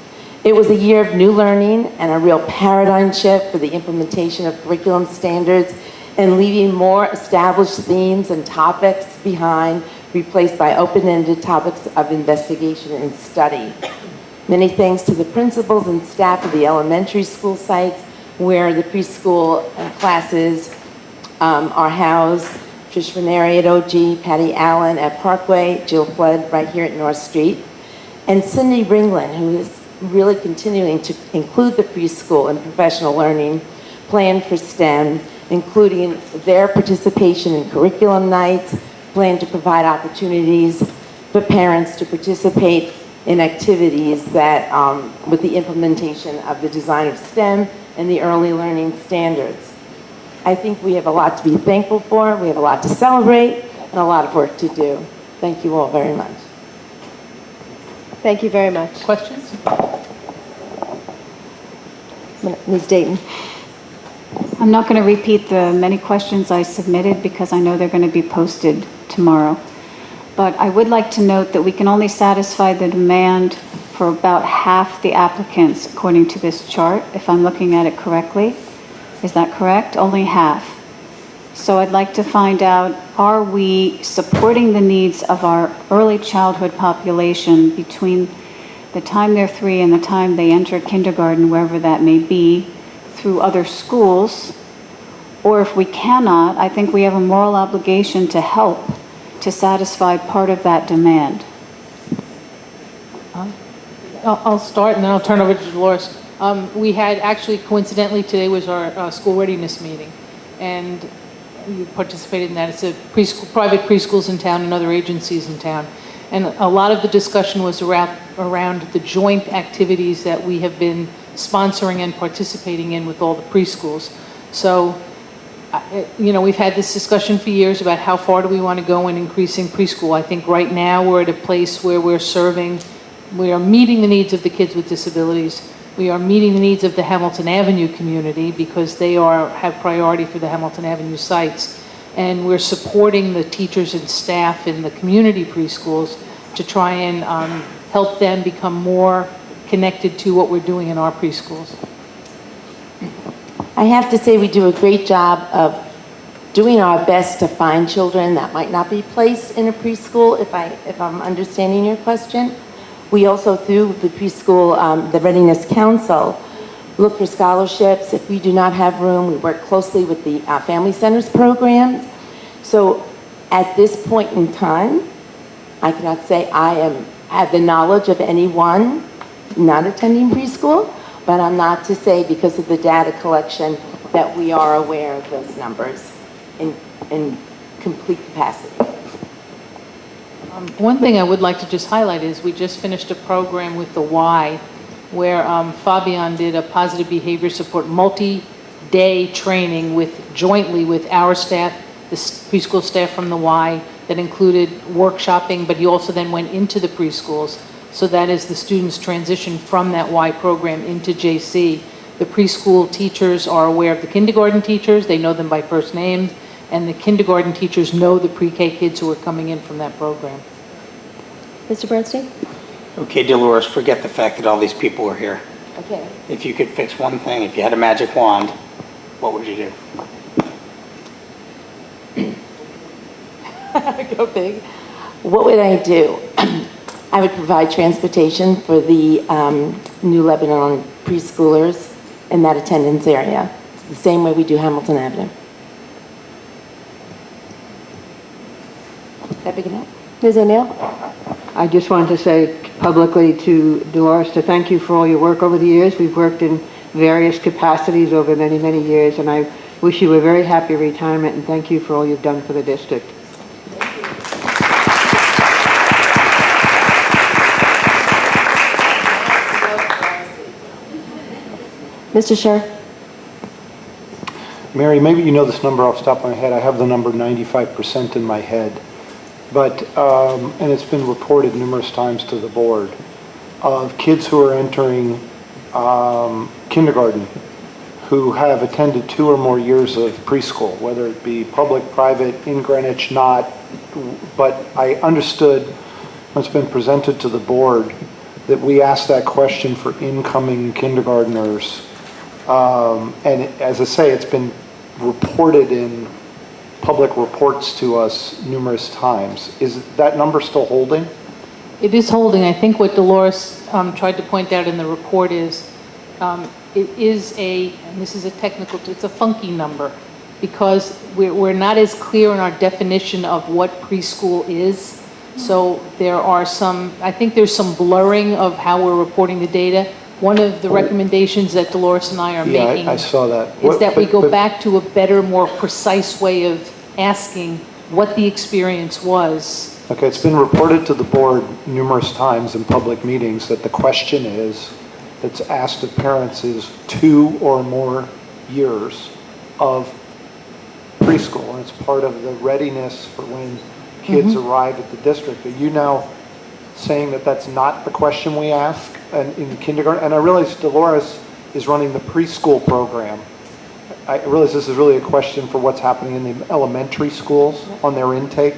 It was a year of new learning and a real paradigm shift for the implementation of curriculum standards and leaving more established themes and topics behind, replaced by open-ended topics of investigation and study. Many thanks to the principals and staff of the elementary school sites where the preschool classes are housed. Trish Veneri at OG, Patty Allen at Parkway, Jill Flood right here at North Street, and Cindy Ringland, who is really continuing to include the preschool in professional learning plan for STEM, including their participation in curriculum nights, plan to provide opportunities for parents to participate in activities that, with the implementation of the design of STEM and the early learning standards. I think we have a lot to be thankful for, we have a lot to celebrate, and a lot of work to do. Thank you all very much. Thank you very much. Questions? Ms. Dayton. I'm not going to repeat the many questions I submitted because I know they're going to be posted tomorrow. But I would like to note that we can only satisfy the demand for about half the applicants according to this chart, if I'm looking at it correctly. Is that correct? Only half. So I'd like to find out, are we supporting the needs of our early childhood population between the time they're 3 and the time they enter kindergarten, wherever that may be, through other schools? Or if we cannot, I think we have a moral obligation to help to satisfy part of that demand. I'll start and then I'll turn over to Dolores. We had actually, coincidentally, today was our school readiness meeting, and you participated in that. It's a private preschools in town and other agencies in town. And a lot of the discussion was around the joint activities that we have been sponsoring and participating in with all the preschools. So, we've had this discussion for years about how far do we want to go in increasing preschool. I think right now we're at a place where we are meeting the needs of the kids with disabilities. We are meeting the needs of the Hamilton Avenue community because they have priority for the Hamilton Avenue sites. And we're supporting the teachers and staff in the community preschools to try and help them become more connected to what we're doing in our preschools. I have to say we do a great job of doing our best to find children that might not be placed in a preschool, if I'm understanding your question. We also, through the preschool, the Readiness Council, look for scholarships. If we do not have room, we work closely with the Family Centers programs. So at this point in time, I cannot say have the knowledge of anyone not attending preschool, but I'm not to say because of the data collection that we are aware of those numbers in complete capacity. One thing I would like to just highlight is we just finished a program with the Y where Fabian did a positive behavior support multi-day training jointly with our staff, the preschool staff from the Y, that included workshopping, but he also then went into the preschools. So that as the students transition from that Y program into JC, the preschool teachers are aware of the kindergarten teachers, they know them by first name, and the kindergarten teachers know the pre-K kids who are coming in from that program. Mr. Bernstein? Okay, Dolores, forget the fact that all these people are here. Okay. If you could fix one thing, if you had a magic wand, what would you do? Go big. What would I do? I would provide transportation for the New Lebanon preschoolers in that attendance area. It's the same way we do Hamilton Avenue. Is that big enough? Ms. O'Neill? I just wanted to say publicly to Dolores to thank you for all your work over the years. We've worked in various capacities over many, many years, and I wish you a very happy retirement, and thank you for all you've done for the district. Mr. Scher? Mary, maybe you know this number off the top of my head. I have the number 95% in my head. But, and it's been reported numerous times to the board, of kids who are entering kindergarten who have attended 2 or more years of preschool, whether it be public, private, in Greenwich, not. But I understood when it's been presented to the board that we asked that question for incoming kindergartners. And as I say, it's been reported in public reports to us numerous times. Is that number still holding? It is holding. I think what Dolores tried to point out in the report is it is and this is a technical, it's a funky number because we're not as clear in our definition of what preschool is. So there are I think there's some blurring of how we're reporting the data. One of the recommendations that Dolores and I are making I saw that. is that we go back to a better, more precise way of asking what the experience was. Okay, it's been reported to the board numerous times in public meetings that the question that's asked of parents is 2 or more years of preschool, and it's part of the readiness for when kids arrive at the district. Are you now saying that that's not the question we ask in kindergarten? And I realize Dolores is running the preschool program. I realize this is really a question for what's happening in the elementary schools on their intake.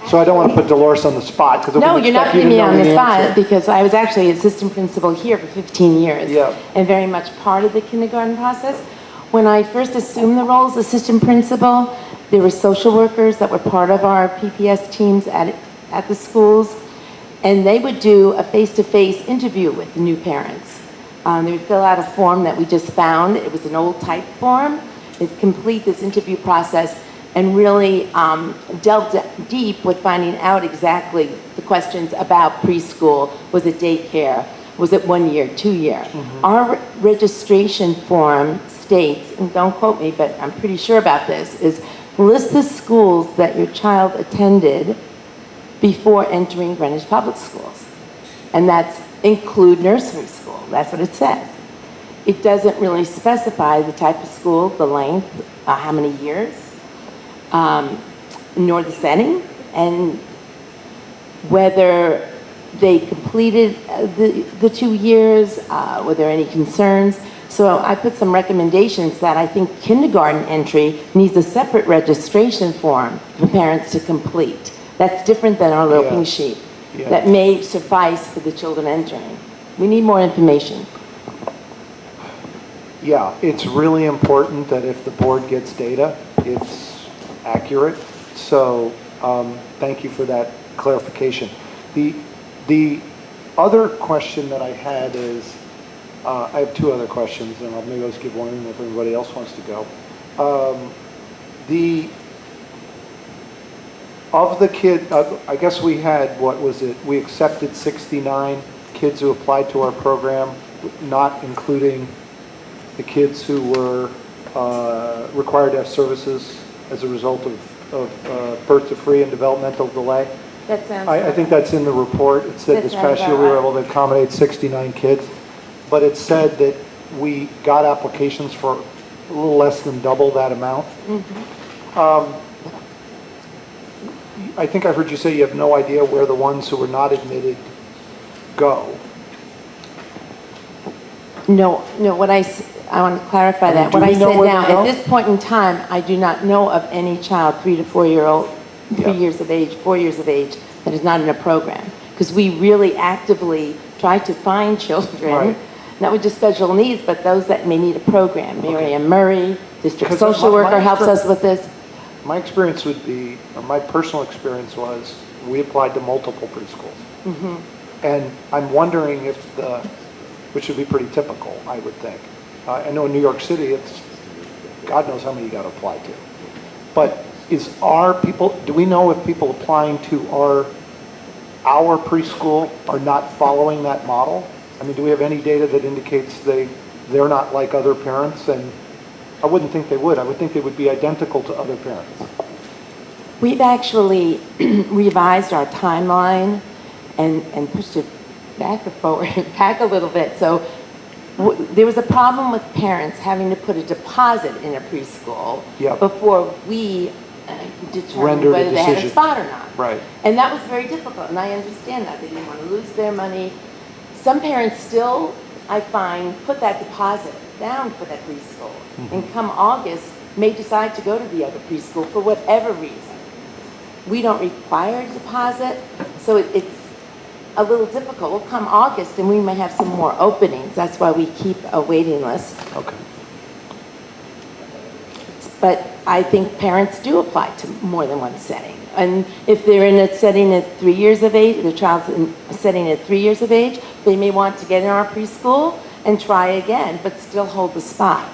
So I don't want to put Dolores on the spot. No, you're not putting me on the spot because I was actually assistant principal here for 15 years and very much part of the kindergarten process. When I first assumed the role as assistant principal, there were social workers that were part of our PPS teams at the schools, and they would do a face-to-face interview with the new parents. They would fill out a form that we just found. It was an old type form. They'd complete this interview process and really delved deep with finding out exactly the questions about preschool. Was it daycare? Was it 1 year, 2 year? Our registration form states, and don't quote me, but I'm pretty sure about this, is list the schools that your child attended before entering Greenwich Public Schools. And that's include nursery school. That's what it says. It doesn't really specify the type of school, the length, how many years, nor the setting, and whether they completed the 2 years, were there any concerns. So I put some recommendations that I think kindergarten entry needs a separate registration form for parents to complete. That's different than our little pink sheet. That may suffice for the children entering. We need more information. Yeah, it's really important that if the board gets data, it's accurate. So thank you for that clarification. The other question that I had is, I have two other questions, and maybe I'll just give one if everybody else wants to go. Of the kid, I guess we had, what was it? We accepted 69 kids who applied to our program, not including the kids who were required to have services as a result of birth to free and developmental delay. That sounds I think that's in the report. It said this past year we were able to accommodate 69 kids, but it said that we got applications for a little less than double that amount. I think I heard you say you have no idea where the ones who were not admitted go. No, what I want to clarify that. What I said now, at this point in time, I do not know of any child, 3 to 4 years of age, 4 years of age, that is not in a program. Because we really actively try to find children, not with just special needs, but those that may need a program. Mary Ann Murray, district social worker helps us with this. My experience would be, or my personal experience was, we applied to multiple preschools. And I'm wondering if which would be pretty typical, I would think. I know in New York City, it's, God knows how many you got to apply to. But do we know if people applying to our preschool are not following that model? I mean, do we have any data that indicates they're not like other parents? And I wouldn't think they would. I would think they would be identical to other parents. We've actually revised our timeline and pushed it back or forward, back a little bit. So there was a problem with parents having to put a deposit in a preschool before we determined whether they had a spot or not. Right. And that was very difficult, and I understand that. They didn't want to lose their money. Some parents still, I find, put that deposit down for that preschool. And come August, may decide to go to the other preschool for whatever reason. We don't require a deposit, so it's a little difficult. We'll come August and we may have some more openings. That's why we keep a waiting list. Okay. But I think parents do apply to more than one setting. And if they're in a setting at 3 years of age, the child's in a setting at 3 years of age, they may want to get in our preschool and try again, but still hold the spot.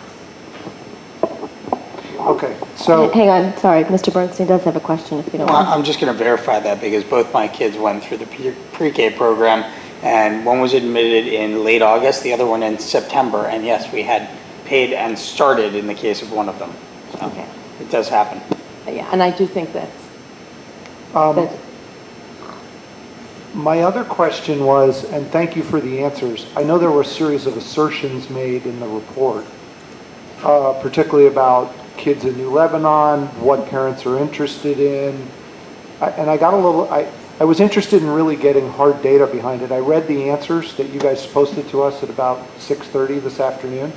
Okay, so... Hang on, sorry, Mr. Bernstein does have a question if you don't mind. I'm just going to verify that because both my kids went through the pre-K program, and one was admitted in late August, the other one in September, and yes, we had paid and started in the case of one of them. So Okay. it does happen. Yeah, and I do think that's... My other question was, and thank you for the answers, I know there were a series of assertions made in the report, particularly about kids in New Lebanon, what parents are interested in, and I was interested in really getting hard data behind it. I read the answers that you guys posted to us at about 6:30 this afternoon.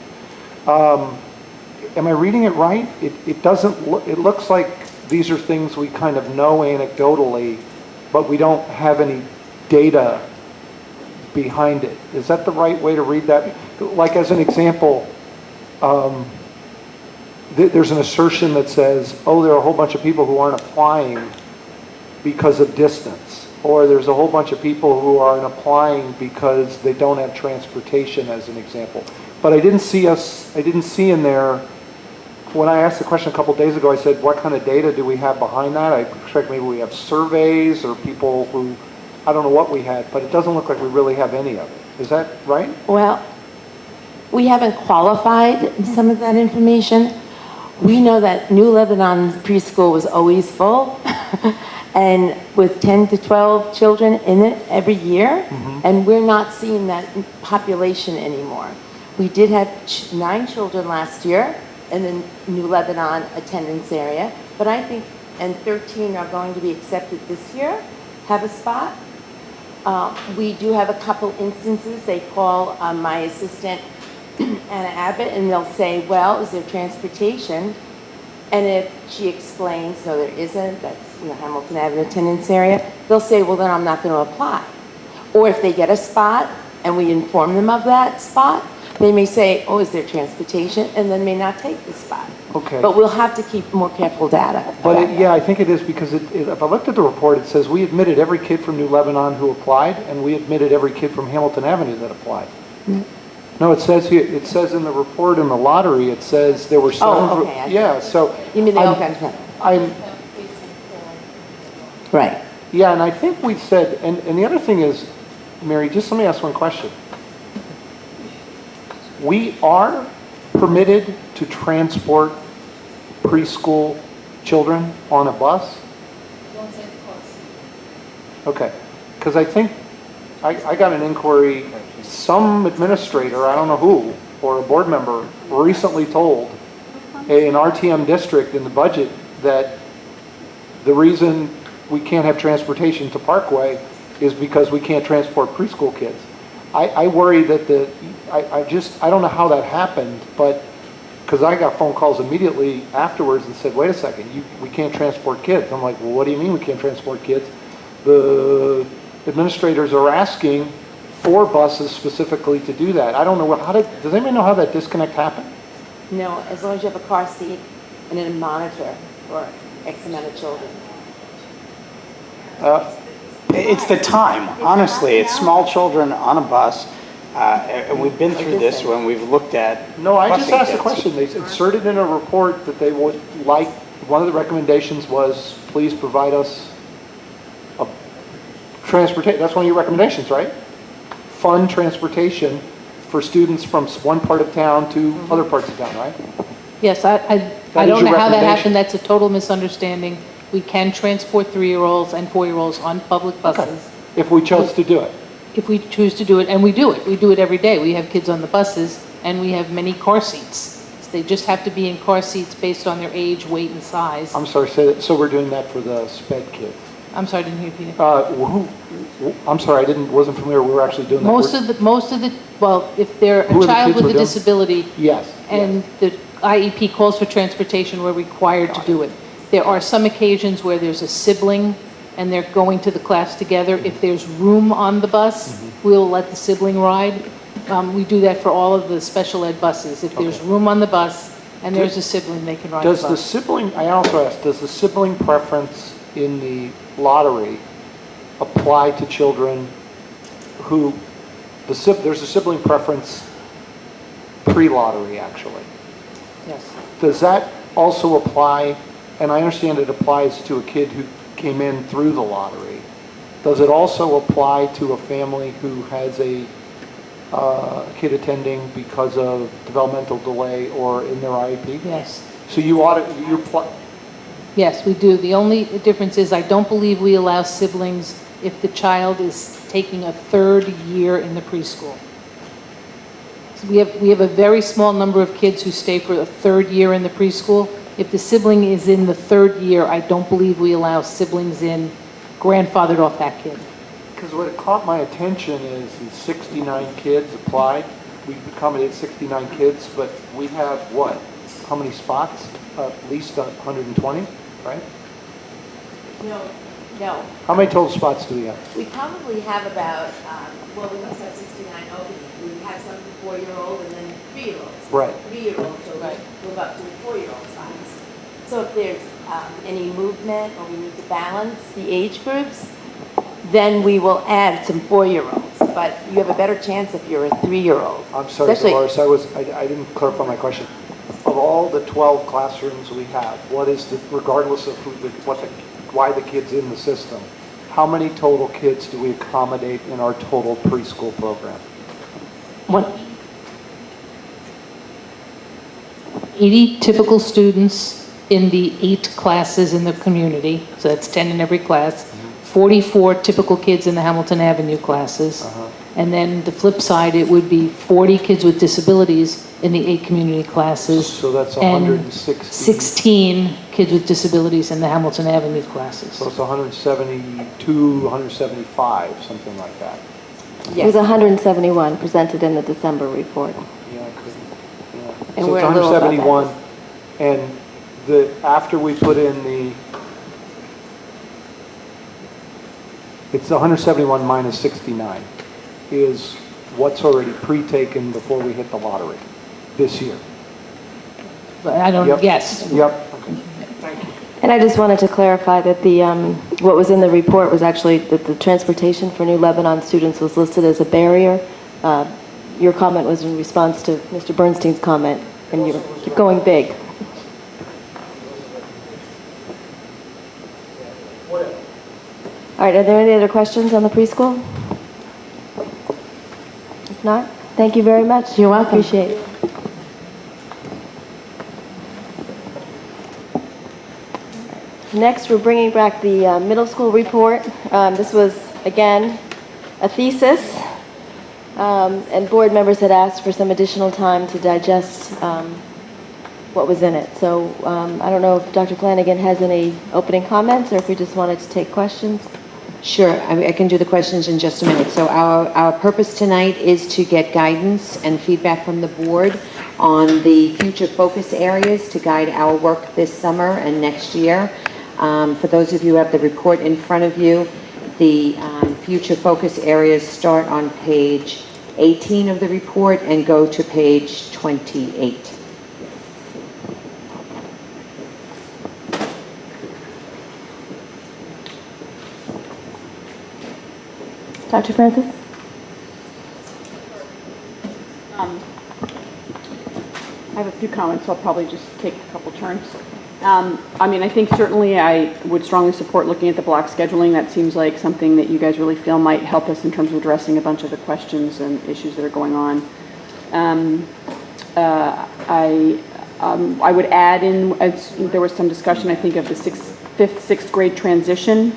Am I reading it right? It looks like these are things we kind of know anecdotally, but we don't have any data behind it. Is that the right way to read that? Like as an example, there's an assertion that says, oh, there are a whole bunch of people who aren't applying because of distance. Or there's a whole bunch of people who aren't applying because they don't have transportation, as an example. But I didn't see in there, when I asked the question a couple days ago, I said, what kind of data do we have behind that? I expect maybe we have surveys or people who, I don't know what we had, but it doesn't look like we really have any of it. Is that right? Well, we haven't qualified some of that information. We know that New Lebanon preschool was always full and with 10 to 12 children in it every year, and we're not seeing that population anymore. We did have 9 children last year in the New Lebanon attendance area, but I think, and 13 are going to be accepted this year, have a spot. We do have a couple instances. They call my assistant, Anna Abbott, and they'll say, well, is there transportation? And if she explains, no, there isn't, that's Hamilton Avenue attendance area, they'll say, well, then I'm not going to apply. Or if they get a spot and we inform them of that spot, they may say, oh, is there transportation? And then may not take the spot. Okay. But we'll have to keep more careful data. But I think it is because if I looked at the report, it says we admitted every kid from New Lebanon who applied, and we admitted every kid from Hamilton Avenue that applied. No, it says here, it says in the report in the lottery, it says there were some. Oh, okay, I see. Yeah, so. You mean they all I'm- got I'm, Right. yeah, and I think we said, and the other thing is, Mary, just let me ask one question. We are permitted to transport preschool children on a bus? Okay, because I think, I got an inquiry, some administrator, I don't know who, or a board member, recently told an RTM district in the budget that the reason we can't have transportation to Parkway is because we can't transport preschool kids. I worry that I don't know how that happened, but, because I got phone calls immediately afterwards and said, wait a second, we can't transport kids. I'm like, well, what do you mean we can't transport kids? The administrators are asking for buses specifically to do that. I don't know, does anybody know how that disconnect happened? No, as long as you have a car seat and then a monitor for X amount of children. It's the time, honestly. It's small children on a bus, and we've been through this when we've looked at. No, I just busing asked a kids. question. They inserted in a report that they would like, one of the recommendations was, please provide us a transportation, that's one of your recommendations, right? Fund transportation for students from one part of town to other parts of town, right? Yes, I That is don't know your how that recommendation? happened. That's a total misunderstanding. We can transport 3-year-olds and 4-year-olds on public buses If we chose to do it. if we choose to do it, and we do it. We do it every day. We have kids on the buses, and we have many car seats. They just have to be in car seats based on their age, weight, and size. I'm sorry, say that, so we're doing that for the sped kids. I'm sorry, I didn't hear you. I'm sorry, wasn't familiar, we were actually doing that. Most of the, well, if they're Who are a the child kids with we're a doing? disability, Yes. and the IEP calls for transportation, we're required to do it. There are some occasions where there's a sibling and they're going to the class together. If there's room on the bus, we'll let the sibling ride. We do that for all of the special ed buses. If there's room on the bus and there's a sibling, they can ride the Does the bus. sibling, I also asked, does the sibling preference in the lottery apply to children who, there's a sibling preference pre-lottery, actually. Yes. Does that also apply, and I understand it applies to a kid who came in through the lottery, does it also apply to a family who has a kid attending because of developmental delay or in their IEP? Yes. So Yes, we do. The only difference is I don't believe we allow siblings if the child is taking a third year in the preschool. So we have a very small number of kids who stay for a third year in the preschool. If the sibling is in the third year, I don't believe we allow siblings in grandfathered off that kid. Because what caught my attention is the 69 kids applied. We accommodated 69 kids, but we have what? How many spots? At least 120, right? No. How many total spots do we have? We probably have about, well, we must have 69 openings. We have some for 4-year-old and then 3-year-olds. Right. 3-year-old children move up to the 4-year-old spots. So if there's any movement or we need to balance the age groups, then we will add some 4-year-olds. But you have a better chance if you're a 3-year-old. I'm sorry, Especially- Dolores, I didn't clarify my question. Of all the 12 classrooms we have, what is the, regardless of why the kid's in the system, how many total kids do we accommodate in our total preschool program? 80 typical students in the 8 classes in the community, so that's 10 in every class. 44 typical kids in the Hamilton Avenue classes. And then the flip side, it would be 40 kids with disabilities in the 8 community classes. So that's and 160. 16 kids with disabilities in the Hamilton Avenue classes. So it's 172, 175, something like that. It was 171 presented in the December report. Yeah, I couldn't, yeah. And So we're it's a little above that. 171, and after we put in it's 171 minus 69 is what's already pre-taken before we hit the lottery this year. But I don't, Yep. yes. Yep, okay. Thank you. And I just wanted to clarify that what was in the report was actually that the transportation for New Lebanon students was listed as a barrier. your comment was in response to Mr. Bernstein's comment, and you're going big. All right, are there any other questions on the preschool? If not, thank you very much. You're welcome. Appreciate it. Next, we're bringing back the middle school report. This was, again, a thesis, and board members had asked for some additional time to digest what was in it. So I don't know if Dr. Flanagan has any opening comments or if we just wanted to take questions. Sure, I can do the questions in just a minute. So our purpose tonight is to get guidance and feedback from the board on the future focus areas to guide our work this summer and next year. For those of you who have the report in front of you, the future focus areas start on page 18 of the report and go to page 28. Dr. Francis? I have a few comments, so I'll probably just take a couple turns. I mean, I think certainly I would strongly support looking at the block scheduling. That seems like something that you guys really feel might help us in terms of addressing a bunch of the questions and issues that are going on. I would add in, as there was some discussion, I think, of the fifth, sixth grade transition.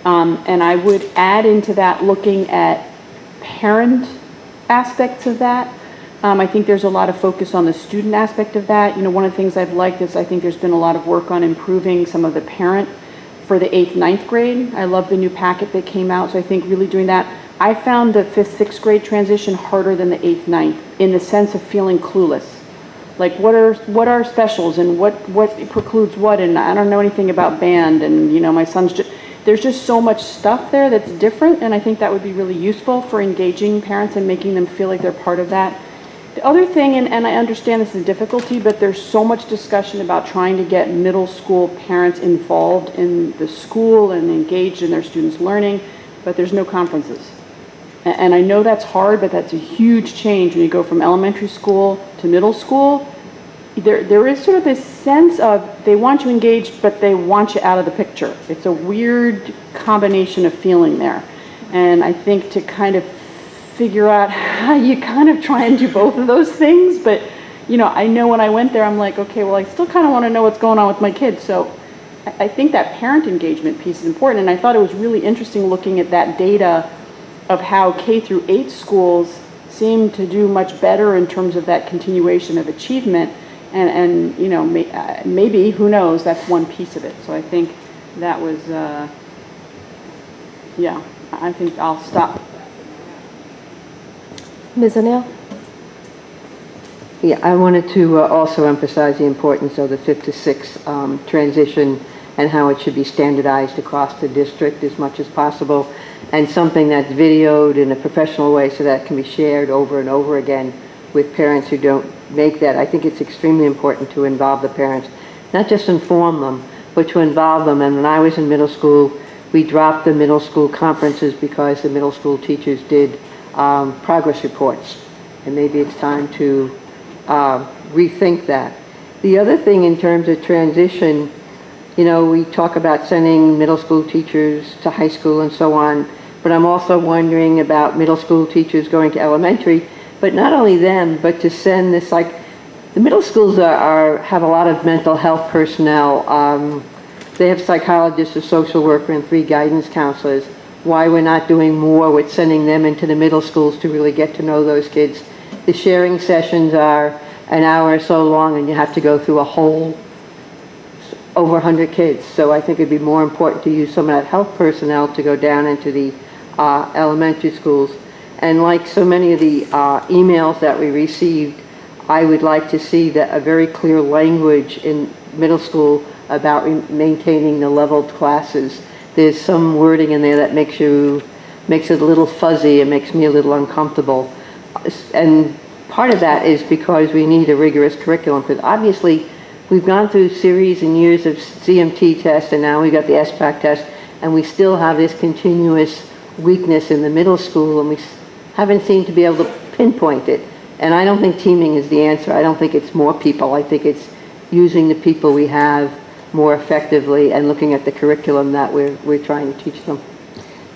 And I would add into that looking at parent aspects of that. I think there's a lot of focus on the student aspect of that. You know, one of the things I've liked is I think there's been a lot of work on improving some of the parent for the 8th, 9th grade. I love the new packet that came out, so I think really doing that. I found the 5th, 6th grade transition harder than the 8th, 9th in the sense of feeling clueless. Like what are specials and what precludes what, and I don't know anything about band, and you know, my son's just, there's just so much stuff there that's different, and I think that would be really useful for engaging parents and making them feel like they're part of that. The other thing, and I understand this is a difficulty, but there's so much discussion about trying to get middle school parents involved in the school and engaged in their students' learning, but there's no conferences. And I know that's hard, but that's a huge change when you go from elementary school to middle school. There is sort of this sense of they want you engaged, but they want you out of the picture. It's a weird combination of feeling there. And I think to kind of figure out how you kind of try and do both of those things, but you know, I know when I went there, I'm like, okay, well, I still kind of want to know what's going on with my kids. So I think that parent engagement piece is important, and I thought it was really interesting looking at that data of how K through 8 schools seem to do much better in terms of that continuation of achievement, and you know, maybe, who knows, that's one piece of it. So I think that was, yeah, I think I'll stop. Ms. O'Neill? Yeah, I wanted to also emphasize the importance of the 5th to 6th transition and how it should be standardized across the district as much as possible, and something that's videoed in a professional way so that it can be shared over and over again with parents who don't make that. I think it's extremely important to involve the parents, not just inform them, but to involve them. And when I was in middle school, we dropped the middle school conferences because the middle school teachers did progress reports, and maybe it's time to rethink that. The other thing in terms of transition, you know, we talk about sending middle school teachers to high school and so on, but I'm also wondering about middle school teachers going to elementary, but not only them, but to send this, like, the middle schools have a lot of mental health personnel. They have psychologists, a social worker, and 3 guidance counselors. Why we're not doing more with sending them into the middle schools to really get to know those kids. The sharing sessions are an hour or so long, and you have to go through a whole, over 100 kids. So I think it'd be more important to use some of that health personnel to go down into the elementary schools. And like so many of the emails that we received, I would like to see a very clear language in middle school about maintaining the leveled classes. There's some wording in there that makes it a little fuzzy. It makes me a little uncomfortable. And part of that is because we need a rigorous curriculum, because obviously we've gone through series and years of CMT tests, and now we've got the SPAC test, and we still have this continuous weakness in the middle school, and we haven't seemed to be able to pinpoint it. And I don't think teaming is the answer. I don't think it's more people. I think it's using the people we have more effectively and looking at the curriculum that we're trying to teach them.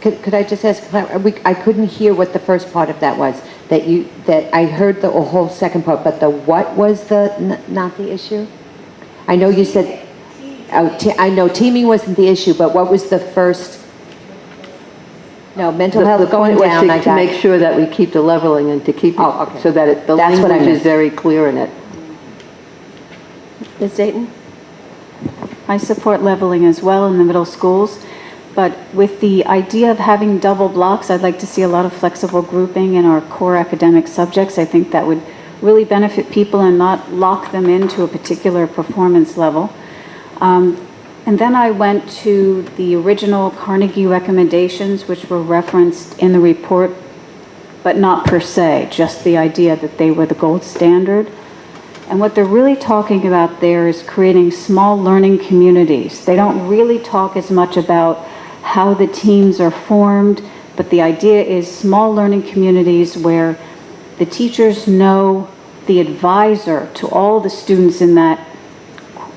Could I just ask, I couldn't hear what the first part of that was, that I heard the whole second part, but the what was not the issue? I know you said, I know teaming wasn't the issue, but what was the first? No, mental health going down, I got. To make sure that we keep the leveling and to keep it, so that the language is very clear in it. Ms. Dayton? I support leveling as well in the middle schools, but with the idea of having double blocks, I'd like to see a lot of flexible grouping in our core academic subjects. I think that would really benefit people and not lock them into a particular performance level. And then I went to the original Carnegie recommendations, which were referenced in the report, but not per se, just the idea that they were the gold standard. And what they're really talking about there is creating small learning communities. They don't really talk as much about how the teams are formed, but the idea is small learning communities where the teachers know the advisor to all the students in that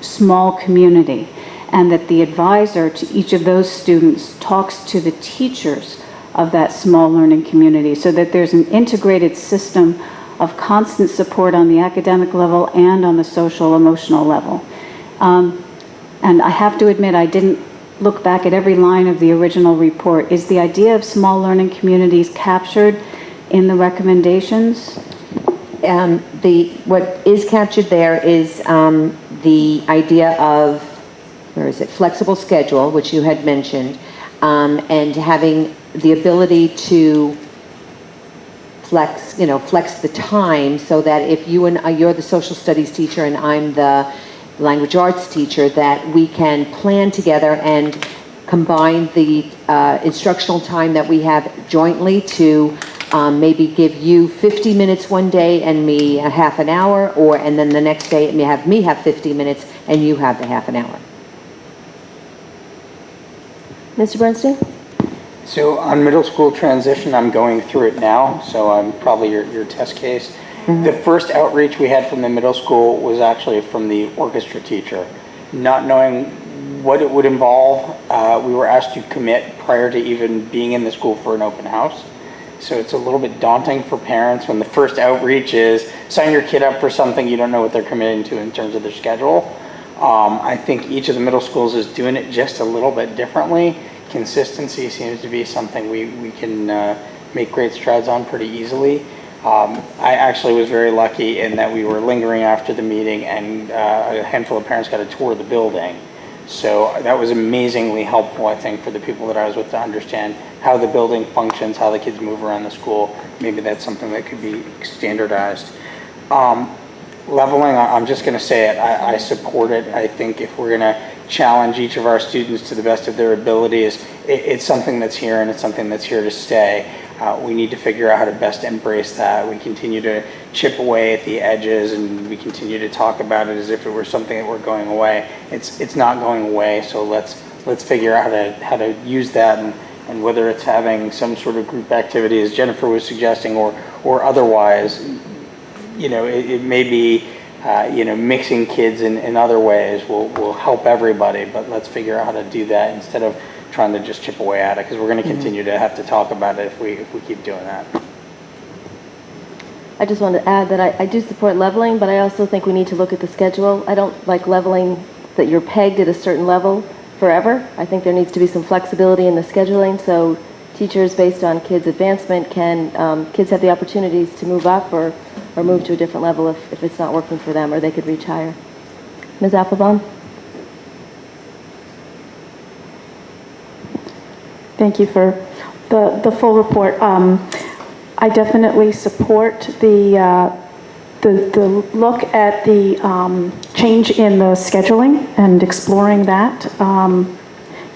small community, and that the advisor to each of those students talks to the teachers of that small learning community, so that there's an integrated system of constant support on the academic level and on the social emotional level. And I have to admit, I didn't look back at every line of the original report. Is the idea of small learning communities captured in the recommendations? What is captured there is the idea of, where is it, flexible schedule, which you had mentioned, and having the ability to flex the time, so that if you're the social studies teacher and I'm the language arts teacher, that we can plan together and combine the instructional time that we have jointly to maybe give you 50 minutes one day and me a half an hour, and then the next day me have 50 minutes and you have the half an hour. Mr. Bernstein? So on middle school transition, I'm going through it now, so I'm probably your test case. Mm-hmm. The first outreach we had from the middle school was actually from the orchestra teacher. Not knowing what it would involve, we were asked to commit prior to even being in the school for an open house. So it's a little bit daunting for parents when the first outreach is sign your kid up for something you don't know what they're committing to in terms of their schedule. I think each of the middle schools is doing it just a little bit differently. Consistency seems to be something we can make great strides on pretty easily. I actually was very lucky in that we were lingering after the meeting, and a handful of parents got a tour of the building. So that was amazingly helpful, I think, for the people that I was with to understand how the building functions, how the kids move around the school. Maybe that's something that could be standardized. Leveling, I'm just going to say it, I support it. I think if we're going to challenge each of our students to the best of their abilities, it's something that's here, and it's something that's here to stay. We need to figure out how to best embrace that. We continue to chip away at the edges, and we continue to talk about it as if it were something that were going away. It's not going away, so let's figure out how to use that, and whether it's having some sort of group activity, as Jennifer was suggesting, or otherwise. It may be, mixing kids in other ways will help everybody, but let's figure out how to do that instead of trying to just chip away at it, because we're going to continue to have to talk about it if we keep doing that. I just want to add that I do support leveling, but I also think we need to look at the schedule. I don't like leveling that you're pegged at a certain level forever. I think there needs to be some flexibility in the scheduling, so teachers, based on kids' advancement, kids have the opportunities to move up or move to a different level if it's not working for them, or they could reach higher. Ms. Applebaum? Thank you for the full report. I definitely support the look at the change in the scheduling and exploring that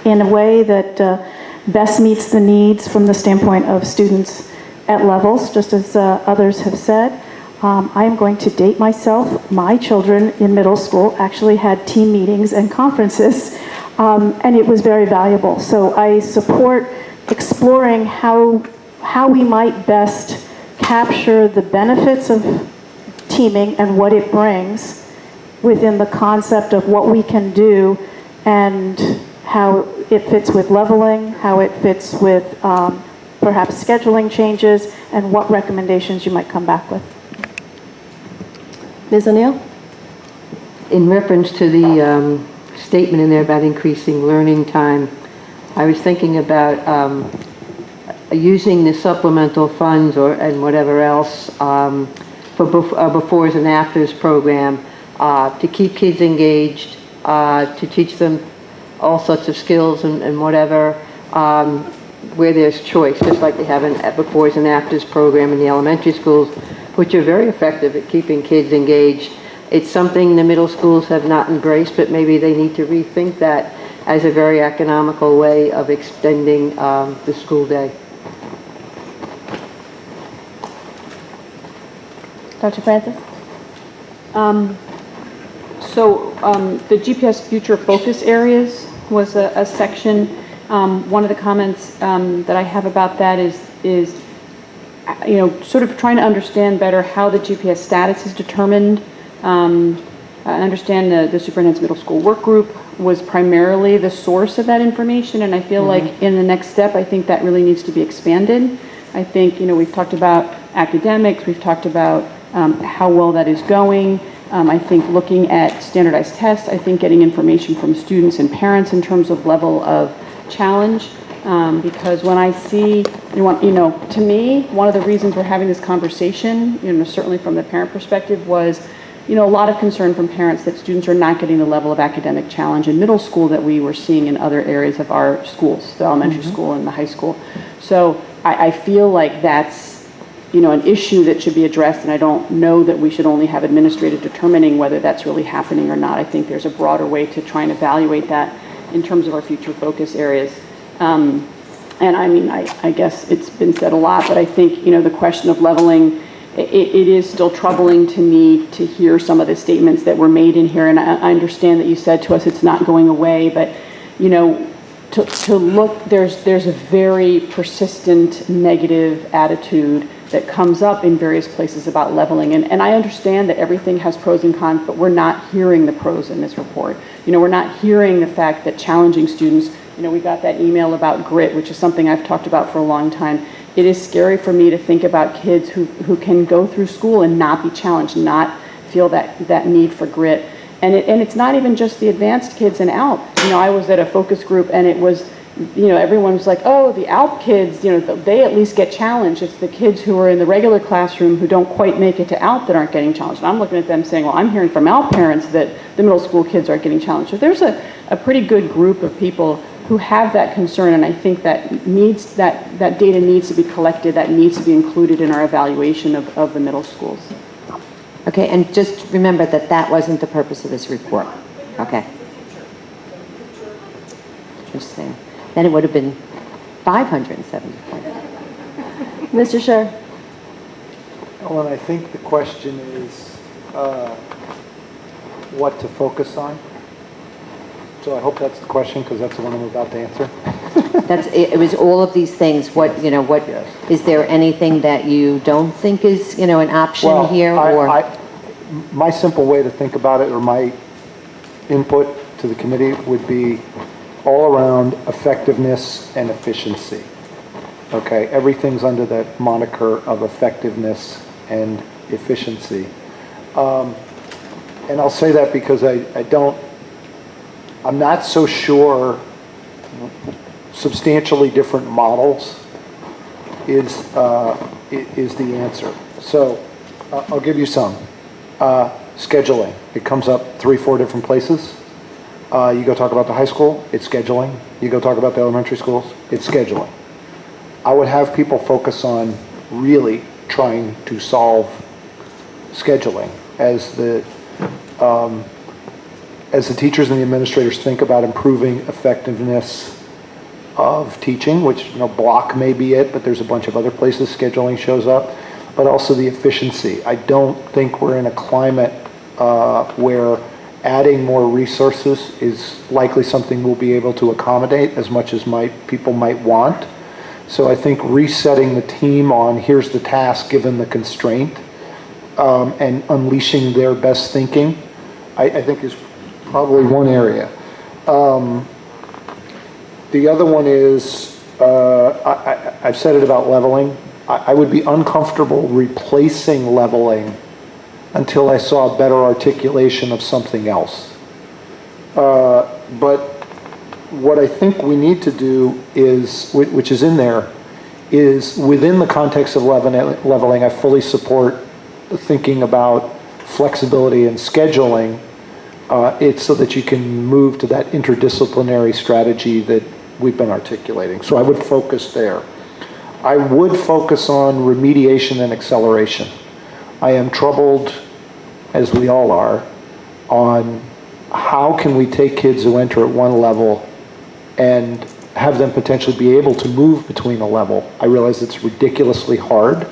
in a way that best meets the needs from the standpoint of students at levels, just as others have said. I am going to date myself. My children in middle school actually had team meetings and conferences, and it was very valuable. So I support exploring how we might best capture the benefits of teaming and what it brings within the concept of what we can do and how it fits with leveling, how it fits with perhaps scheduling changes, and what recommendations you might come back with. Ms. O'Neill? In reference to the statement in there about increasing learning time, I was thinking about using the supplemental funds and whatever else for befores and afters program to keep kids engaged, to teach them all sorts of skills and whatever, where there's choice, just like they have an befores and afters program in the elementary schools, which are very effective at keeping kids engaged. It's something the middle schools have not embraced, but maybe they need to rethink that as a very economical way of extending the school day. Dr. Francis? The GPS future focus areas was a section. One of the comments that I have about that is sort of trying to understand better how the GPS status is determined. I understand the superintendent's middle school work group was primarily the source of that information, and I feel like in the next step, I think that really needs to be expanded. I think, we've talked about academics, we've talked about how well that is going. I think looking at standardized tests, I think getting information from students and parents in terms of level of challenge, because when I see, to me, one of the reasons we're having this conversation, certainly from the parent perspective, was a lot of concern from parents that students are not getting the level of academic challenge in middle school that we were seeing in other areas of our schools, the elementary school and the high school. So I feel like that's an issue that should be addressed, and I don't know that we should only have administrative determining whether that's really happening or not. I think there's a broader way to try and evaluate that in terms of our future focus areas. And I mean, I guess it's been said a lot, but I think, the question of leveling, it is still troubling to me to hear some of the statements that were made in here, and I understand that you said to us it's not going away, but, to look, there's a very persistent negative attitude that comes up in various places about leveling. And I understand that everything has pros and cons, but we're not hearing the pros in this report. We're not hearing the fact that challenging students, we got that email about grit, which is something I've talked about for a long time. It is scary for me to think about kids who can go through school and not be challenged, not feel that need for grit. And it's not even just the advanced kids in ALP. I was at a focus group, and it was, everyone was like, oh, the ALP kids, they at least get challenged. It's the kids who are in the regular classroom who don't quite make it to ALP that aren't getting challenged. And I'm looking at them saying, well, I'm hearing from ALP parents that the middle school kids aren't getting challenged. So there's a pretty good group of people who have that concern, and I think that data needs to be collected, that needs to be included in our evaluation of the middle schools. Okay, and just remember that that wasn't the purpose of this report. Okay. Interesting. Then it would have been 570 points. Mr. Scher? Ellen, I think the question is what to focus on. So I hope that's the question, because that's the one I'm about to answer. It was all of these things. Yes. Is there anything that you don't think is, an option here? My simple way to think about it, or my input to the committee, would be all around effectiveness and efficiency. Okay, everything's under that moniker of effectiveness and efficiency. And I'll say that because I'm not so sure substantially different models is the answer. So I'll give you some. Scheduling. It comes up 3-4 different places. You go talk about the high school, it's scheduling. You go talk about the elementary schools, it's scheduling. I would have people focus on really trying to solve scheduling as the teachers and the administrators think about improving effectiveness of teaching, which block may be it, but there's a bunch of other places scheduling shows up, but also the efficiency. I don't think we're in a climate where adding more resources is likely something we'll be able to accommodate as much as people might want. So I think resetting the team on here's the task given the constraint, and unleashing their best thinking, I think is probably one area. The other one is, I've said it about leveling. I would be uncomfortable replacing leveling until I saw better articulation of something else. But what I think we need to do is, which is in there, is within the context of leveling, I fully support thinking about flexibility and scheduling. It's so that you can move to that interdisciplinary strategy that we've been articulating. So I would focus there. I would focus on remediation and acceleration. I am troubled, as we all are, on how can we take kids who enter at one level and have them potentially be able to move between a level. I realize it's ridiculously hard.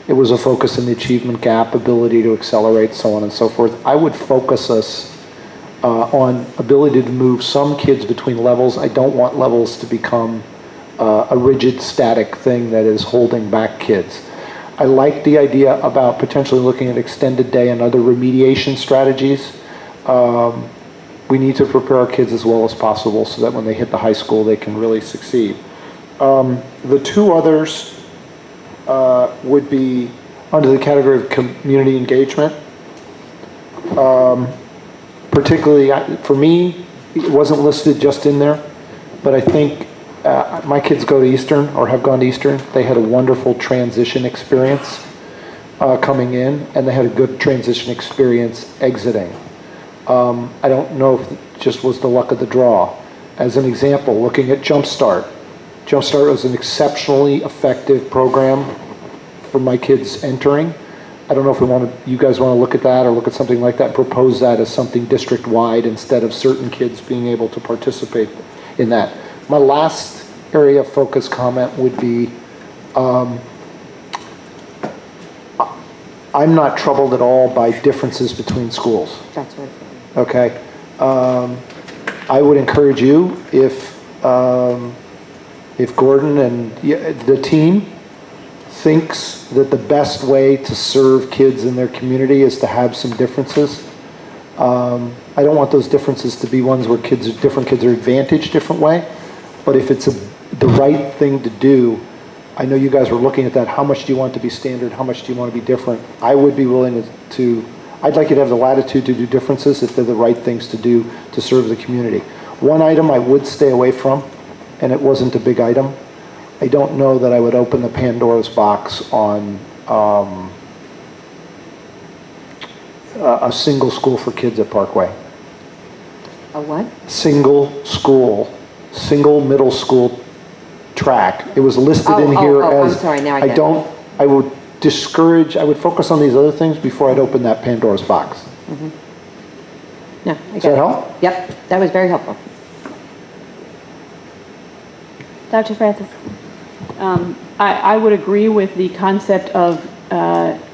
It was a focus in the achievement gap, ability to accelerate, so on and so forth. I would focus us on ability to move some kids between levels. I don't want levels to become a rigid, static thing that is holding back kids. I like the idea about potentially looking at extended day and other remediation strategies. We need to prepare our kids as well as possible so that when they hit the high school, they can really succeed. The two others would be under the category of community engagement. Particularly, for me, it wasn't listed just in there, but I think my kids go to Eastern or have gone to Eastern. They had a wonderful transition experience coming in, and they had a good transition experience exiting. I don't know if it just was the luck of the draw. As an example, looking at Jumpstart. Jumpstart was an exceptionally effective program for my kids entering. I don't know if you guys want to look at that or look at something like that, propose that as something district-wide instead of certain kids being able to participate in that. My last area of focus comment would be, I'm not troubled at all by differences between schools. That's right. Okay. I would encourage you, if Gordon and the team thinks that the best way to serve kids in their community is to have some differences. I don't want those differences to be ones where different kids are advantaged different way, but if it's the right thing to do, I know you guys were looking at that. How much do you want to be standard? How much do you want to be different? I would be willing to I'd like you to have the latitude to do differences if they're the right things to do to serve the community. One item I would stay away from, and it wasn't a big item, I don't know that I would open the Pandora's box on a single school for kids at Parkway. A what? Single middle school track. It was listed in here as, I'm sorry, now I get it. I would focus on these other things before I'd open that Pandora's box. Mm-hmm. No, I Does get that it. help? Yep, that was very helpful. Dr. Francis. I would agree with the concept of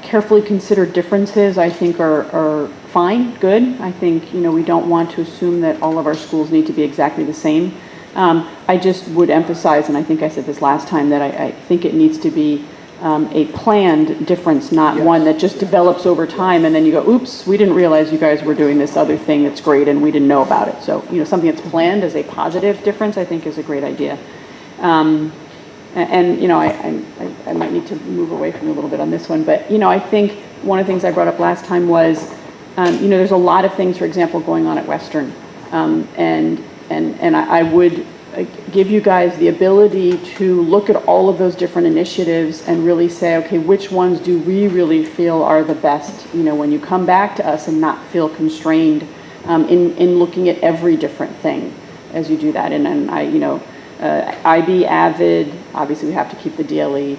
carefully considered differences. I think are fine, good. I think we don't want to assume that all of our schools need to be exactly the same. I just would emphasize, and I think I said this last time, that I think it needs to be a planned difference, not one that just develops over time and then you go, oops, we didn't realize you guys were doing this other thing that's great and we didn't know about it. So, something that's planned as a positive difference, I think is a great idea. I might need to move away from you a little bit on this one, but, I think one of the things I brought up last time was, there's a lot of things, for example, going on at Western. And I would give you guys the ability to look at all of those different initiatives and really say, okay, which ones do we really feel are the best, when you come back to us and not feel constrained in looking at every different thing as you do that. And IB, AVID, obviously we have to keep the DLE,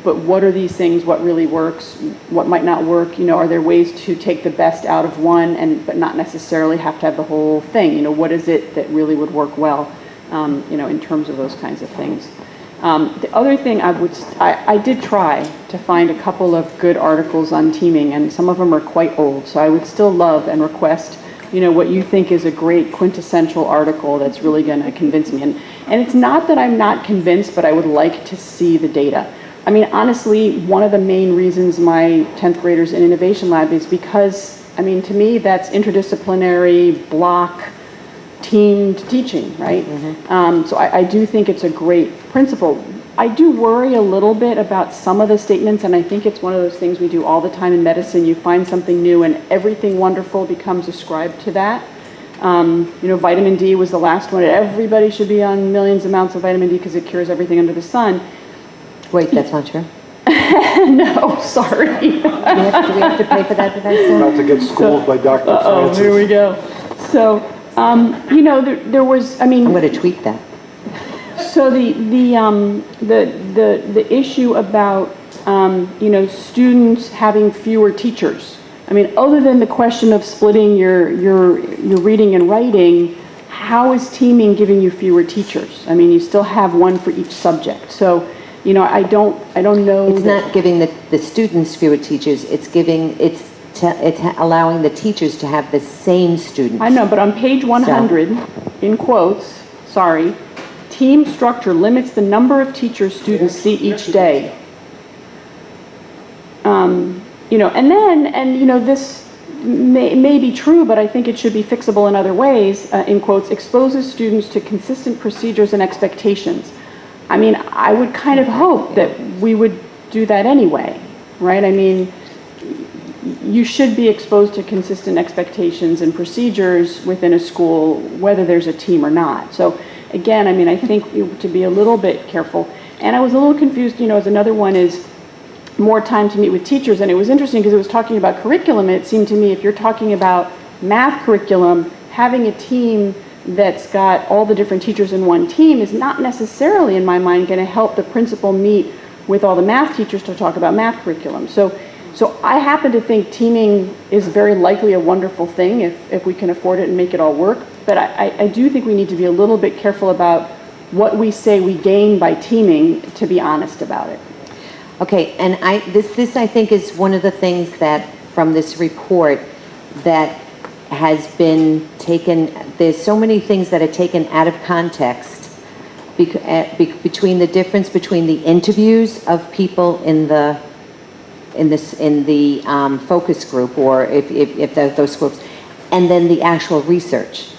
but what are these things, what really works, what might not work, are there ways to take the best out of one but not necessarily have to have the whole thing, what is it that really would work well, in terms of those kinds of things. The other thing I did try to find a couple of good articles on teaming, and some of them are quite old, so I would still love and request what you think is a great quintessential article that's really going to convince me. And it's not that I'm not convinced, but I would like to see the data. I mean, honestly, one of the main reasons my 10th graders in Innovation Lab is because, I mean, to me, that's interdisciplinary, block, teamed teaching, right? So I do think it's a great principle. I do worry a little bit about some of the statements, and I think it's one of those things we do all the time in medicine. You find something new and everything wonderful becomes ascribed to that. Vitamin D was the last one. Everybody should be on millions of amounts of vitamin D because it cures everything under the sun. Wait, that's not true? No, sorry. Do we have to pay for that device now? Not to get schooled by Dr. Oh, Francis. here we go. So, there was, I mean. I'm going to tweet that. So the issue about, students having fewer teachers. I mean, other than the question of splitting your reading and writing, how is teaming giving you fewer teachers? I mean, you still have one for each subject. So, I don't know. It's not giving the students fewer teachers. It's allowing the teachers to have the same students. I know, but on page 100, in quotes, sorry, team structure limits the number of teachers students see each day. This may be true, but I think it should be fixable in other ways, in quotes, exposes students to consistent procedures and expectations. I mean, I would kind of hope that we would do that anyway, right? I mean, you should be exposed to consistent expectations and procedures within a school, whether there's a team or not. So again, I mean, I think to be a little bit careful. And I was a little confused, as another one is more time to meet with teachers. And it was interesting because it was talking about curriculum. And it seemed to me if you're talking about math curriculum, having a team that's got all the different teachers in one team is not necessarily, in my mind, going to help the principal meet with all the math teachers to talk about math curriculum. So I happen to think teaming is very likely a wonderful thing if we can afford it and make it all work. But I do think we need to be a little bit careful about what we say we gain by teaming, to be honest about it. Okay, and this I think is one of the things that from this report that has been taken. There's so many things that are taken out of context between the difference between the interviews of people in the focus group, or if those groups, and then the actual research.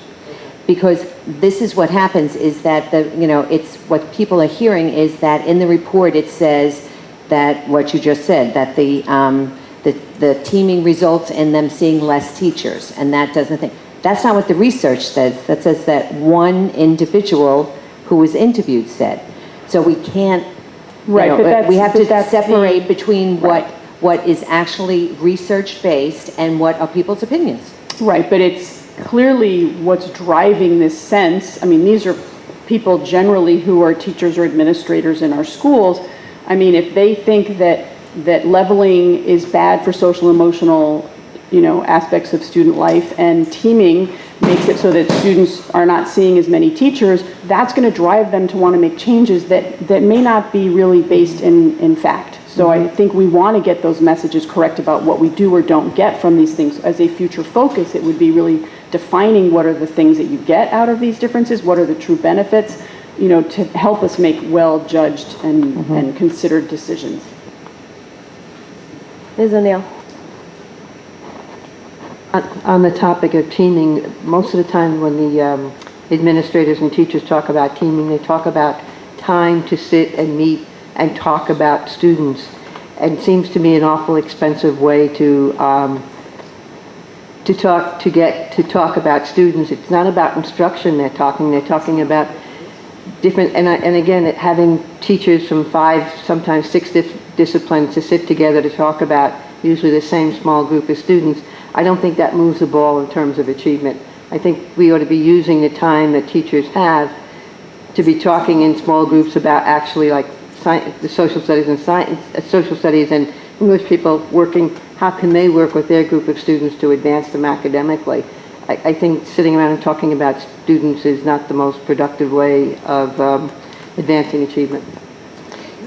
Because this is what happens is that it's what people are hearing is that in the report it says that what you just said, that the teaming results in them seeing less teachers, and that doesn't think. That's not what the research says. That says that one individual who was interviewed said. So we can't, we have to separate between what is actually research-based and what are people's opinions. Right, but it's clearly what's driving this sense. I mean, these are people generally who are teachers or administrators in our schools. I mean, if they think that leveling is bad for social emotional, aspects of student life, and teaming makes it so that students are not seeing as many teachers, that's going to drive them to want to make changes that may not be really based in fact. So I think we want to get those messages correct about what we do or don't get from these things. As a future focus, it would be really defining what are the things that you get out of these differences, what are the true benefits, to help us make well-judged and considered decisions. Ms. O'Neill. On the topic of teaming, most of the time when the administrators and teachers talk about teaming, they talk about time to sit and meet and talk about students. And it seems to me an awful expensive way to talk about students. It's not about instruction they're talking about different, and again, having teachers from 5, sometimes 6 disciplines to sit together to talk about usually the same small group of students, I don't think that moves the ball in terms of achievement. I think we ought to be using the time that teachers have to be talking in small groups about actually like the social studies and science, social studies and English people working, how can they work with their group of students to advance them academically. I think sitting around and talking about students is not the most productive way of advancing achievement.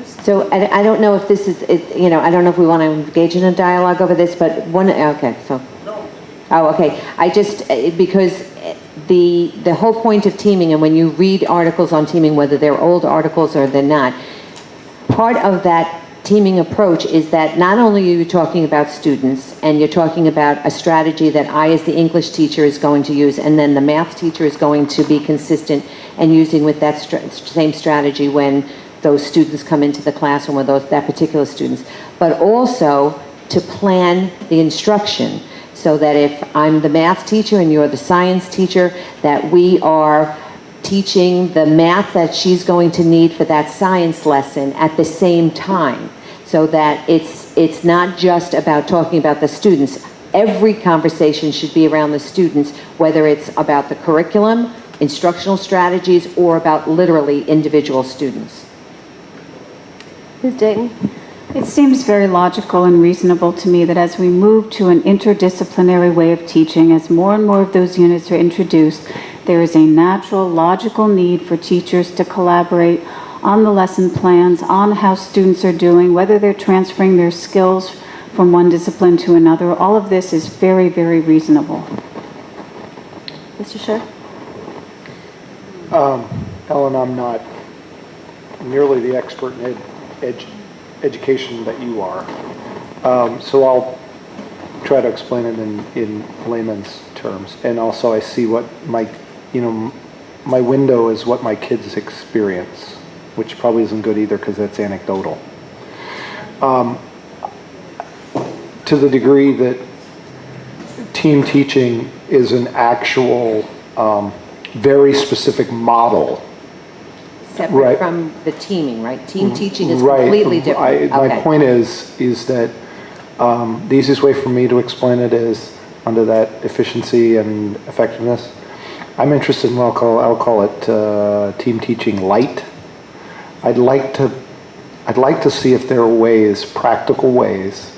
So I don't know if this is, I don't know if we want to engage in a dialogue over this, but okay, so. Oh, okay. I just, because the whole point of teaming, and when you read articles on teaming, whether they're old articles or they're not, part of that teaming approach is that not only are you talking about students, and you're talking about a strategy that I, as the English teacher, is going to use, and then the math teacher is going to be consistent and using with that same strategy when those students come into the classroom, or that particular students, but also to plan the instruction so that if I'm the math teacher and you're the science teacher, that we are teaching the math that she's going to need for that science lesson at the same time, so that it's not just about talking about the students. Every conversation should be around the students, whether it's about the curriculum, instructional strategies, or about literally individual students. Ms. Dayton? It seems very logical and reasonable to me that as we move to an interdisciplinary way of teaching, as more and more of those units are introduced, there is a natural, logical need for teachers to collaborate on the lesson plans, on how students are doing, whether they're transferring their skills from one discipline to another. All of this is very, very reasonable. Mr. Scher? Ellen, I'm not nearly the expert in education that you are. So I'll try to explain it in layman's terms. And also I see what my window is what my kids experience, which probably isn't good either because that's anecdotal. To the degree that team teaching is an actual very specific model. Separate from the teaming, right? Team teaching is completely different. My point is that the easiest way for me to explain it is under that efficiency and effectiveness. I'm interested in what I'll call it team teaching light. I'd like to see if there are ways, practical ways,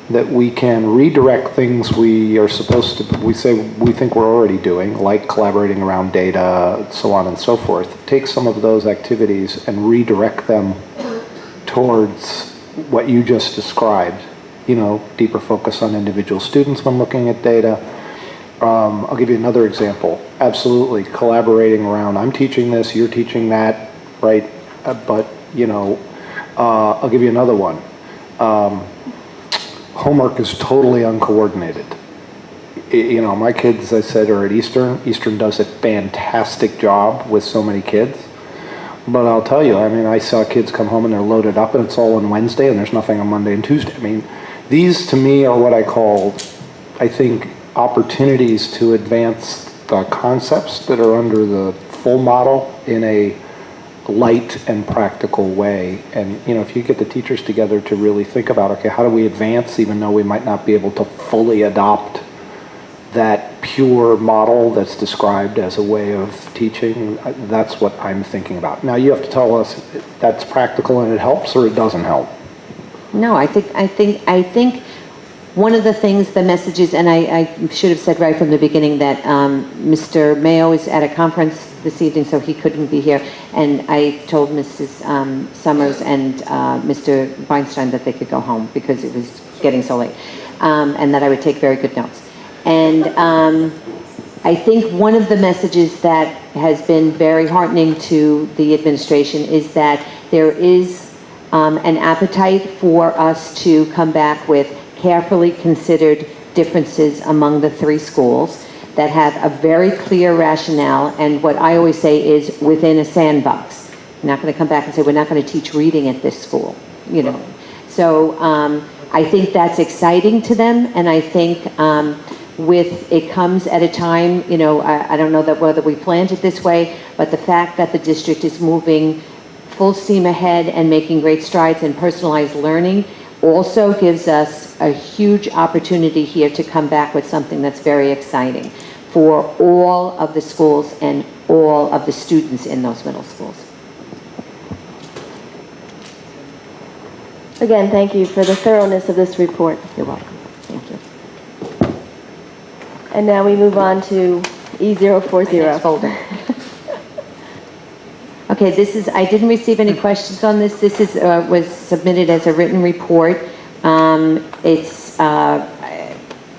that we can redirect things we think we're already doing, like collaborating around data, so on and so forth. Take some of those activities and redirect them towards what you just described. Deeper focus on individual students when looking at data. I'll give you another example. Absolutely, collaborating around, I'm teaching this, you're teaching that, right? But I'll give you another one. Homework is totally uncoordinated. My kids, as I said, are at Eastern. Eastern does a fantastic job with so many kids. But I'll tell you, I saw kids come home and they're loaded up and it's all on Wednesday and there's nothing on Monday and Tuesday. These to me are what I think, opportunities to advance the concepts that are under the full model in a light and practical way. And if you get the teachers together to really think about, okay, how do we advance even though we might not be able to fully adopt that pure model that's described as a way of teaching, that's what I'm thinking about. Now you have to tell us that's practical and it helps or it doesn't help. No, I think one of the things, the messages, and I should have said right from the beginning that Mr. Mayo is at a conference this evening, so he couldn't be here. And I told Mrs. Summers and Mr. Weinstein that they could go home because it was getting so late, and that I would take very good notes. And I think one of the messages that has been very heartening to the administration is that there is an appetite for us to come back with carefully considered differences among the three schools that have a very clear rationale, and what I always say is within a sandbox. We're not going to come back and say we're not going to teach reading at this school, So I think that's exciting to them, and I think it comes at a time, I don't know that whether we planned it this way, but the fact that the district is moving full steam ahead and making great strides in personalized learning also gives us a huge opportunity here to come back with something that's very exciting for all of the schools and all of the students in those middle schools. Again, thank you for the thoroughness of this report. You're welcome. Thank you. And now we move on to E040. Next folder. Okay, I didn't receive any questions on this. This was submitted as a written report. It's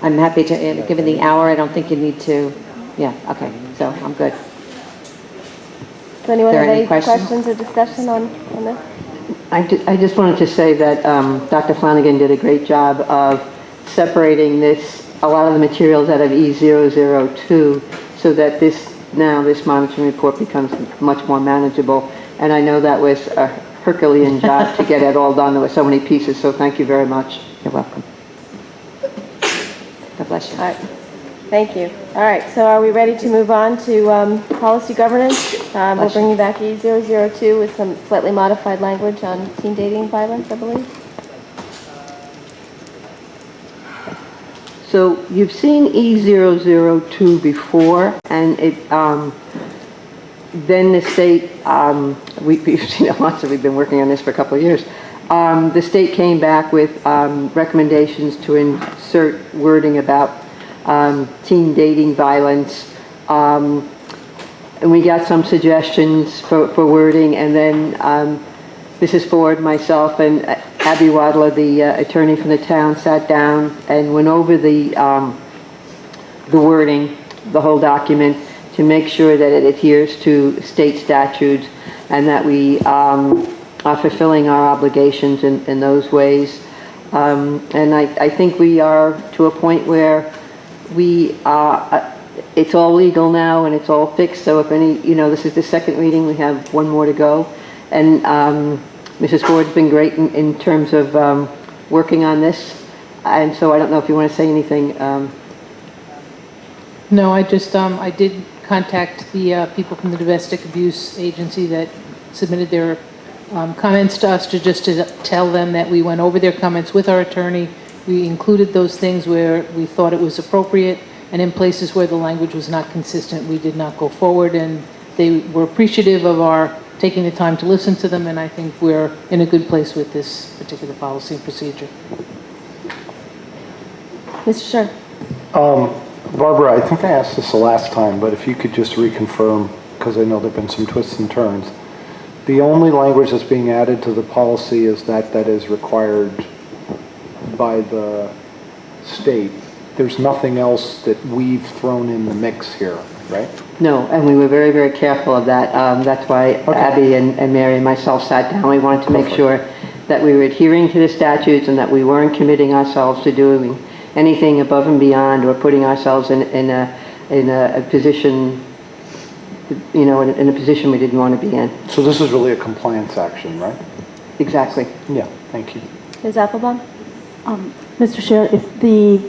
I'm happy to, given the hour, I don't think you need to, yeah, okay, so I'm good. Does anyone There have any any questions? questions or discussion on this? I just wanted to say that Dr. Flanagan did a great job of separating a lot of the materials out of E002 so that this monitoring report becomes much more manageable. And I know that was a Herculean job to get it all done. There were so many pieces, so thank you very much. You're welcome. God bless you. All right, thank you. All right, so are we ready to move on to policy governance? We'll bring you back E002 with some slightly modified language on teen dating violence, I believe. So you've seen E002 before, and then the state, we've seen it lots, we've been working on this for a couple of years. The state came back with recommendations to insert wording about teen dating violence. And we got some suggestions for wording, and then Mrs. Ford, myself, and Abby Wadler, the attorney from the town, sat down and went over the wording, the whole document, to make sure that it adheres to state statutes and that we are fulfilling our obligations in those ways. And I think we are to a point where it's all legal now and it's all fixed. So if this is the second reading, we have one more to go. And Mrs. Ford's been great in terms of working on this. And so I don't know if you want to say anything. No, I just, I did contact the people from the Domestic Abuse Agency that submitted their comments to us to tell them that we went over their comments with our attorney. We included those things where we thought it was appropriate, and in places where the language was not consistent, we did not go forward, and they were appreciative of our taking the time to listen to them, and I think we're in a good place with this particular policy and procedure. Mr. Scher. Barbara, I think I asked this the last time, but if you could just reconfirm, because I know there have been some twists and turns. The only language that's being added to the policy is that is required by the state. There's nothing else that we've thrown in the mix here, right? No, and we were very, very careful of that. That's why Abby and Mary and myself sat down. We wanted to make sure that we were adhering to the statutes and that we weren't committing ourselves to doing anything above and beyond or putting ourselves in a position, in a position we didn't want to be in. So this is really a compliance action, right? Exactly. Yeah, thank you. Ms. Applebaum? Mr. Chair, if the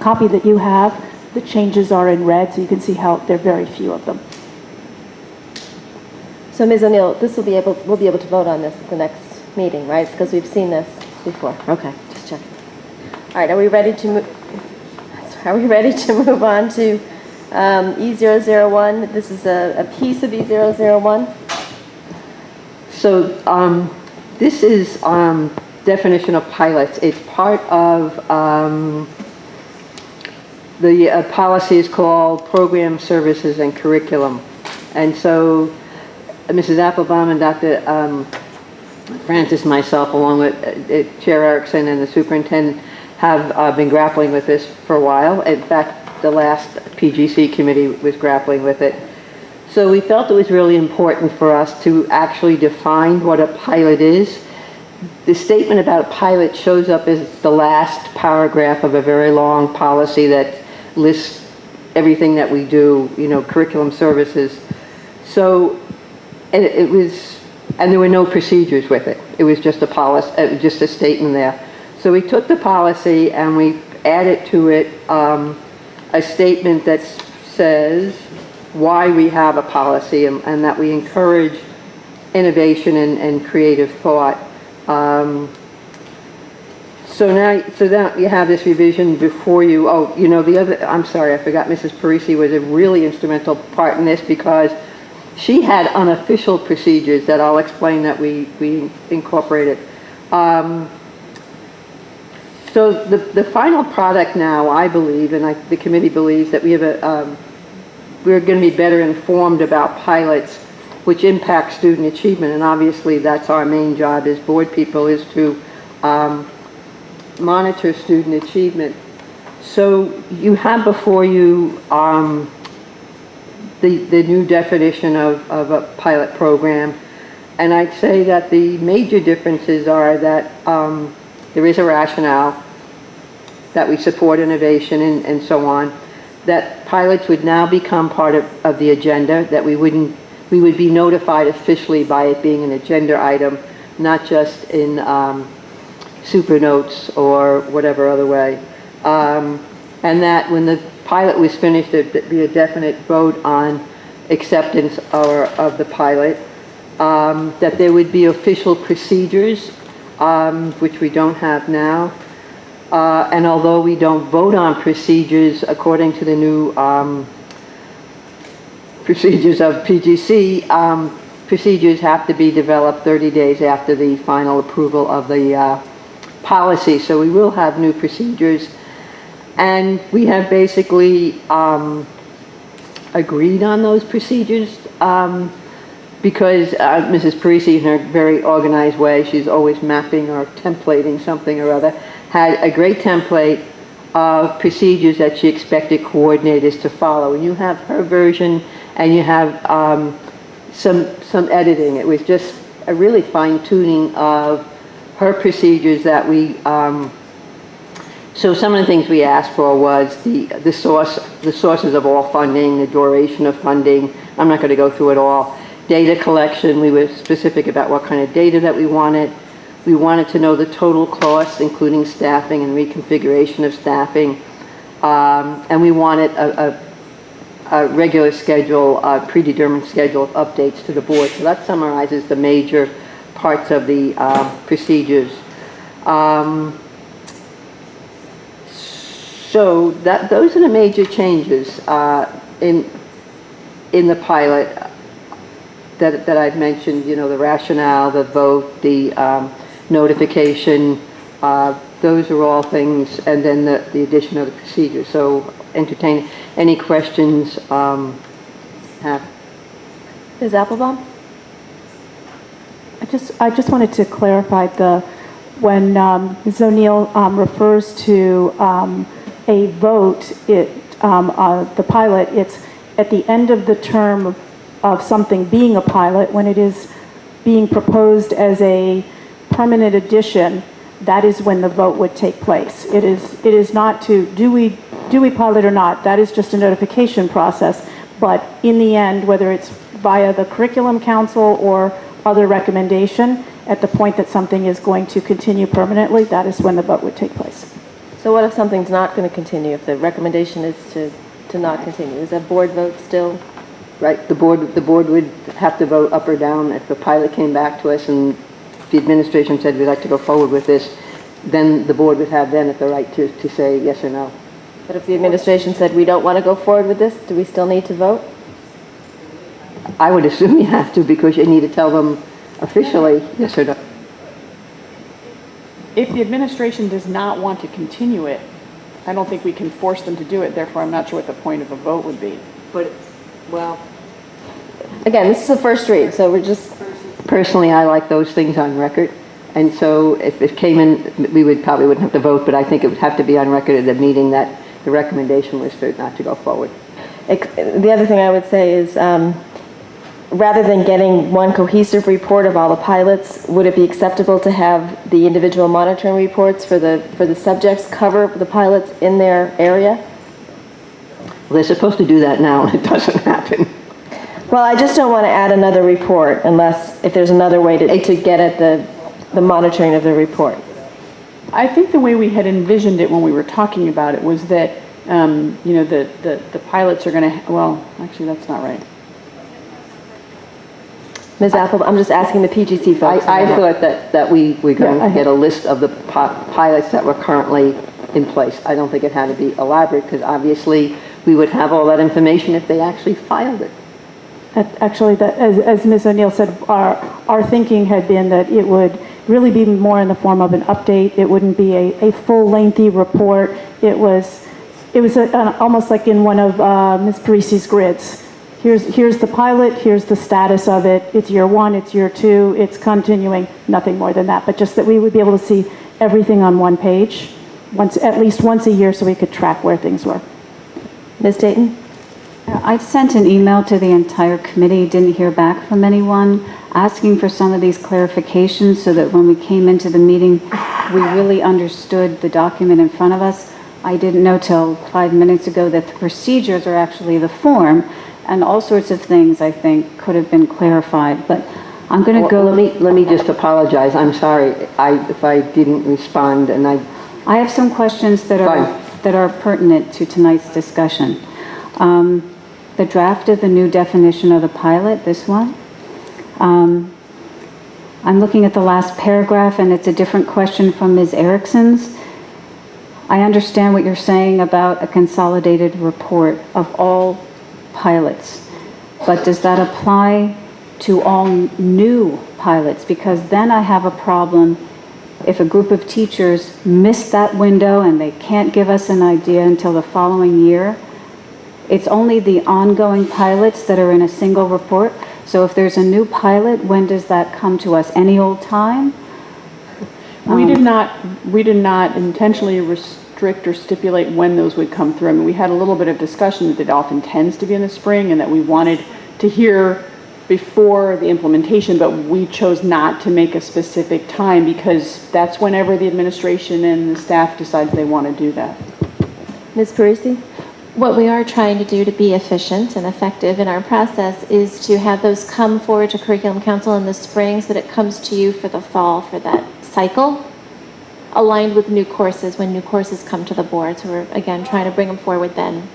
copy that you have, the changes are in red, so you can see how there are very few of them. So Ms. O'Neill, we'll be able to vote on this at the next meeting, right? Because we've seen this before. Okay, just checking. All right, are we ready to move on to E001? This is a piece of E001. So this is definition of pilots. It's part of the policy is called Program Services and Curriculum. And so Mrs. Applebaum and Dr. Francis and myself, along with Chair Erickson and the superintendent, have been grappling with this for a while. In fact, the last PGC committee was grappling with it. So we felt it was really important for us to actually define what a pilot is. The statement about a pilot shows up as the last paragraph of a very long policy that lists everything that we do, curriculum services. So and there were no procedures with it. It was just a policy, just a statement there. So we took the policy and we added to it a statement that says why we have a policy and that we encourage innovation and creative thought. So now you have this revision before you. Oh, I'm sorry, I forgot Mrs. Parisi was a really instrumental part in this because she had unofficial procedures that I'll explain that we incorporated. So the final product now, I believe, and the committee believes that we have we're going to be better informed about pilots, which impact student achievement, and obviously that's our main job as board people, is to monitor student achievement. So you have before you the new definition of a pilot program. And I'd say that the major differences are that there is a rationale, that we support innovation and so on, that pilots would now become part of the agenda, that we would be notified officially by it being an agenda item, not just in super notes or whatever other way. And that when the pilot was finished, there'd be a definite vote on acceptance of the pilot, that there would be official procedures, which we don't have now. And although we don't vote on procedures according to the new procedures of PGC, procedures have to be developed 30 days after the final approval of the policy. So we will have new procedures. And we have basically agreed on those procedures because Mrs. Parisi, in her very organized way, she's always mapping or templating something or other, had a great template of procedures that she expected coordinators to follow. And you have her version and you have some editing. It was just a really fine-tuning of her procedures that we so some of the things we asked for was the sources of all funding, the duration of funding. I'm not going to go through it all. Data collection, we were specific about what kind of data that we wanted. We wanted to know the total costs, including staffing and reconfiguration of staffing. And we wanted a regular schedule, a predetermined schedule of updates to the board. So that summarizes the major parts of the procedures. So those are the major changes in the pilot that I've mentioned. You know, the rationale, the vote, the notification. Those are all things, and then the addition of the procedure. So entertain any questions. Ms. Applebaum? I just wanted to clarify when Ms. O'Neill refers to a vote, the pilot, it's at the end of the term of something being a pilot, when it is being proposed as a permanent addition, that is when the vote would take place. It is not to, do we pilot or not? That is just a notification process. But in the end, whether it's via the curriculum council or other recommendation, at the point that something is going to continue permanently, that is when the vote would take place. So what if something's not going to continue, if the recommendation is to not continue? Is that board vote still? Right, the board would have to vote up or down. If the pilot came back to us and the administration said we'd like to go forward with this, then the board would have then the right to say yes or no. But if the administration said we don't want to go forward with this, do we still need to vote? I would assume you have to, because you need to tell them officially yes or no. If the administration does not want to continue it, I don't think we can force them to do it. Therefore, I'm not sure what the point of a vote would be. But, well, again, this is the first read, so we're just... Personally, I like those things on record. And so if it came in, we probably wouldn't have to vote, but I think it would have to be on record at the meeting that the recommendation was not to go forward. The other thing I would say is, rather than getting one cohesive report of all the pilots, would it be acceptable to have the individual monitoring reports for the subjects cover the pilots in their area? Well, they're supposed to do that now, and it doesn't happen. Well, I just don't want to add another report if there's another way to get at the monitoring of the report. I think the way we had envisioned it when we were talking about it was that, the pilots are going to, well, actually, that's not right. Ms. Apple, I'm just asking the PGC folks. I thought that we're going to get a list of the pilots that were currently in place. I don't think it had to be elaborate, because obviously we would have all that information if they actually filed it. Actually, as Ms. O'Neill said, our thinking had been that it would really be more in the form of an update. It wouldn't be a full lengthy report. It was almost like in one of Ms. Parisi's grids. Here's the pilot, here's the status of it. It's year 1, it's year 2, it's continuing, nothing more than that. But just that we would be able to see everything on one page. at least once a year so we could track where things were. Ms. Dayton? I sent an email to the entire committee, didn't hear back from anyone, asking for some of these clarifications so that when we came into the meeting, we really understood the document in front of us. I didn't know till 5 minutes ago that the procedures are actually the form, and all sorts of things, I think, could have been clarified, but I'm going to go... Let me just apologize. I'm sorry if I didn't respond, and I have some questions that are pertinent to tonight's discussion. The draft of the new definition of the pilot, this one. I'm looking at the last paragraph, and it's a different question from Ms. Erickson's. I understand what you're saying about a consolidated report of all pilots, but does that apply to all new pilots? Because then I have a problem if a group of teachers miss that window and they can't give us an idea until the following year. It's only the ongoing pilots that are in a single report. So if there's a new pilot, when does that come to us? Any old time? We did not intentionally restrict or stipulate when those would come through. I mean, we had a little bit of discussion that it often tends to be in the spring and that we wanted to hear before the implementation, but we chose not to make a specific time because that's whenever the administration and the staff decides they want to do that. Ms. Parisi? What we are trying to do to be efficient and effective in our process is to have those come forward to Curriculum Council in the spring so that it comes to you for the fall for that cycle, aligned with new courses when new courses come to the board. So we're, again, trying to bring them forward then.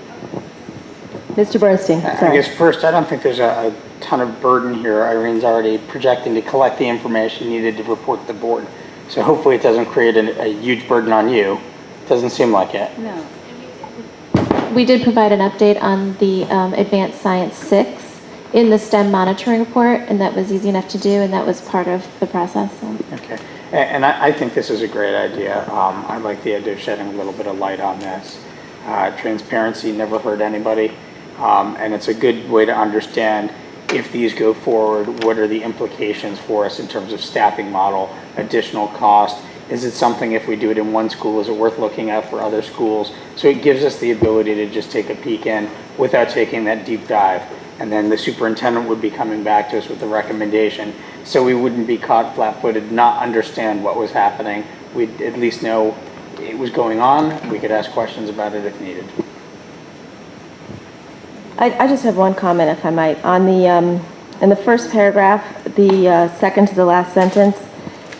Mr. Bernstein, I sorry. guess first, I don't think there's a ton of burden here. Irene's already projecting to collect the information needed to report to the board. So hopefully it doesn't create a huge burden on you. Doesn't seem like it. No. We did provide an update on the Advanced Science 6 in the STEM monitoring report, and that was easy enough to do, and that was part of the process. So. Okay. And I think this is a great idea. I like the idea of shedding a little bit of light on this. Transparency never hurt anybody, and it's a good way to understand if these go forward, what are the implications for us in terms of staffing model, additional cost. Is it something, if we do it in one school, is it worth looking at for other schools? So it gives us the ability to just take a peek in without taking that deep dive. And then the superintendent would be coming back to us with a recommendation. So we wouldn't be caught flat-footed, not understand what was happening. We'd at least know it was going on. We could ask questions about it if needed. I just have one comment, if I might. On the, in the first paragraph, the second to the last sentence,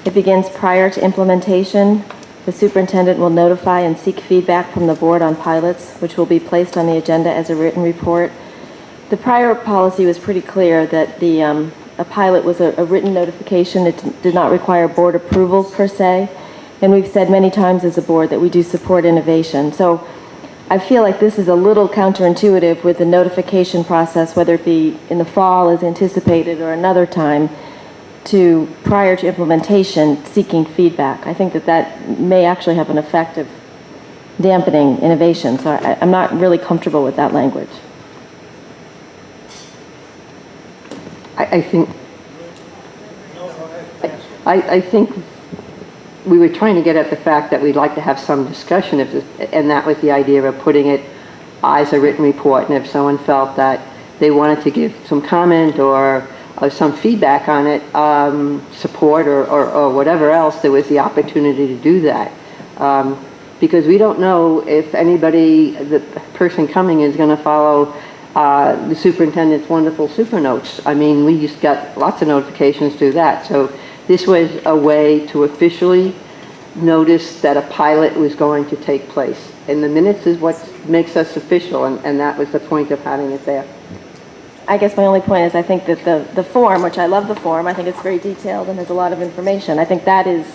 it begins, prior to implementation, the superintendent will notify and seek feedback from the board on pilots, which will be placed on the agenda as a written report. The prior policy was pretty clear that the, a pilot was a written notification. It did not require board approval per se. And we've said many times as a board that we do support innovation. So I feel like this is a little counterintuitive with the notification process, whether it be in the fall as anticipated or another time, to prior to implementation seeking feedback. I think that that may actually have an effect of dampening innovation. So I'm not really comfortable with that language. I think we were trying to get at the fact that we'd like to have some discussion, and that was the idea of putting it as a written report. And if someone felt that they wanted to give some comment or some feedback on it, support or whatever else, there was the opportunity to do that. Because we don't know if anybody, the person coming is going to follow the superintendent's wonderful super notes. I mean, we just got lots of notifications through that. So this was a way to officially notice that a pilot was going to take place. And the minutes is what makes us official, and that was the point of having it there. I guess my only point is I think that the form, which I love the form, I think it's very detailed and has a lot of information. I think that is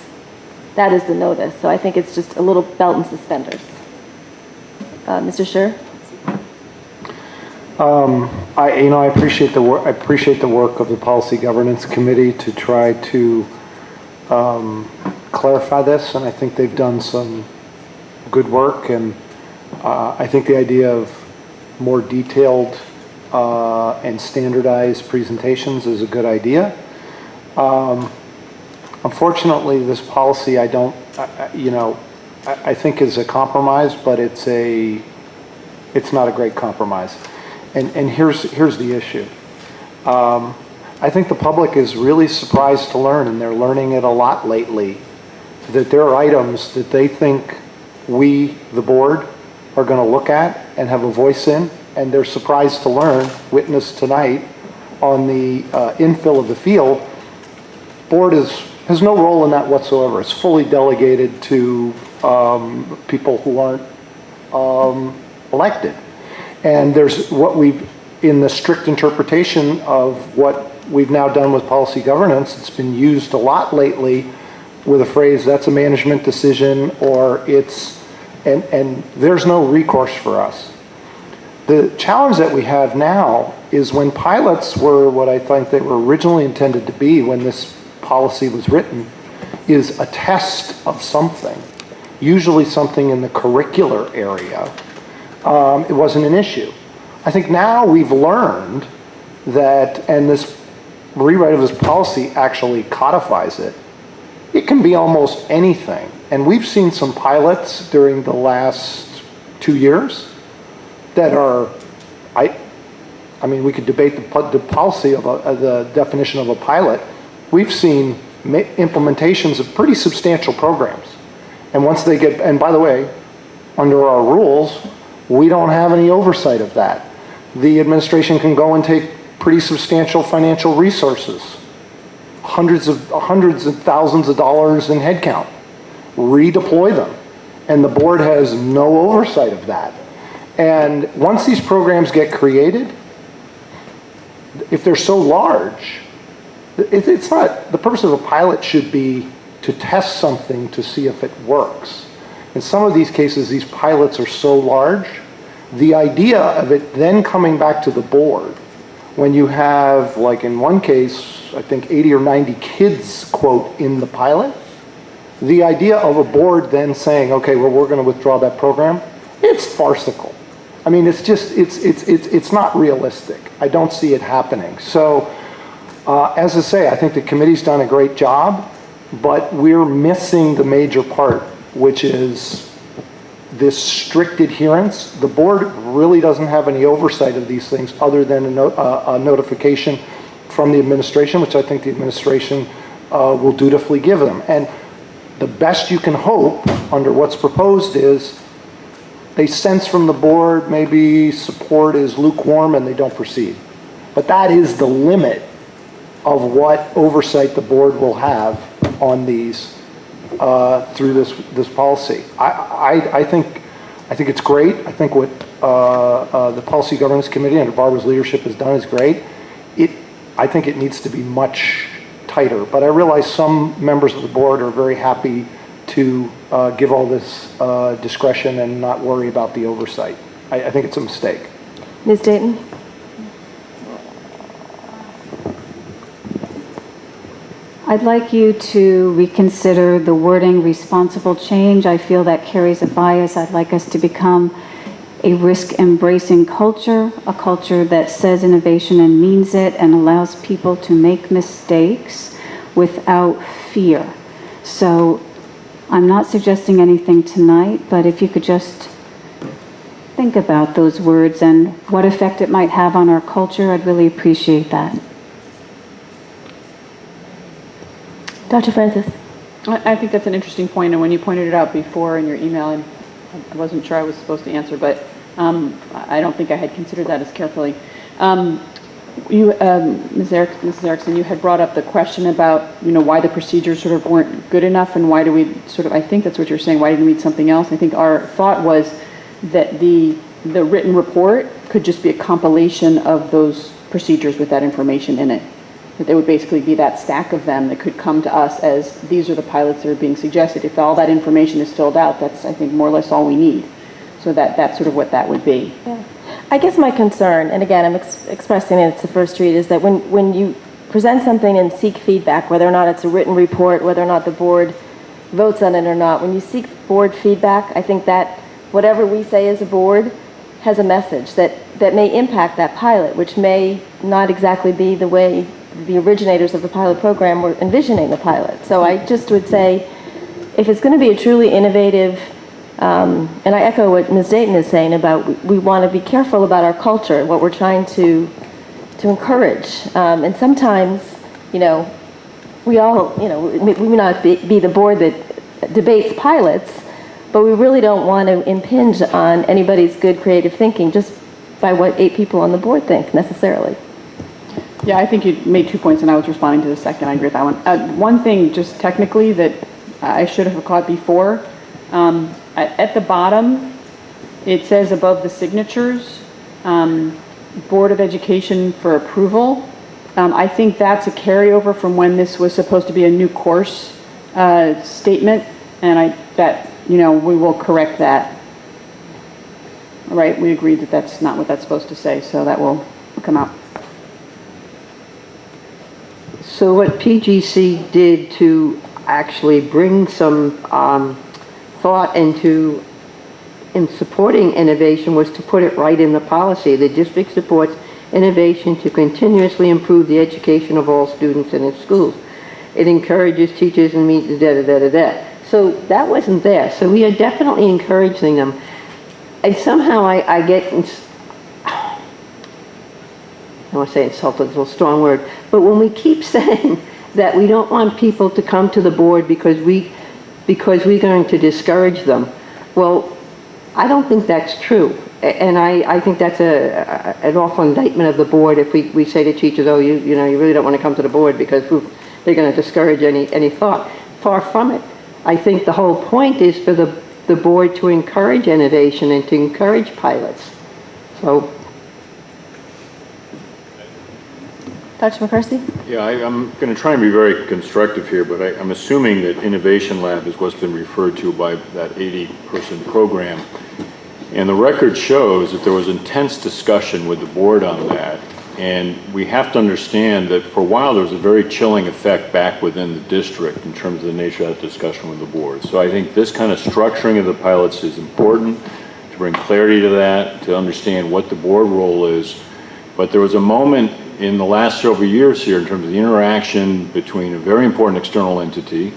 the notice. So I think it's just a little belt and suspenders. Mr. Scher? I appreciate the work. I appreciate the work of the Policy Governance Committee to try to clarify this, and I think they've done some good work. And I think the idea of more detailed and standardized presentations is a good idea. Unfortunately, this policy, I think is a compromise, but it's not a great compromise. And here's the issue. I think the public is really surprised to learn, and they're learning it a lot lately, that there are items that they think we, the board, are going to look at and have a voice in, and they're surprised to learn, witness tonight, on the infill of the field, board has no role in that whatsoever. It's fully delegated to people who aren't elected. And there's what we've, in the strict interpretation of what we've now done with policy governance, it's been used a lot lately with a phrase, that's a management decision, or it's, and there's no recourse for us. The challenge that we have now is when pilots were what I think they were originally intended to be when this policy was written, is a test of something, usually something in the curricular area. It wasn't an issue. I think now we've learned that, and this rewrite of this policy actually codifies it, it can be almost anything. And we've seen some pilots during the last 2 years that are, I mean, we could debate the policy of the definition of a pilot. We've seen implementations of pretty substantial programs. And once they get, and by the way, under our rules, we don't have any oversight of that. The administration can go and take pretty substantial financial resources, hundreds of thousands of dollars in headcount, redeploy them, and the board has no oversight of that. And once these programs get created, if they're so large, it's not, the purpose of a pilot should be to test something to see if it works. In some of these cases, these pilots are so large, the idea of it then coming back to the board, when you have, like in one case, I think 80 or 90 kids, quote, in the pilot, the idea of a board then saying, okay, well, we're going to withdraw that program, it's farcical. I mean, it's just, it's not realistic. I don't see it happening. So, as I say, I think the committee's done a great job, but we're missing the major part, which is this strict adherence. The board really doesn't have any oversight of these things other than a notification from the administration, which I think the administration will dutifully give them. And the best you can hope under what's proposed is they sense from the board maybe support is lukewarm and they don't proceed. But that is the limit of what oversight the board will have on these through this policy. I think it's great. I think what the Policy Governance Committee under Barbara's leadership has done is great. I think it needs to be much tighter, but I realize some members of the board are very happy to give all this discretion and not worry about the oversight. I think it's a mistake. Ms. Dayton? I'd like you to reconsider the wording responsible change. I feel that carries a bias. I'd like us to become a risk-embracing culture, a culture that says innovation and means it and allows people to make mistakes without fear. So I'm not suggesting anything tonight, but if you could just think about those words and what effect it might have on our culture, I'd really appreciate that. Dr. Francis? I think that's an interesting point, and when you pointed it out before in your email, I wasn't sure I was supposed to answer, but I don't think I had considered that as carefully. Ms. Erickson, you had brought up the question about, why the procedures sort of weren't good enough, and why do we sort of, I think that's what you're saying, why didn't we need something else? I think our thought was that the written report could just be a compilation of those procedures with that information in it. That there would basically be that stack of them that could come to us as these are the pilots that are being suggested. If all that information is filled out, that's, I think, more or less all we need. So that's sort of what that would be. Yeah. I guess my concern, and again, I'm expressing it, it's the first read, is that when you present something and seek feedback, whether or not it's a written report, whether or not the board votes on it or not, when you seek board feedback, I think that whatever we say as a board has a message that may impact that pilot, which may not exactly be the way the originators of the pilot program were envisioning the pilot. So I just would say, if it's going to be a truly innovative And I echo what Ms. Dayton is saying about we want to be careful about our culture, what we're trying to encourage. And sometimes, we all, we may not be the board that debates pilots, but we really don't want to impinge on anybody's good creative thinking just by what 8 people on the board think necessarily. Yeah, I think you made 2 points, and I was responding to the second. I agree with that one. One thing, just technically, that I should have caught before, at the bottom, it says above the signatures, Board of Education for approval. I think that's a carryover from when this was supposed to be a new course statement, and we will correct that. All right, we agreed that that's not what that's supposed to say, so that will come out. So what PGC did to actually bring some thought in supporting innovation was to put it right in the policy. The district supports innovation to continuously improve the education of all students in its schools. It encourages teachers and meets da-da-da-da-da. So that wasn't there. So we are definitely encouraging them. And somehow I get, I don't want to say insulted, it's a strong word, but when we keep saying that we don't want people to come to the board because we're going to discourage them, well, I don't think that's true. And I think that's an awful indictment of the board if we say to teachers, oh, you really don't want to come to the board because they're going to discourage any thought. Far from it. I think the whole point is for the board to encourage innovation and to encourage pilots. So. Dr. McCarthy? Yeah, I'm going to try and be very constructive here, but I'm assuming that Innovation Lab is what's been referred to by that 80-person program. And the record shows that there was intense discussion with the board on that. And we have to understand that for a while there was a very chilling effect back within the district in terms of the nature of that discussion with the board. So I think this kind of structuring of the pilots is important to bring clarity to that, to understand what the board role is. But there was a moment in the last several years here in terms of the interaction between a very important external entity,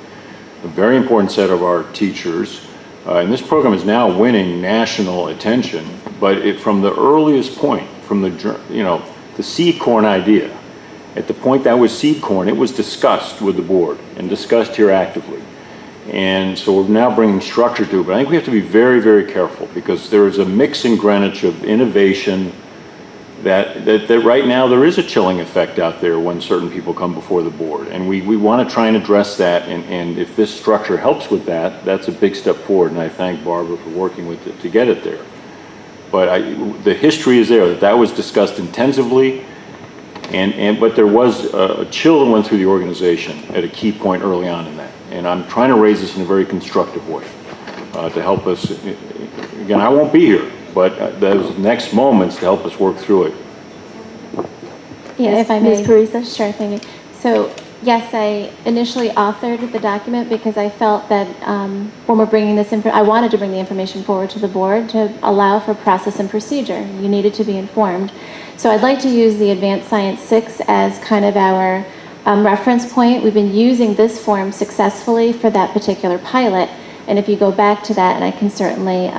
a very important set of our teachers, and this program is now winning national attention, but from the earliest point, from the seed corn idea, at the point that was seed corn, it was discussed with the board and discussed here actively. And so we're now bringing structure to it, but I think we have to be very, very careful because there is a mix in Greenwich of innovation that right now there is a chilling effect out there when certain people come before the board. And we want to try and address that, and if this structure helps with that, that's a big step forward, and I thank Barbara for working with it to get it there. But the history is there, that was discussed intensively, but there was a chill that went through the organization at a key point early on in that. And I'm trying to raise this in a very constructive way to help us. Again, I won't be here, but those next moments to help us work through it. Yeah, if I may. Ms. Parisa? Sure, thank you. So, yes, I initially authored the document because I felt that when we're bringing this I wanted to bring the information forward to the board to allow for process and procedure. You needed to be informed. So I'd like to use the Advanced Science 6 as kind of our reference point. We've been using this form successfully for that particular pilot. And if you go back to that, and I can certainly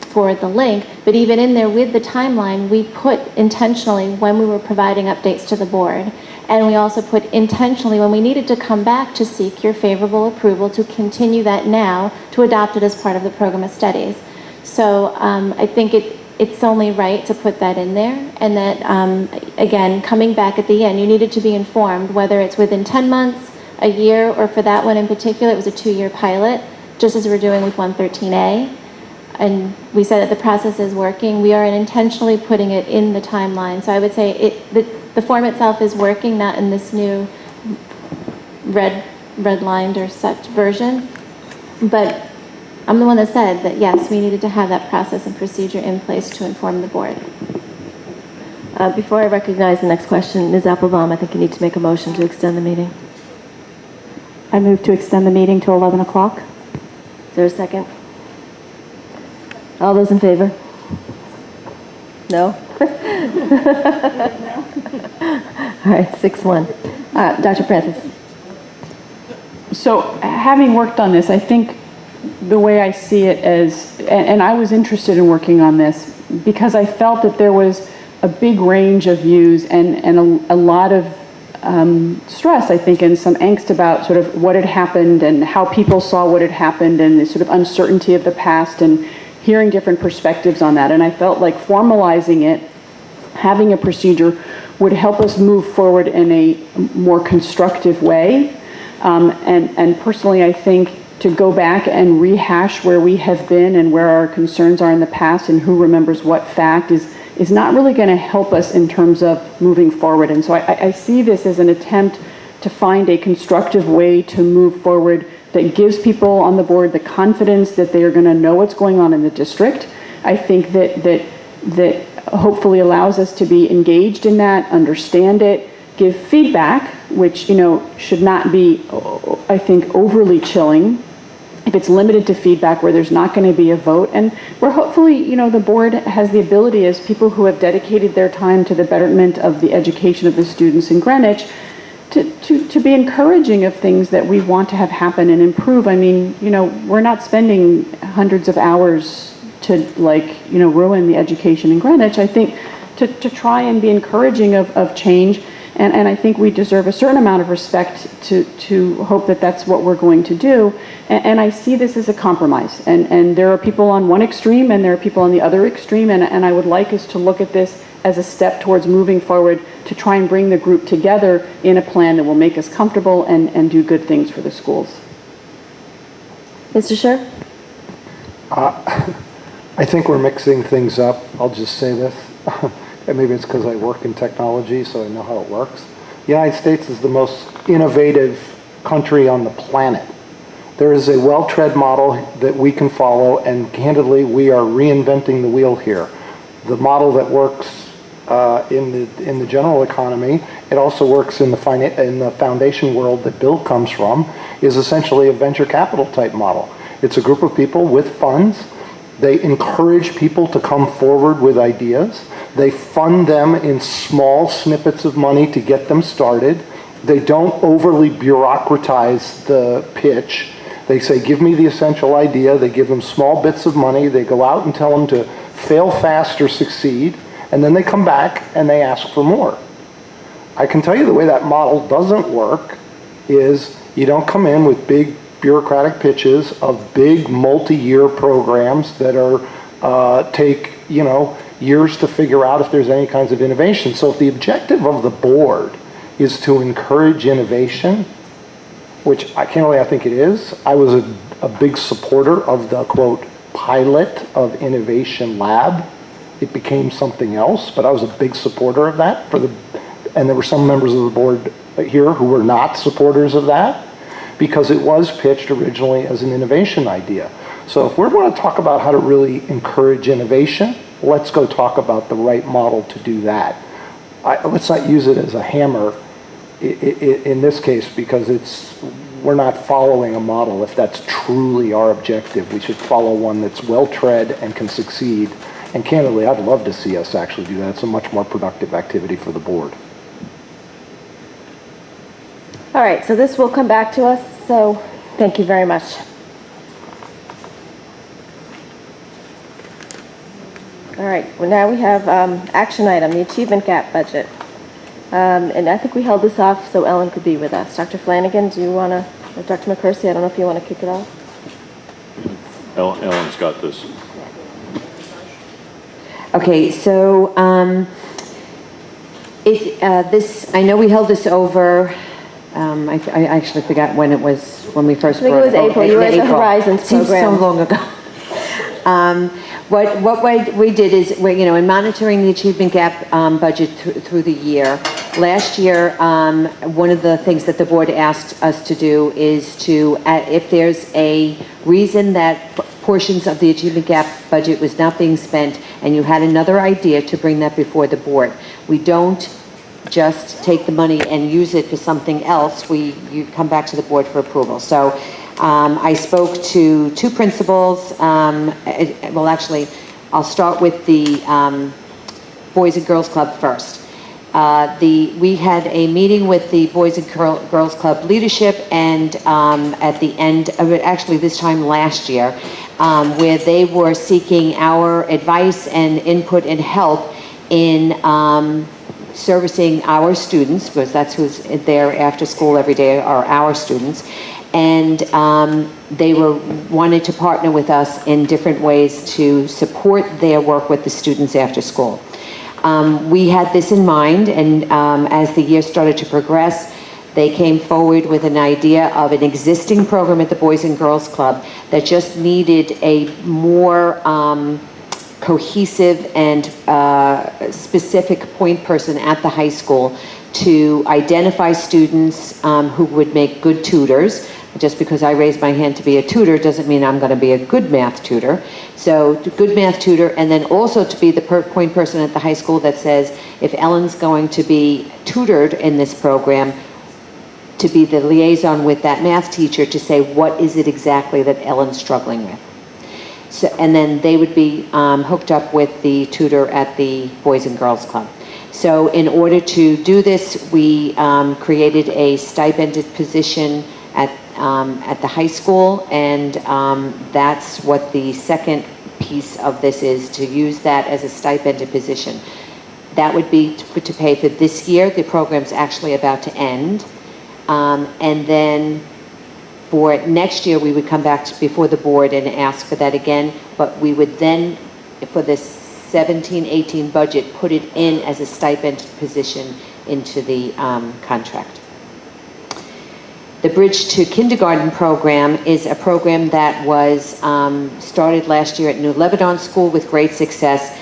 forward the link, but even in there with the timeline, we put intentionally when we were providing updates to the board. And we also put intentionally when we needed to come back to seek your favorable approval to continue that now to adopt it as part of the program of studies. So I think it's only right to put that in there, and that, again, coming back at the end, you needed to be informed whether it's within 10 months, a year, or for that one in particular, it was a 2-year pilot, just as we're doing with 113A. And we said that the process is working. We are intentionally putting it in the timeline. So I would say the form itself is working, not in this new red-lined or such version. But I'm the one that said that, yes, we needed to have that process and procedure in place to inform the board. Before I recognize the next question, Ms. Applebaum, I think you need to make a motion to extend the meeting. I move to extend the meeting to 11 o'clock. Is there a second? All those in favor? No? All right, 6-1. Dr. Francis. So having worked on this, I think the way I see it as, and I was interested in working on this because I felt that there was a big range of views and a lot of stress, I think, and some angst about sort of what had happened and how people saw what had happened and the sort of uncertainty of the past and hearing different perspectives on that. And I felt like formalizing it, having a procedure, would help us move forward in a more constructive way. And personally, I think to go back and rehash where we have been and where our concerns are in the past and who remembers what fact is not really going to help us in terms of moving forward. And so I see this as an attempt to find a constructive way to move forward that gives people on the board the confidence that they are going to know what's going on in the district. I think that hopefully allows us to be engaged in that, understand it, give feedback, which, should not be, I think, overly chilling. If it's limited to feedback where there's not going to be a vote, and where hopefully, the board has the ability, as people who have dedicated their time to the betterment of the education of the students in Greenwich, to be encouraging of things that we want to have happen and improve. I mean, we're not spending hundreds of hours to ruin the education in Greenwich. I think to try and be encouraging of change. And I think we deserve a certain amount of respect to hope that that's what we're going to do. And I see this as a compromise. And there are people on one extreme and there are people on the other extreme. And I would like us to look at this as a step towards moving forward to try and bring the group together in a plan that will make us comfortable and do good things for the schools. Mr. Scher? I think we're mixing things up. I'll just say this. And maybe it's because I work in technology, so I know how it works. The United States is the most innovative country on the planet. There is a well-tread model that we can follow, and candidly, we are reinventing the wheel here. The model that works in the general economy, it also works in the foundation world that Bill comes from, is essentially a venture capital type model. It's a group of people with funds. They encourage people to come forward with ideas. They fund them in small snippets of money to get them started. They don't overly bureaucratize the pitch. They say, give me the essential idea. They give them small bits of money. They go out and tell them to fail fast or succeed. And then they come back and they ask for more. I can tell you the way that model doesn't work is you don't come in with big bureaucratic pitches of big multi-year programs that are take years to figure out if there's any kinds of innovation. So if the objective of the board is to encourage innovation, which I think it is, I was a big supporter of the quote pilot of Innovation Lab. It became something else, but I was a big supporter of that and there were some members of the board here who were not supporters of that, because it was pitched originally as an innovation idea. So if we're going to talk about how to really encourage innovation, let's go talk about the right model to do that. Let's not use it as a hammer in this case, because we're not following a model. If that's truly our objective, we should follow one that's well-tread and can succeed. And candidly, I'd love to see us actually do that. It's a much more productive activity for the board. All right, so this will come back to us, so thank you very much. All right, well, now we have action item, the achievement gap budget. And I think we held this off so Ellen could be with us. Dr. Flanagan, do you want to, or Dr. McCursey, I don't know if you want to kick it off. Ellen's got this. Okay, so I know we held this over. I actually forgot when it was, when we first brought it. I think it was April. You were at the Horizons program. Seems so long ago. What we did is, in monitoring the achievement gap budget through the year, last year, one of the things that the board asked us to do is to, if there's a reason that portions of the achievement gap budget was not being spent and you had another idea, to bring that before the board. We don't just take the money and use it for something else. You come back to the board for approval. So I spoke to two principals. Well, actually, I'll start with the Boys and Girls Club first. We had a meeting with the Boys and Girls Club leadership, and at the end of it, actually this time last year, where they were seeking our advice and input and help in servicing our students, because that's who's there after school every day are our students. And they wanted to partner with us in different ways to support their work with the students after school. We had this in mind, and as the year started to progress, they came forward with an idea of an existing program at the Boys and Girls Club that just needed a more cohesive and specific point person at the high school to identify students who would make good tutors. Just because I raised my hand to be a tutor doesn't mean I'm going to be a good math tutor. So good math tutor, and then also to be the point person at the high school that says, if Ellen's going to be tutored in this program, to be the liaison with that math teacher to say, what is it exactly that Ellen's struggling with? So, and then they would be hooked up with the tutor at the Boys and Girls Club. So in order to do this, we created a stipended position at the high school, and that's what the second piece of this is, to use that as a stipended position. That would be to pay for this year. The program's actually about to end. And then for next year, we would come back before the board and ask for that again, but we would then, for the 17-18 budget, put it in as a stipend position into the contract. The Bridge to Kindergarten program is a program that was started last year at New Lebanon School with great success,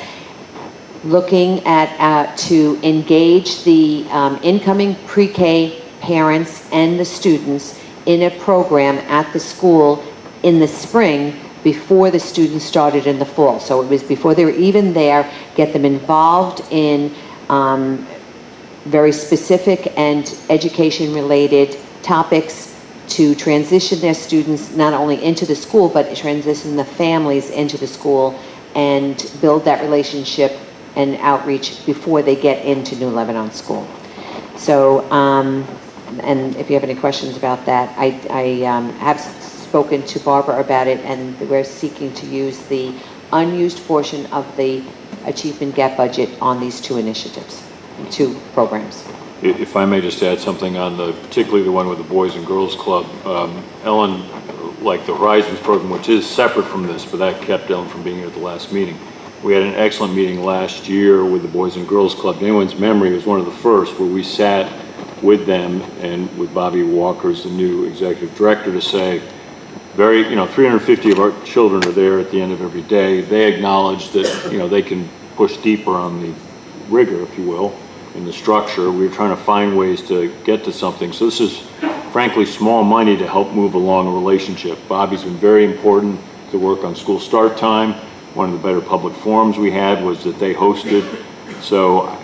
looking at to engage the incoming pre-K parents and the students in a program at the school in the spring before the students started in the fall. So it was before they were even there, get them involved in very specific and education-related topics to transition their students not only into the school, but transition the families into the school and build that relationship and outreach before they get into New Lebanon School. So, and if you have any questions about that, I have spoken to Barbara about it, and we're seeking to use the unused portion of the Achievement Gap budget on these two initiatives, two programs. If I may just add something on particularly the one with the Boys and Girls Club. Ellen, like the Horizons program, which is separate from this, but that kept Ellen from being here at the last meeting. We had an excellent meeting last year with the Boys and Girls Club. In anyone's memory, it was one of the first where we sat with them and with Bobby Walker as the new executive director to say, 350 of our children are there at the end of every day. They acknowledge that, they can push deeper on the rigor, if you will, in the structure. We're trying to find ways to get to something. So this is, frankly, small money to help move along a relationship. Bobby's been very important to work on school start time. One of the better public forums we had was that they hosted. So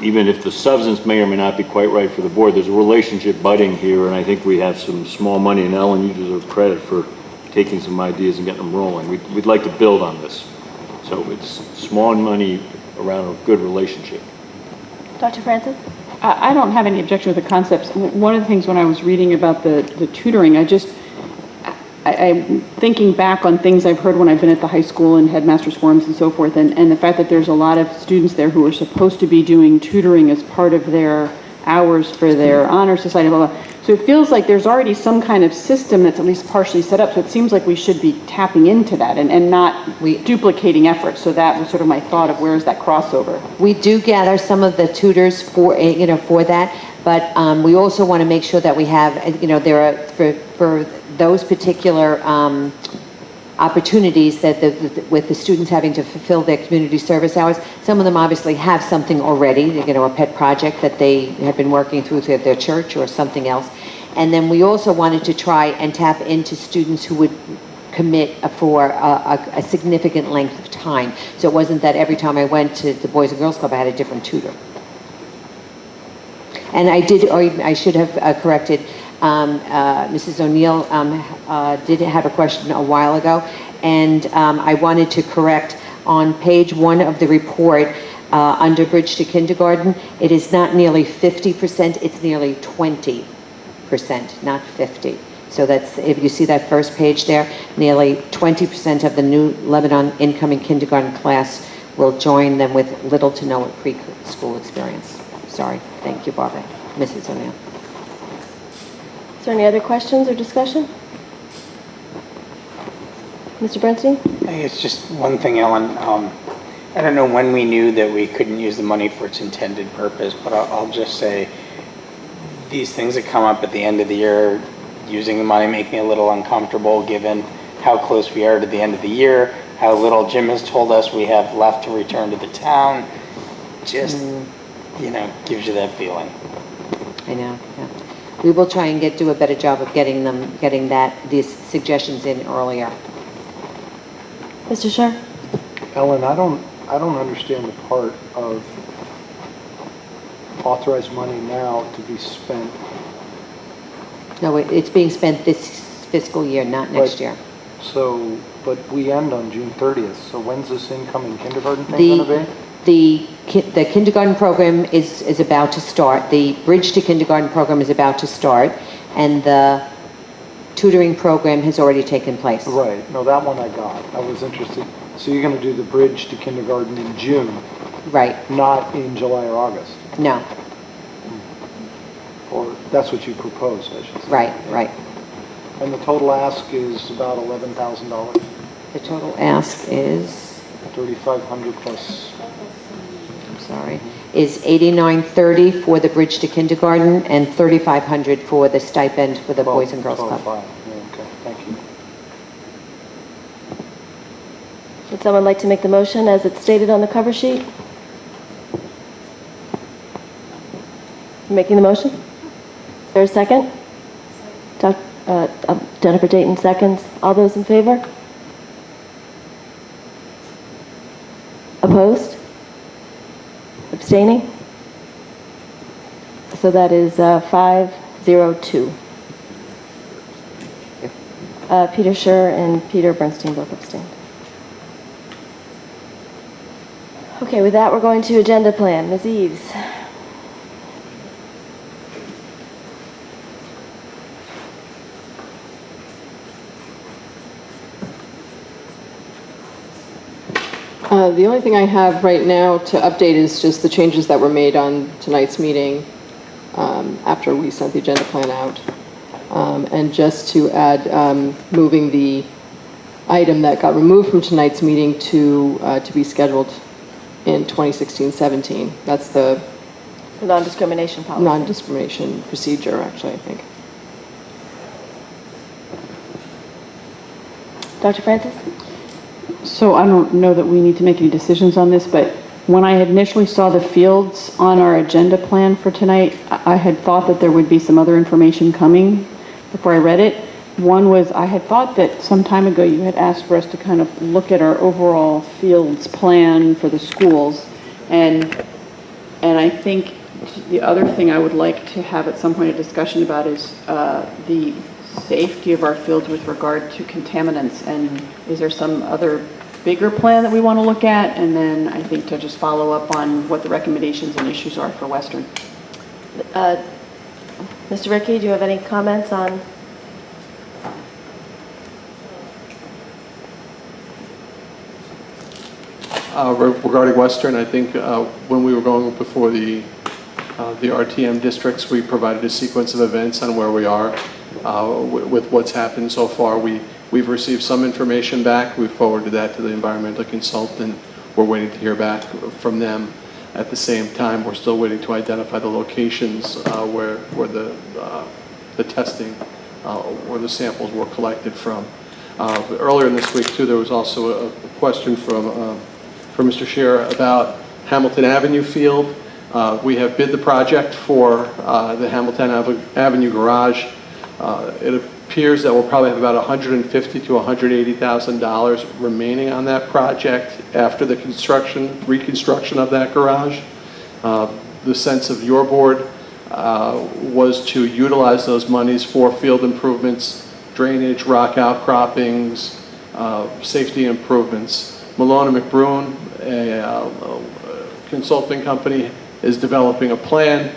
even if the substance may or may not be quite right for the board, there's a relationship budding here, and I think we have some small money, and Ellen, you deserve credit for taking some ideas and getting them rolling. We'd like to build on this. So it's small money around a good relationship. Dr. Francis? I don't have any objection with the concepts. One of the things when I was reading about the tutoring, I'm thinking back on things I've heard when I've been at the high school and headmasters forums and so forth, and the fact that there's a lot of students there who are supposed to be doing tutoring as part of their hours for their honor society, blah, blah. So it feels like there's already some kind of system that's at least partially set up, so it seems like we should be tapping into that and not duplicating efforts. So that was sort of my thought of where is that crossover. We do gather some of the tutors for that, but we also want to make sure that we have, there are, for those particular opportunities that with the students having to fulfill their community service hours, some of them obviously have something already, a pet project that they have been working through their church or something else. And then we also wanted to try and tap into students who would commit for a significant length of time. So it wasn't that every time I went to the Boys and Girls Club I had a different tutor. And I should have corrected, Mrs. O'Neill did have a question a while ago, and I wanted to correct on page 1 of the report. under Bridge to Kindergarten, it is not nearly 50%, it's nearly 20%, not 50. So that's, if you see that first page there, nearly 20% of the new Lebanon incoming kindergarten class will join them with little to no preschool experience. Sorry. Thank you, Barbara. Mrs. O'Neill. Is there any other questions or discussion? Mr. Bernstein? Hey, it's just one thing, Ellen. I don't know when we knew that we couldn't use the money for its intended purpose, but I'll just say these things that come up at the end of the year, using the money make me a little uncomfortable given how close we are to the end of the year, how little Jim has told us we have left to return to the town. Just, gives you that feeling. I know, yeah. We will try and do a better job of getting these suggestions in earlier. Mr. Scher? Ellen, I don't understand the part of authorized money now to be spent. No, it's being spent this fiscal year, not next year. So, but we end on June 30th, so when's this incoming kindergarten thing going to be? The kindergarten program is about to start. The Bridge to Kindergarten program is about to start, and the tutoring program has already taken place. Right. No, that one I got. I was interested. So you're going to do the Bridge to Kindergarten in June? Right. Not in July or August? No. Or that's what you proposed, I should say. Right. And the total ask is about $11,000? The total ask is? $3,500 plus. I'm sorry. Is $89.30 for the Bridge to Kindergarten and $3,500 for the stipend for the Boys and Girls Club. Okay, thank you. Would someone like to make the motion as it's stated on the cover sheet? Making the motion? Is there a second? Jennifer Dayton seconds. All those in favor? Opposed? Abstaining? So that is 502. Peter Scher and Peter Bernstein both abstained. Okay, with that, we're going to agenda plan. Ms. Eves. The only thing I have right now to update is just the changes that were made on tonight's meeting after we sent the agenda plan out. And just to add, moving the item that got removed from tonight's meeting to be scheduled in 2016-17. That's the non-discrimination policy. Non-discrimination procedure, actually, I think. Dr. Francis? So I don't know that we need to make any decisions on this, but when I initially saw the fields on our agenda plan for tonight, I had thought that there would be some other information coming before I read it. One was, I had thought that some time ago you had asked for us to kind of look at our overall fields plan for the schools. And I think the other thing I would like to have at some point a discussion about is the safety of our fields with regard to contaminants. And is there some other bigger plan that we want to look at? And then I think to just follow up on what the recommendations and issues are for Western. Mr. Rickey, do you have any comments on? Regarding Western, I think when we were going before the RTM districts, we provided a sequence of events on where we are with what's happened so far. We've received some information back. We've forwarded that to the environmental consultant. We're waiting to hear back from them. At the same time, we're still waiting to identify the locations where the testing, where the samples were collected from. Earlier in this week, too, there was also a question from Mr. Scher about Hamilton Avenue Field. We have bid the project for the Hamilton Avenue Garage. It appears that we'll probably have about $150,000 to $180,000 remaining on that project after the reconstruction of that garage. The sense of your board was to utilize those monies for field improvements, drainage, rock outcroppings, safety improvements. Malone and McBroom, a consulting company is developing a plan.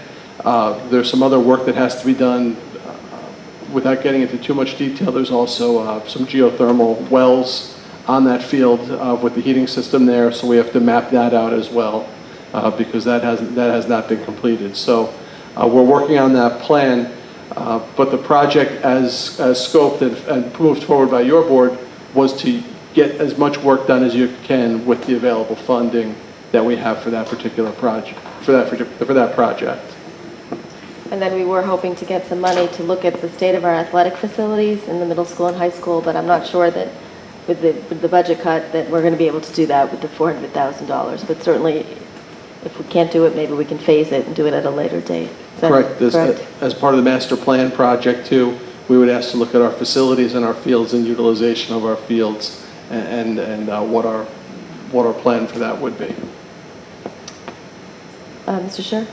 There's some other work that has to be done. Without getting into too much detail, there's also some geothermal wells on that field with the heating system there, so we have to map that out as well because that has not been completed. So we're working on that plan, but the project as scoped and moved forward by your board was to get as much work done as you can with the available funding that we have for that particular project, for that project. And then we were hoping to get some money to look at the state of our athletic facilities in the middle school and high school, but I'm not sure that with the budget cut that we're going to be able to do that with the $400,000. But certainly, if we can't do it, maybe we can phase it and do it at a later date. Is that Correct. correct? As part of the master plan project too, we would ask to look at our facilities and our fields and utilization of our fields and what our plan for that would be. Mr. Scher?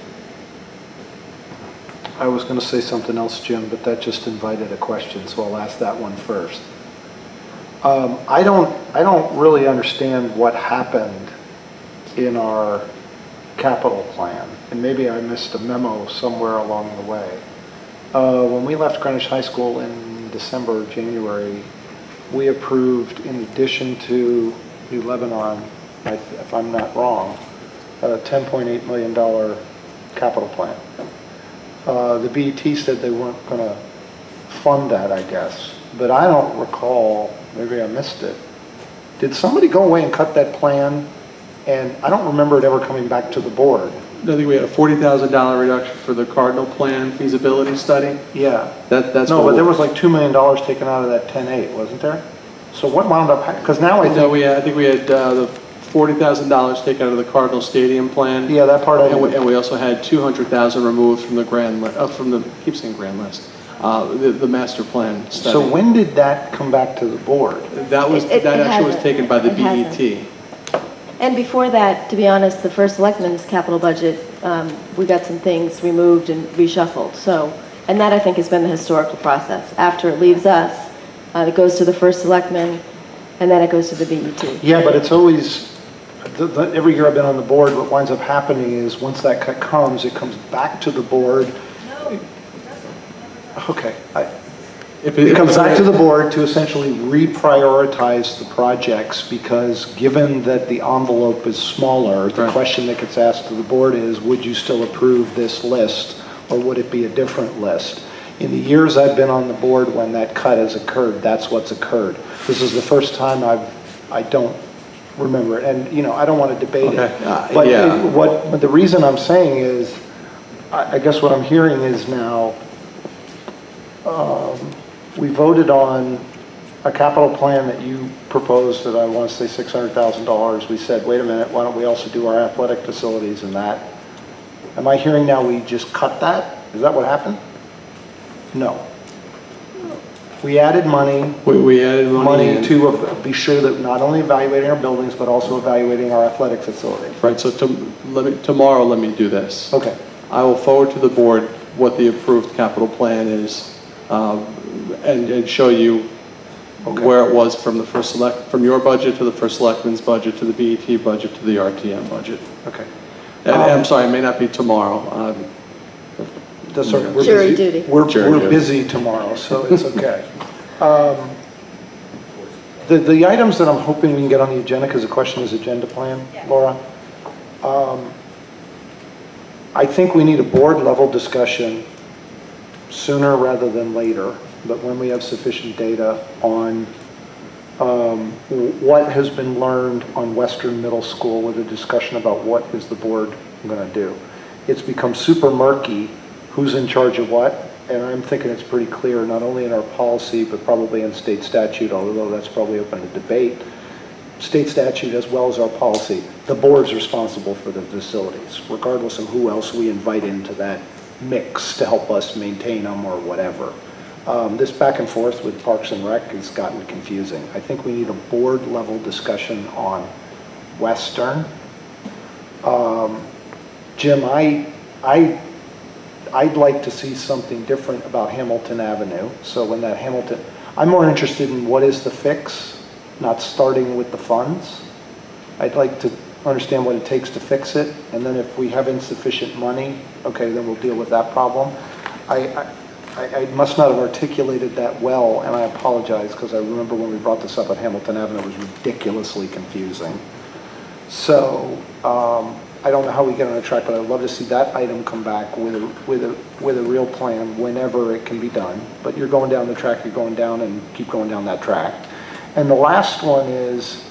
I was going to say something else, Jim, but that just invited a question, so I'll ask that one first. I don't really understand what happened in our capital plan, and maybe I missed a memo somewhere along the way. When we left Greenwich High School in December, January, we approved, in addition to New Lebanon, if I'm not wrong, a $10.8 million capital plan. The BET said they weren't going to fund that, I guess, but I don't recall, maybe I missed it. Did somebody go away and cut that plan? And I don't remember it ever coming back to the board. I think we had a $40,000 reduction for the Cardinal Plan feasibility study. Yeah. That's no, but there was like $2 million taken out of that 10.8, wasn't there? So what wound up, because now I think we had the $40,000 taken out of the Cardinal Stadium plan. Yeah, that part and we also had $200,000 removed from the keep saying grand list, the master plan study. So when did that come back to the board? That actually was taken by the It BET. hasn't. And before that, to be honest, the first selectmen's capital budget, we got some things removed and reshuffled. So, and that I think has been the historical process. After it leaves us, it goes to the first selectman, and then it goes to the BET. Yeah, but it's always, every year I've been on the board, what winds up happening is once that cut comes, it comes back to the board. Okay. It comes back to the board to essentially reprioritize the projects because given that the envelope is smaller, the question that gets asked to the board is, would you still approve this list or would it be a different list? In the years I've been on the board when that cut has occurred, that's what's occurred. This is the first time I don't remember it. And, you know, I don't want to debate it. But but the reason I'm saying is, I guess what I'm hearing is now, we voted on a capital plan that you proposed that I want to say $600,000. We said, wait a minute, why don't we also do our athletic facilities and that? Am I hearing now we just cut that? Is that what happened? No. We added money. We added money to be sure that not only evaluating our buildings, but also evaluating our athletic facilities. Right, so tomorrow let me do this. Okay. I will forward to the board what the approved capital plan is and show you where it was from from your budget to the first selectman's budget to the BET budget to the RTM budget. Okay. And I'm sorry, it may not be tomorrow. We're Jury busy. duty. We're busy tomorrow, so it's okay. The items that I'm hoping we can get on the agenda, because the question is agenda plan, Laura. I think we need a board level discussion sooner rather than later, but when we have sufficient data on what has been learned on Western Middle School with a discussion about what is the board going to do. It's become super murky who's in charge of what, and I'm thinking it's pretty clear, not only in our policy, but probably in state statute, although that's probably open to debate. State statute as well as our policy. The board's responsible for the facilities, regardless of who else we invite into that mix to help us maintain them or whatever. This back and forth with Parks and Rec has gotten confusing. I think we need a board level discussion on Western. Jim, I'd like to see something different about Hamilton Avenue. So when that I'm more interested in what is the fix, not starting with the funds. I'd like to understand what it takes to fix it, and then if we have insufficient money, okay, then we'll deal with that problem. I must not have articulated that well, and I apologize, because I remember when we brought this up at Hamilton Avenue, it was ridiculously confusing. So, I don't know how we get on a track, but I'd love to see that item come back with a real plan whenever it can be done. But you're going down the track, you're going down, and keep going down that track. And the last one is,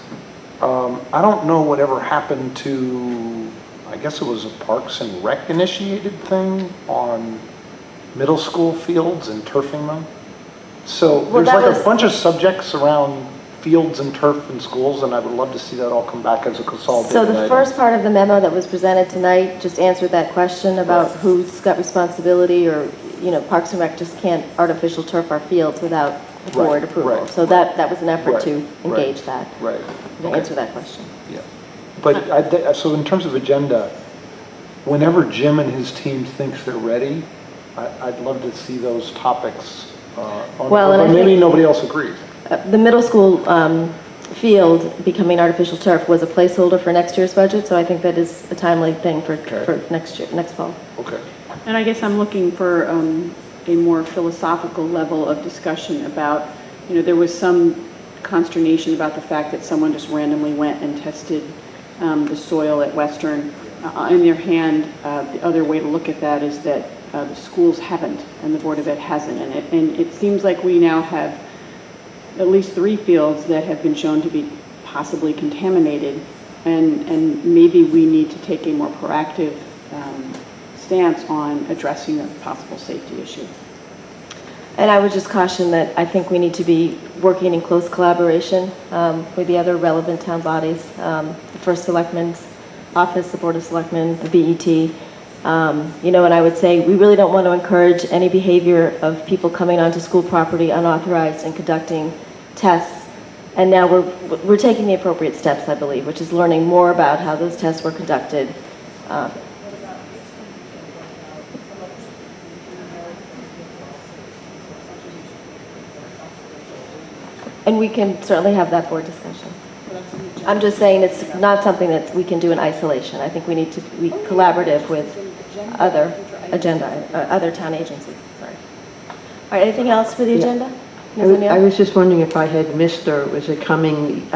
I don't know whatever happened to, I guess it was a Parks and Rec initiated thing on middle school fields and turfing them. So Well, there's that like was- a bunch of subjects around fields and turf in schools, and I would love to see that all come back as a consolidated So the item. first part of the memo that was presented tonight just answered that question about who's got responsibility, or, Parks and Rec just can't artificial turf our fields without board approval. right, So that was an effort right, to right, engage that, Right. to Okay. answer that question. Yeah. But, so in terms of agenda, whenever Jim and his team thinks they're ready, I'd love to see those topics on, Well, and I but maybe think- nobody else agrees. The middle school field becoming artificial turf was a placeholder for next year's budget, so I think that is a timely thing for next fall. Okay. And I guess I'm looking for a more philosophical level of discussion about, there was some consternation about the fact that someone just randomly went and tested the soil at Western. On the other hand, the other way to look at that is that the schools haven't, and the Board of Ed hasn't. And it seems like we now have at least 3 fields that have been shown to be possibly contaminated, and maybe we need to take a more proactive stance on addressing the possible safety issue. And I would just caution that I think we need to be working in close collaboration with the other relevant town bodies, the First Selectman's Office, the Board of Selectmen, the BET. And I would say we really don't want to encourage any behavior of people coming onto school property unauthorized and conducting tests. And now we're taking the appropriate steps, I believe, which is learning more about how those tests were conducted. And we can certainly have that board discussion. I'm just saying it's not something that we can do in isolation. I think we need to be collaborative with other other town agencies. Sorry. All right, anything else for the agenda? Ms. O'Neill? I was just wondering if I had missed, or was it coming,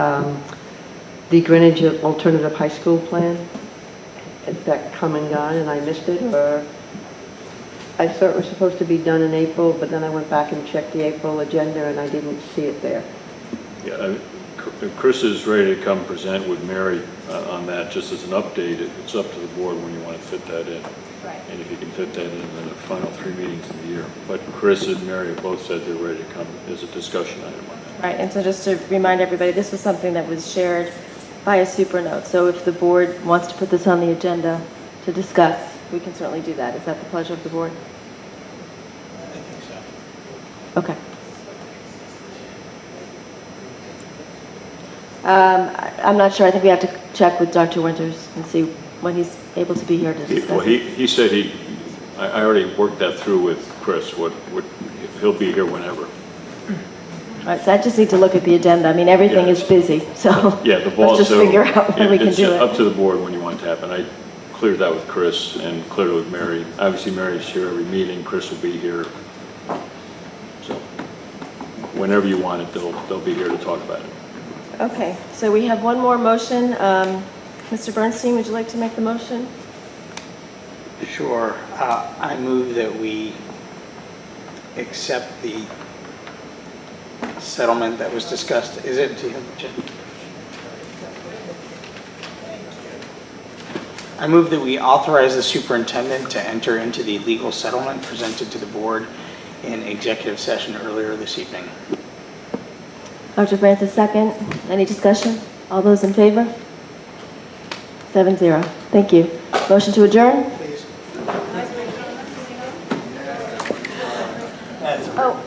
the Greenwich Alternative High School Plan? Is that come and gone and I missed it, or? I thought it was supposed to be done in April, but then I went back and checked the April agenda and I didn't see it there. Yeah, Chris is ready to come present with Mary on that, just as an update. It's up to the board when you want to fit that in. Right. And if you can fit that in the final 3 meetings of the year. But Chris and Mary have both said they're ready to come as a discussion item on that. Right, and so just to remind everybody, this was something that was shared by a super note. So if the board wants to put this on the agenda to discuss, we can certainly do that. Is that the pleasure of the board? I think so. Okay. I'm not sure. I think we have to check with Dr. Winters and see when he's able to be here to discuss. Well, he said I already worked that through with Chris. He'll be here whenever. All right, so I just need to look at the agenda. I mean, everything is busy, so Yeah, the ball. let's just figure out when we can do It's up it. to the board when you want it to happen. I cleared that with Chris and cleared it with Mary. Obviously, Mary's here every meeting. Chris will be here. So whenever you want it, they'll be here to talk about it. Okay, so we have one more motion. Mr. Bernstein, would you like to make the motion? Sure. I move that we accept the settlement that was discussed. Is it, Jim? I move that we authorize the superintendent to enter into the legal settlement presented to the board in executive session earlier this evening. Dr. Francis, second. Any discussion? All those in favor? 7-0. Thank you. Motion to adjourn? Oh,